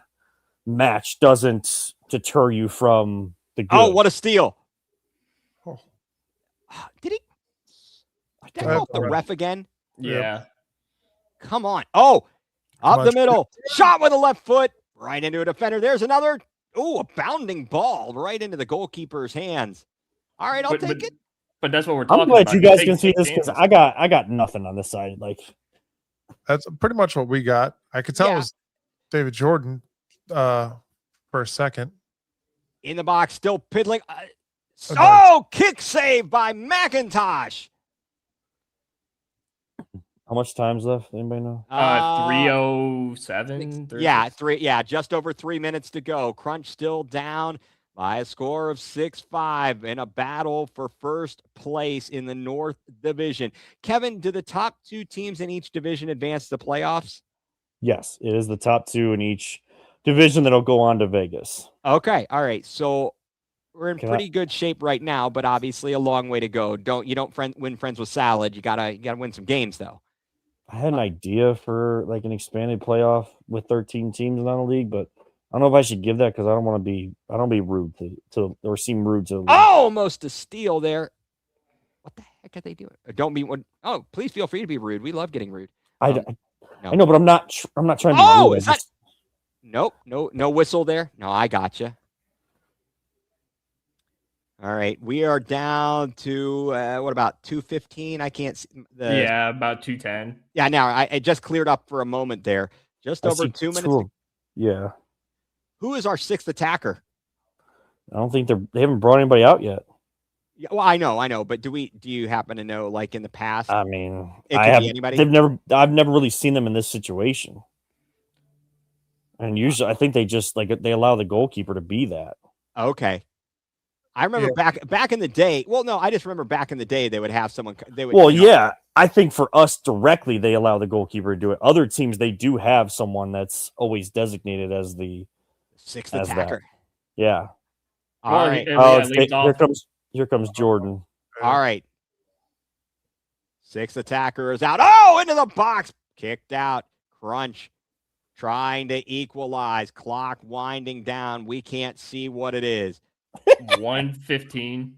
match doesn't deter you from the good. Oh, what a steal. Oh. Did that go off the ref again? Yeah. Come on. Oh, up on, the middle. Shot with the left foot. Right into a defender. There's another. Oh, a bounding ball right into the goalkeeper's hands. All right, I'll take it. But that's what we're talking I'm glad about. you guys can see this because I got nothing on this side. Like That's pretty much what we got. I could tell it was David Jordan for a second. In the box, still piddling. Kick save by McIntosh. how much time's left? Anybody know? 3:07. Just over 3 minutes to go. Crunch still down by a score of 6-5 in a battle for first place in the North Division. Kevin, do the top 2 teams in each division advance to the playoffs? Yes, it is the top 2 in each division that'll go on to Vegas. Okay, all right. So we're in pretty good shape right now, but obviously a long way to go. You don't win friends with salad. You gotta win some games though. I had an idea for like an expanded playoff with 13 teams in the league, but I don't know if I should give that because I don't want to be rude to or seem rude to the league. Almost a steal there. What the heck are they doing? Don't be one. Oh, please feel free to be rude. We love getting rude. I know, but I'm not trying to be rude. Is that? Nope, no whistle there. No, I gotcha. All right, we are down to what about 2:15? I can't see Yeah, about 2:10. Yeah, now I just cleared up for a moment there. Just I over see 2 minutes. Yeah. Who is our sixth attacker? I don't think they haven't brought anybody out yet. Yeah, well, I know, but do you happen to know, like in the past? I mean, It could be anybody. I've never really seen them in this situation. And usually I think they just they allow the goalkeeper to be that. Okay. I remember back in the day. Well, no, I just remember back in the day they would have someone. They would. Well, yeah, I think for us directly they allow the goalkeeper to do it. Other teams they do have someone that's always designated as the sixth as attacker. that. Yeah. All right. Here comes Jordan. All right. Sixth attacker is out. Oh, into the box. Kicked out. Crunch. Trying to equalize. Clock winding down. We can't see what it is. 1:15.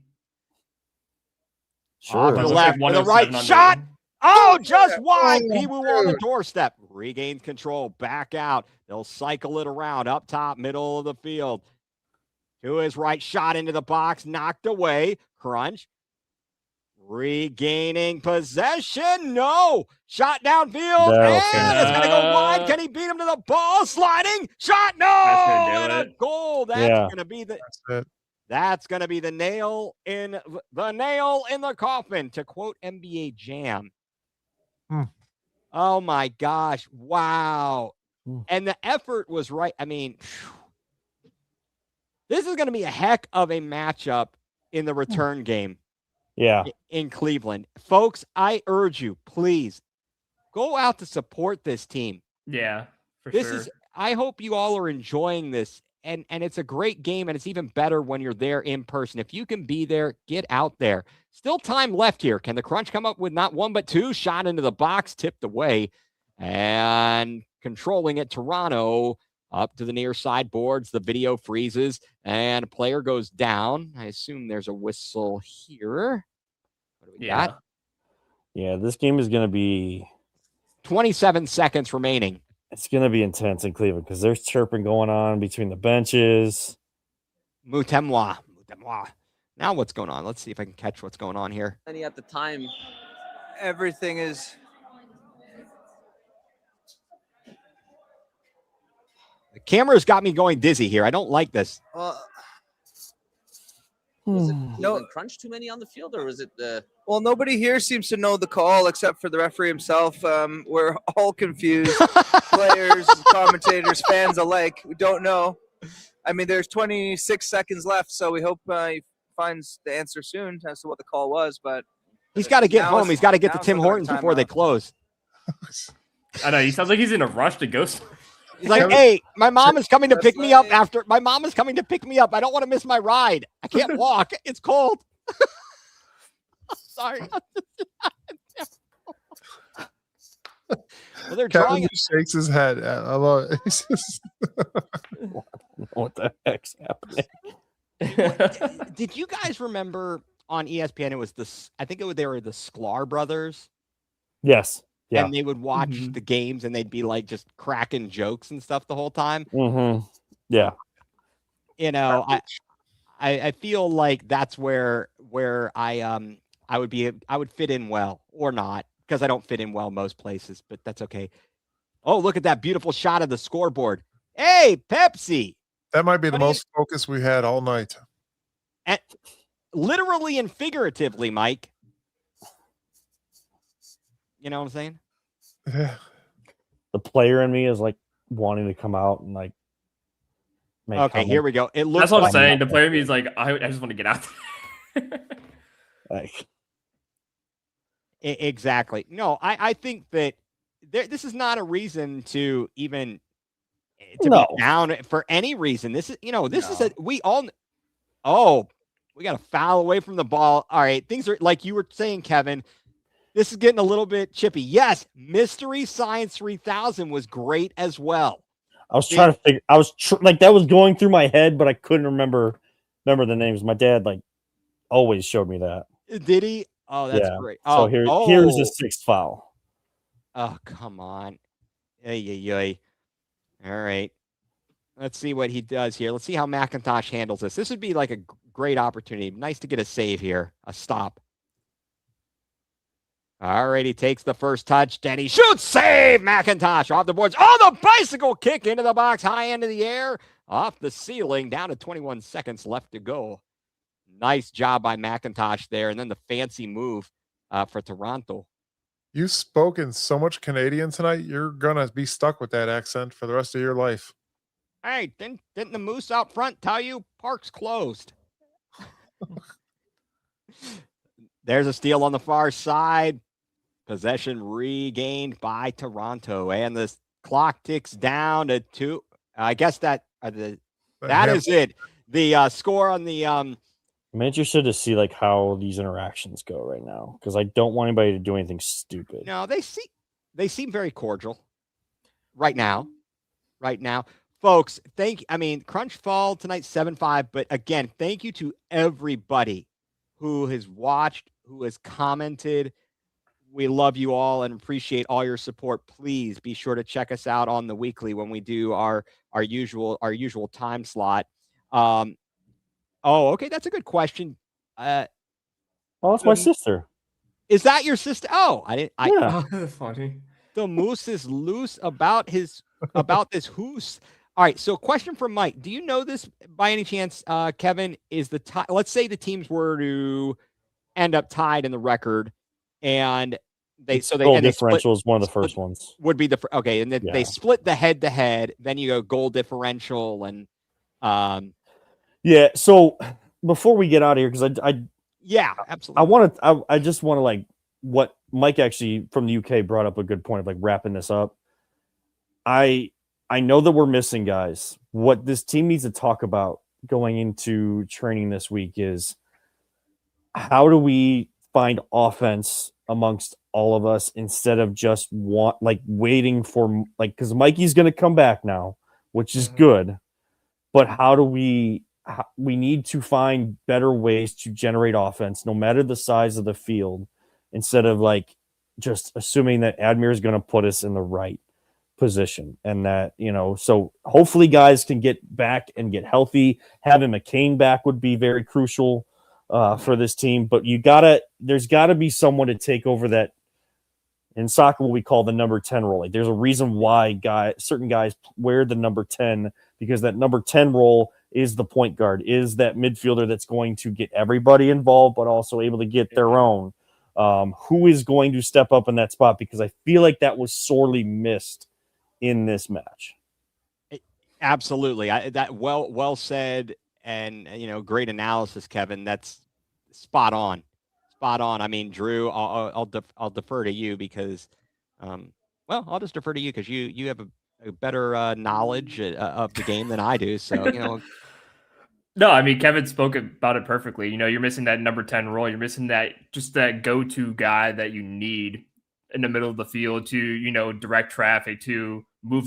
Sure. Off the left, to the right, shot. Oh, just wide. Piwu on the doorstep. Regains control. Back out. They'll cycle it around. Up top, middle of the field. To his right, shot into the box. Knocked away. Crunch. Regaining possession. No. Shot downfield. No, and it's going to go wide. Can he beat him to the ball? Sliding. Shot. No. And a goal. That's going to be That's going to be the nail in the coffin, to quote NBA Jam. Oh my gosh. Wow. And the effort was right. I mean, this is going to be a heck of a matchup in the return game. Yeah. In Cleveland. Folks, I urge you, please go out to support this team. Yeah, for this sure. I hope you all are enjoying this. And it's a great game, and it's even better when you're there in person. If you can be there, get out there. Still time left here. Can the Crunch come up with not one but two? Shot into the box, tipped away, and controlling it. Toronto up to the near side boards. The video freezes, and a player goes down. I assume there's a whistle here. What do we got? Yeah, this game is going to be 27 seconds remaining. It's going to be intense in Cleveland because there's chirping going on between the benches. Mutemwa. Now what's going on? Let's see if I can catch what's going on here. At the time, everything is. The camera's got me going dizzy here. I don't like this. Was it Cleveland Crunch too many on the field, or was it the? Well, nobody here seems to know the call except for the referee himself. We're all confused. Players, commentators, fans alike. We don't know. I mean, there's 26 seconds left, so we hope he finds the answer soon as to what the call was. But he's got to get home. He's got to get to Tim Hortons before they close. I know. He sounds like he's in a rush to go. He's like, hey, my mom is coming to pick me up after. My mom is coming to pick me up. I don't want to miss my ride. I can't walk. It's cold. Sorry. Well, they're Kevin drawing. shakes his head. I love it. What the heck's happening? Did you guys remember on ESPN? It was they were the Sklar brothers. Yes. Yeah. And they would watch the games and they'd be like just cracking jokes and stuff the whole time. Yeah. You know, I feel like that's where I would fit in well, or not, because I don't fit in well most places, but that's okay. Oh, look at that beautiful shot of the scoreboard. Hey, Pepsi. That might be the most focus we had all night. And literally and figuratively, Mike. You know what I'm saying? Yeah. The player in me is like wanting to come out and like make okay, here we go. It looks That's what like I'm saying. The player in me is like, I just want to get out there. like exactly. No, I think that this is not a reason to even be down for any reason. This is, we got a foul away from the ball. All right, things are like you were saying, Kevin. This is getting a little bit chippy. Yes, Mystery Science 3000 was great as well. I was trying to figure. I was that was going through my head, but I couldn't remember the names. My dad always showed me that. Did he? Oh, that's great. So here's the sixth foul. Oh, come on. Ay. All right. Let's see what he does here. Let's see how McIntosh handles this. This would be like a great opportunity. Nice to get a save here, a stop. All right, he takes the first touch, then he shoots, save, McIntosh off the boards. Oh, the bicycle kick into the box, high end of the air, off the ceiling, down to 21 seconds left to go. Nice job by McIntosh there, and then the fancy move for Toronto. You've spoken so much Canadian tonight, you're going to be stuck with that accent for the rest of your life. Hey, didn't the moose out front tell you park's closed? There's a steal on the far side. Possession regained by Toronto, and the clock ticks down to 2. I guess that is it. The score on the I'm interested to see like how these interactions go right now because I don't want anybody to do anything stupid. No, they seem very cordial right now. Right now, folks. Crunch fall tonight 7-5. But again, thank you to everybody who has watched, who has commented. We love you all and appreciate all your support. Please be sure to check us out on the weekly when we do our usual time slot. Okay, that's a good question. Oh, that's my sister. Is that your sister? Oh, I didn't. Yeah. That's funny. The moose is loose about this hoose. All right. So, question for Mike: do you know this by any chance, Kevin? Is the let's say the teams were to end up tied in the record, and goal differential is one of the first ones. Would be okay, and then they split the head-to-head. Then you go goal differential and yeah. So before we get out of here, because absolutely. I just want to like what Mike actually from the UK brought up a good point of like wrapping this up. I know that we're missing guys. What this team needs to talk about going into training this week is how do we find offense amongst all of us instead of just waiting for because Mikey's going to come back now, which is good. But how do we need to find better ways to generate offense, no matter the size of the field, instead of like just assuming that Admir is going to put us in the right position and that, so hopefully guys can get back and get healthy. Having McCain back would be very crucial for this team, but there's gotta be someone to take over that in soccer, what we call the number 10 role. Like, there's a reason why certain guys wear the number 10, because that number 10 role is the point guard, is that midfielder that's going to get everybody involved, but also able to get their own. Who is going to step up in that spot? Because I feel like that was sorely missed in this match. Absolutely. That well said. And, great analysis, Kevin. That's spot on. I mean, Drew, I'll defer to you because, I'll just defer to you because you have a better knowledge of the game than I do. So, No, I mean, Kevin spoke about it perfectly. You're missing that number 10 role. You're missing that go-to guy that you need in the middle of the field to, direct traffic, to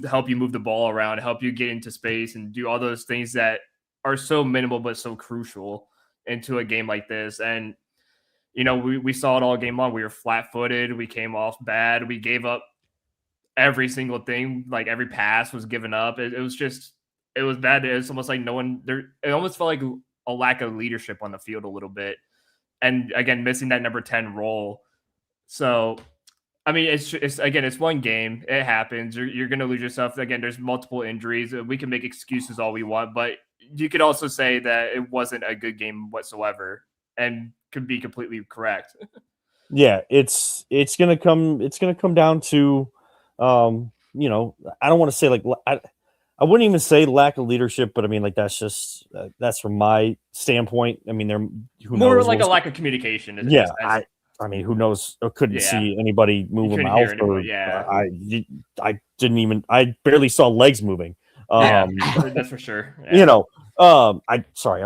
help you move the ball around, help you get into space and do all those things that are so minimal but so crucial into a game like this. And we saw it all game long. We were flat-footed. We came off bad. We gave up every single thing. Like, every pass was given up. It was bad. It was almost like no one there. It almost felt like a lack of leadership on the field a little bit. And again, missing that number 10 role. So, I mean, it's one game. It happens. You're going to lose yourself. Again, there's multiple injuries. We can make excuses all we want, but you could also say that it wasn't a good game whatsoever and could be completely correct. Yeah, it's going to come down to, I don't want to say like, I wouldn't even say lack of leadership, but I mean, like, that's from my standpoint. I mean, more like a lack of communication. Yeah, I mean, who knows? I couldn't see anybody move a mouth. I barely saw legs moving. That's for sure. Yeah. I'm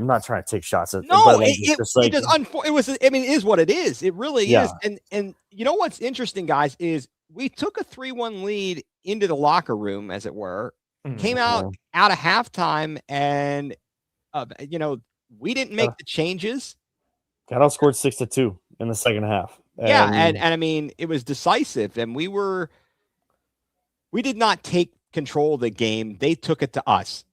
not trying to take shots at. No, it is what it is. It really is. And you know what's interesting, guys, is we took a 3-1 lead into the locker room, as it were. Came out of halftime, and we didn't make the changes. Got outscored 6-2 in the second half. And I mean, it was decisive, and we did not take control of the game. They took it to us,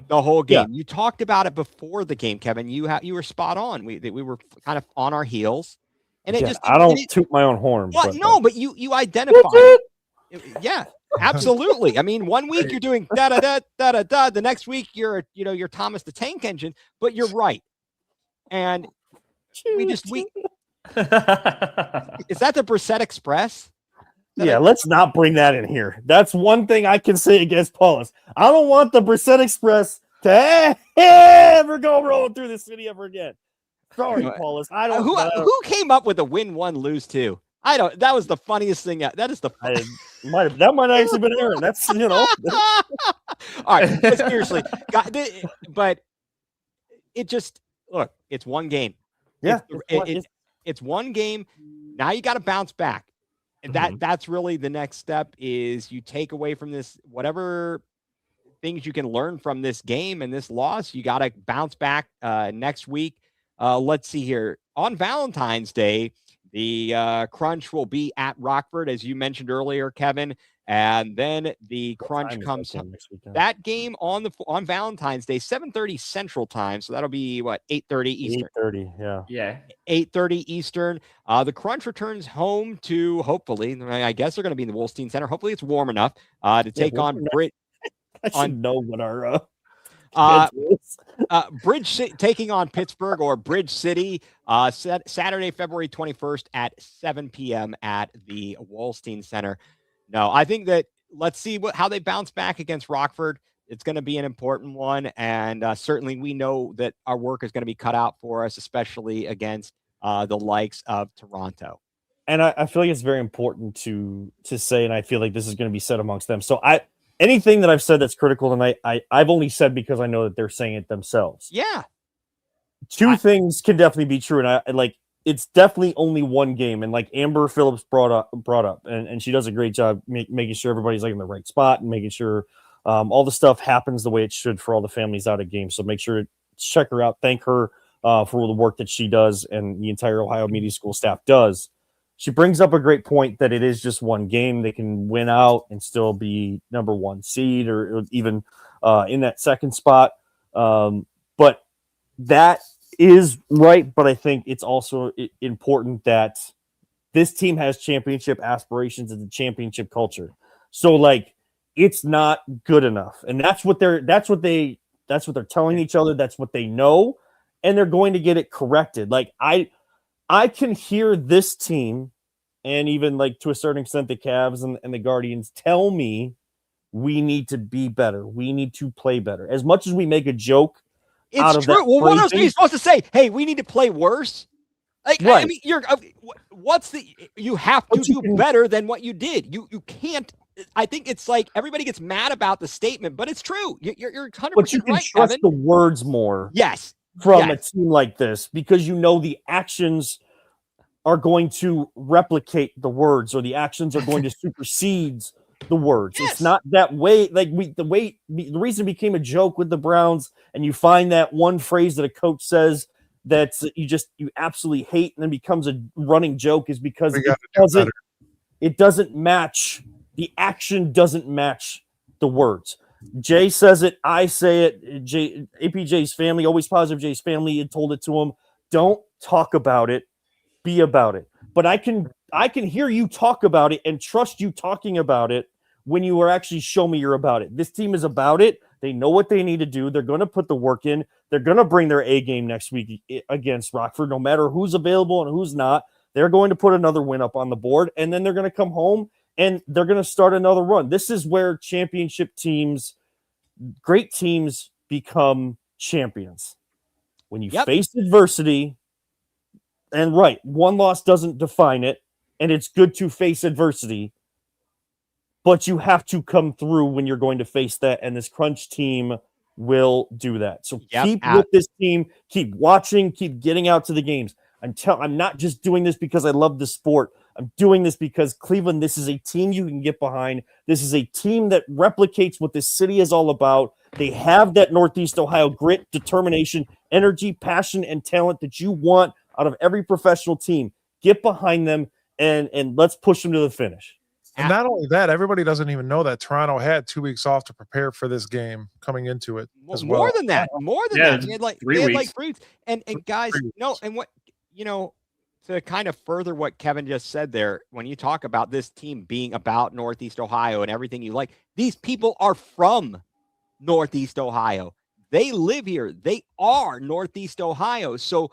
the whole Yeah. game. You talked about it before the game, Kevin. You were spot on. We were kind of on our heels, and Again, I don't toot my own horn. Well, but, no, but you identified. Yeah, absolutely. I mean, one week you're doing da da da da da da. The next week you're Thomas the Tank Engine. But you're right, and we is that the Brissett Express? Yeah, let's not bring that in here. That's one thing I can say against Paulus. I don't want the Brissett Express to ever go rolling through the city ever again. Sorry, Paulus. I don't. Who came up with a win one lose two? I don't. That was the funniest thing. That is the. That might have actually been Aaron. That's All right, but seriously, but it just look. It's one game. Yeah, it's one game. Now you got to bounce back. And that's really the next step is you take away from this, whatever things you can learn from this game and this loss, you got to bounce back next week. Let's see here. On Valentine's Day, the Crunch will be at Rockford, as you mentioned earlier, Kevin. And then the Crunch comes that game on Valentine's Day, 7:30 Central Time. So that'll be what, 8:30 Eastern. 8:30, yeah. 8:30 Eastern. The Crunch returns home to, hopefully, I guess they're going to be in the Wolstein Center. Hopefully it's warm enough to take on Bridge. I should know what our Bridge taking on Pittsburgh or Bridge City Saturday, February 21st at 7 p.m. at the Wolstein Center. No, I think that let's see how they bounce back against Rockford. It's going to be an important one. And certainly we know that our work is going to be cut out for us, especially against the likes of Toronto. And I feel like it's very important to say, and I feel like this is going to be said amongst them. So anything that I've said that's critical tonight, I've only said because I know that they're saying it themselves. Yeah. Two things can definitely be true. And I like, it's definitely only one game. And like Amber Phillips brought up, and she does a great job making sure everybody's like in the right spot and making sure all the stuff happens the way it should for all the families out of games. So make sure to check her out. Thank her for the work that she does and the entire Ohio Media School staff does. She brings up a great point that it is just one game. They can win out and still be number one seed or even in that second spot. But that is right. But I think it's also important that this team has championship aspirations and the championship culture. So like, it's not good enough. And that's what they're telling each other. That's what they know. And they're going to get it corrected. Like I can hear this team and even like to a certain extent, the Cavs and the Guardians tell me we need to be better. We need to play better. As much as we make a joke. It's true. Well, what else are you supposed to say? Hey, we need to play worse. Like, right. I mean, you have to do better than what you did. You can't. I think it's like everybody gets mad about the statement, but it's true. You're 100% but you can right, trust Kevin. the words more. Yes. From a team like this, because you know the actions are going to replicate the words, or the actions are going to supersede the words. Yes. It's not that way. Like the reason it became a joke with the Browns, and you find that one phrase that a coach says that you absolutely hate, and then becomes a running joke, is because it doesn't match. The action doesn't match the words. Jay says it. I say it. APJ's family, always positive. Jay's family had told it to him. Don't talk about it. Be about it. But I can hear you talk about it and trust you talking about it when you are actually show me you're about it. This team is about it. They know what they need to do. They're going to put the work in. They're going to bring their A game next week against Rockford, no matter who's available and who's not. They're going to put another win up on the board, and then they're going to come home and they're going to start another run. This is where championship teams, great teams, become champions. When you face adversity, and one loss doesn't define it, and it's good to face adversity, but you have to come through when you're going to face that, and this Crunch team will do that. So keep with this team, keep watching, keep getting out to the games. I'm not just doing this because I love the sport. I'm doing this because Cleveland, this is a team you can get behind. This is a team that replicates what this city is all about. They have that Northeast Ohio grit, determination, energy, passion, and talent that you want out of every professional team. Get behind them and let's push them to the finish. And not only that, everybody doesn't even know that Toronto had 2 weeks off to prepare for this game coming into it as well. More than that. Yeah, They had it's 3 weeks. 3 weeks. And guys, 3 no, weeks. and what to kind of further what Kevin just said there, when you talk about this team being about Northeast Ohio and everything you like, these people are from Northeast Ohio. They live here. They are Northeast Ohio. So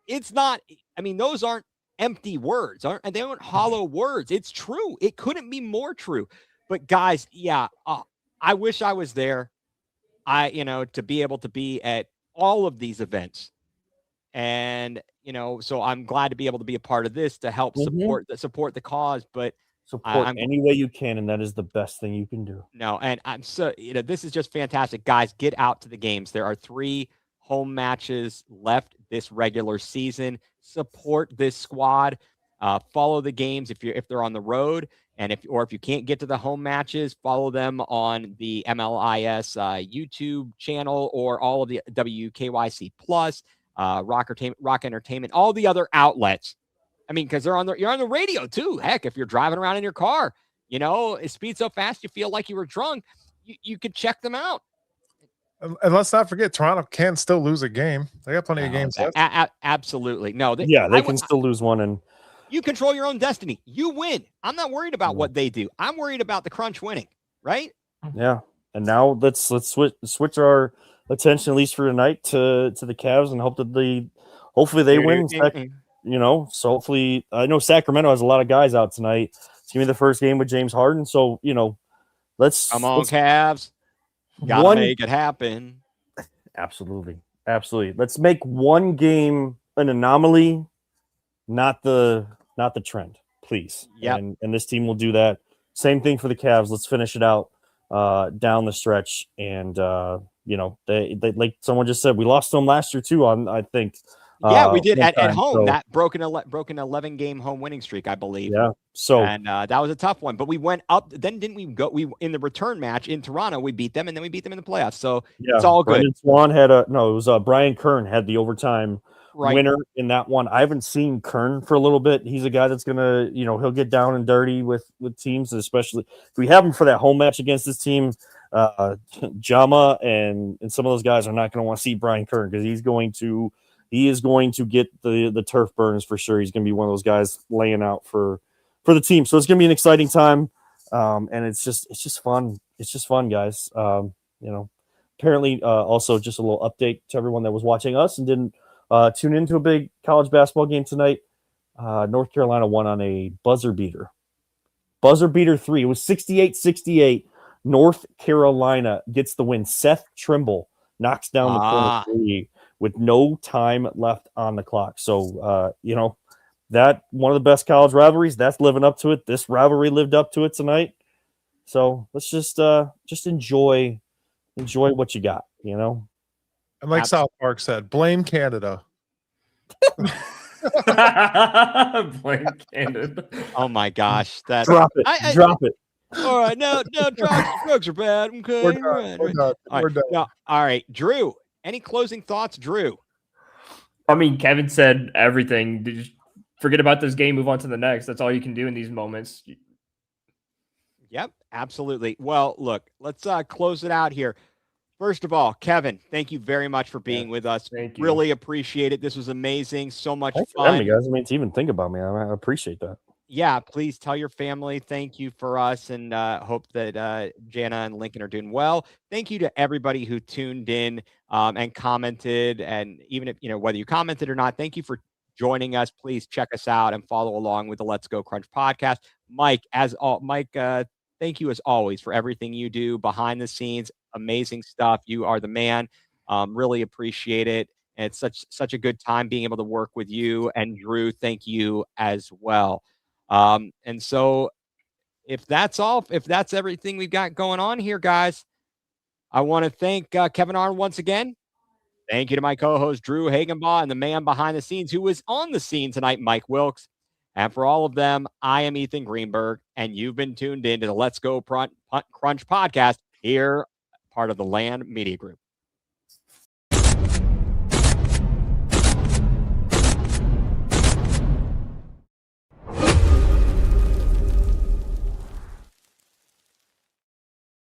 it's not, I mean, those aren't empty words, and they aren't hollow words. It's true. It couldn't be more true. But guys, yeah, I wish I was there. To be able to be at all of these events. And, so I'm glad to be able to be a part of this to help support the cause. But Support I'm any way you can, and that is the best thing you can do. no, and I'm so, this is just fantastic. Guys, get out to the games. There are 3 home matches left this regular season. Support this squad. Follow the games if they're on the road, and if you can't get to the home matches, follow them on the MLIS YouTube channel or all of the WKYC Plus, Rock Entertainment, all the other outlets. I mean, because you're on the radio too. Heck, if you're driving around in your car, it speeds so fast you feel like you were drunk. You could check them out. And let's not forget, Toronto can still lose a game. They got plenty of games left. Absolutely. No, They can still lose one, and you control your own destiny. You win. I'm not worried about what they do. I'm worried about the Crunch winning, right? Yeah. And now let's switch our attention, at least for tonight, to the Cavs, and hope that hopefully they win. So hopefully, I know Sacramento has a lot of guys out tonight. It's gonna be the first game with James Harden, so let's come on, Cavs. Gotta make it happen. Absolutely. Let's make one game an anomaly, not the trend, please. Yeah. And this team will do that. Same thing for the Cavs. Let's finish it out down the stretch. And they like someone just said, we lost them last year too. I think. Yeah, we did at home. So, that broken 11-game home winning streak, I believe. Yeah. So that was a tough one, but we went up. Then didn't we go? We in the return match in Toronto, we beat them, and then we beat them in the playoffs. So it's all good. Brandon Swan had it was Brian Kern had the overtime winner in that one. I haven't seen Kern for a little bit. He's a guy that's gonna, he'll get down and dirty with teams, especially if we have him for that home match against this team. Jama and some of those guys are not going to want to see Brian Kern because he is going to get the turf burns for sure. He's going to be one of those guys laying out for the team. So it's going to be an exciting time. And it's just fun. It's just fun, guys. Apparently also just a little update to everyone that was watching us and didn't tune into a big college basketball game tonight. North Carolina won on a buzzer beater. Buzzer beater 3. It was 68-68. North Carolina gets the win. Seth Trimble knocks down the corner 3 with no time left on the clock. So, that one of the best college rivalries, that's living up to it. This rivalry lived up to it tonight. So let's just enjoy what you got, And like South Park said, blame Canada. Blame Canada. Oh my gosh, that drop it. All right, no, drugs are bad. Okay, We're done. All right, Drew. Any closing thoughts, Drew? I mean, Kevin said everything. Just forget about this game. Move on to the next. That's all you can do in these moments. Yep, absolutely. Well, look, let's close it out here. First of all, Kevin, thank you very much for being with us. Thank you. Really appreciate it. This was amazing. So much Thanks for fun. having me, guys. I mean, to even think about me, I appreciate that. Yeah, please tell your family thank you for us, and hope that Jana and Lincoln are doing well. Thank you to everybody who tuned in and commented, and even if whether you commented or not, thank you for joining us. Please check us out and follow along with the Let's Go Crunch podcast. Mike, thank you as always for everything you do behind the scenes. Amazing stuff. You are the man. Really appreciate it. And it's such a good time being able to work with you. And Drew, thank you as well. And so if that's everything we've got going on here, guys, I want to thank Kevin Arnold once again. Thank you to my co-host, Drew Hagenbaugh, and the man behind the scenes who was on the scene tonight, Mike Wilkes. And for all of them, I am Ethan Greenberg, and you've been tuned in to the Let's Go Crunch podcast here, part of the Land Media Group.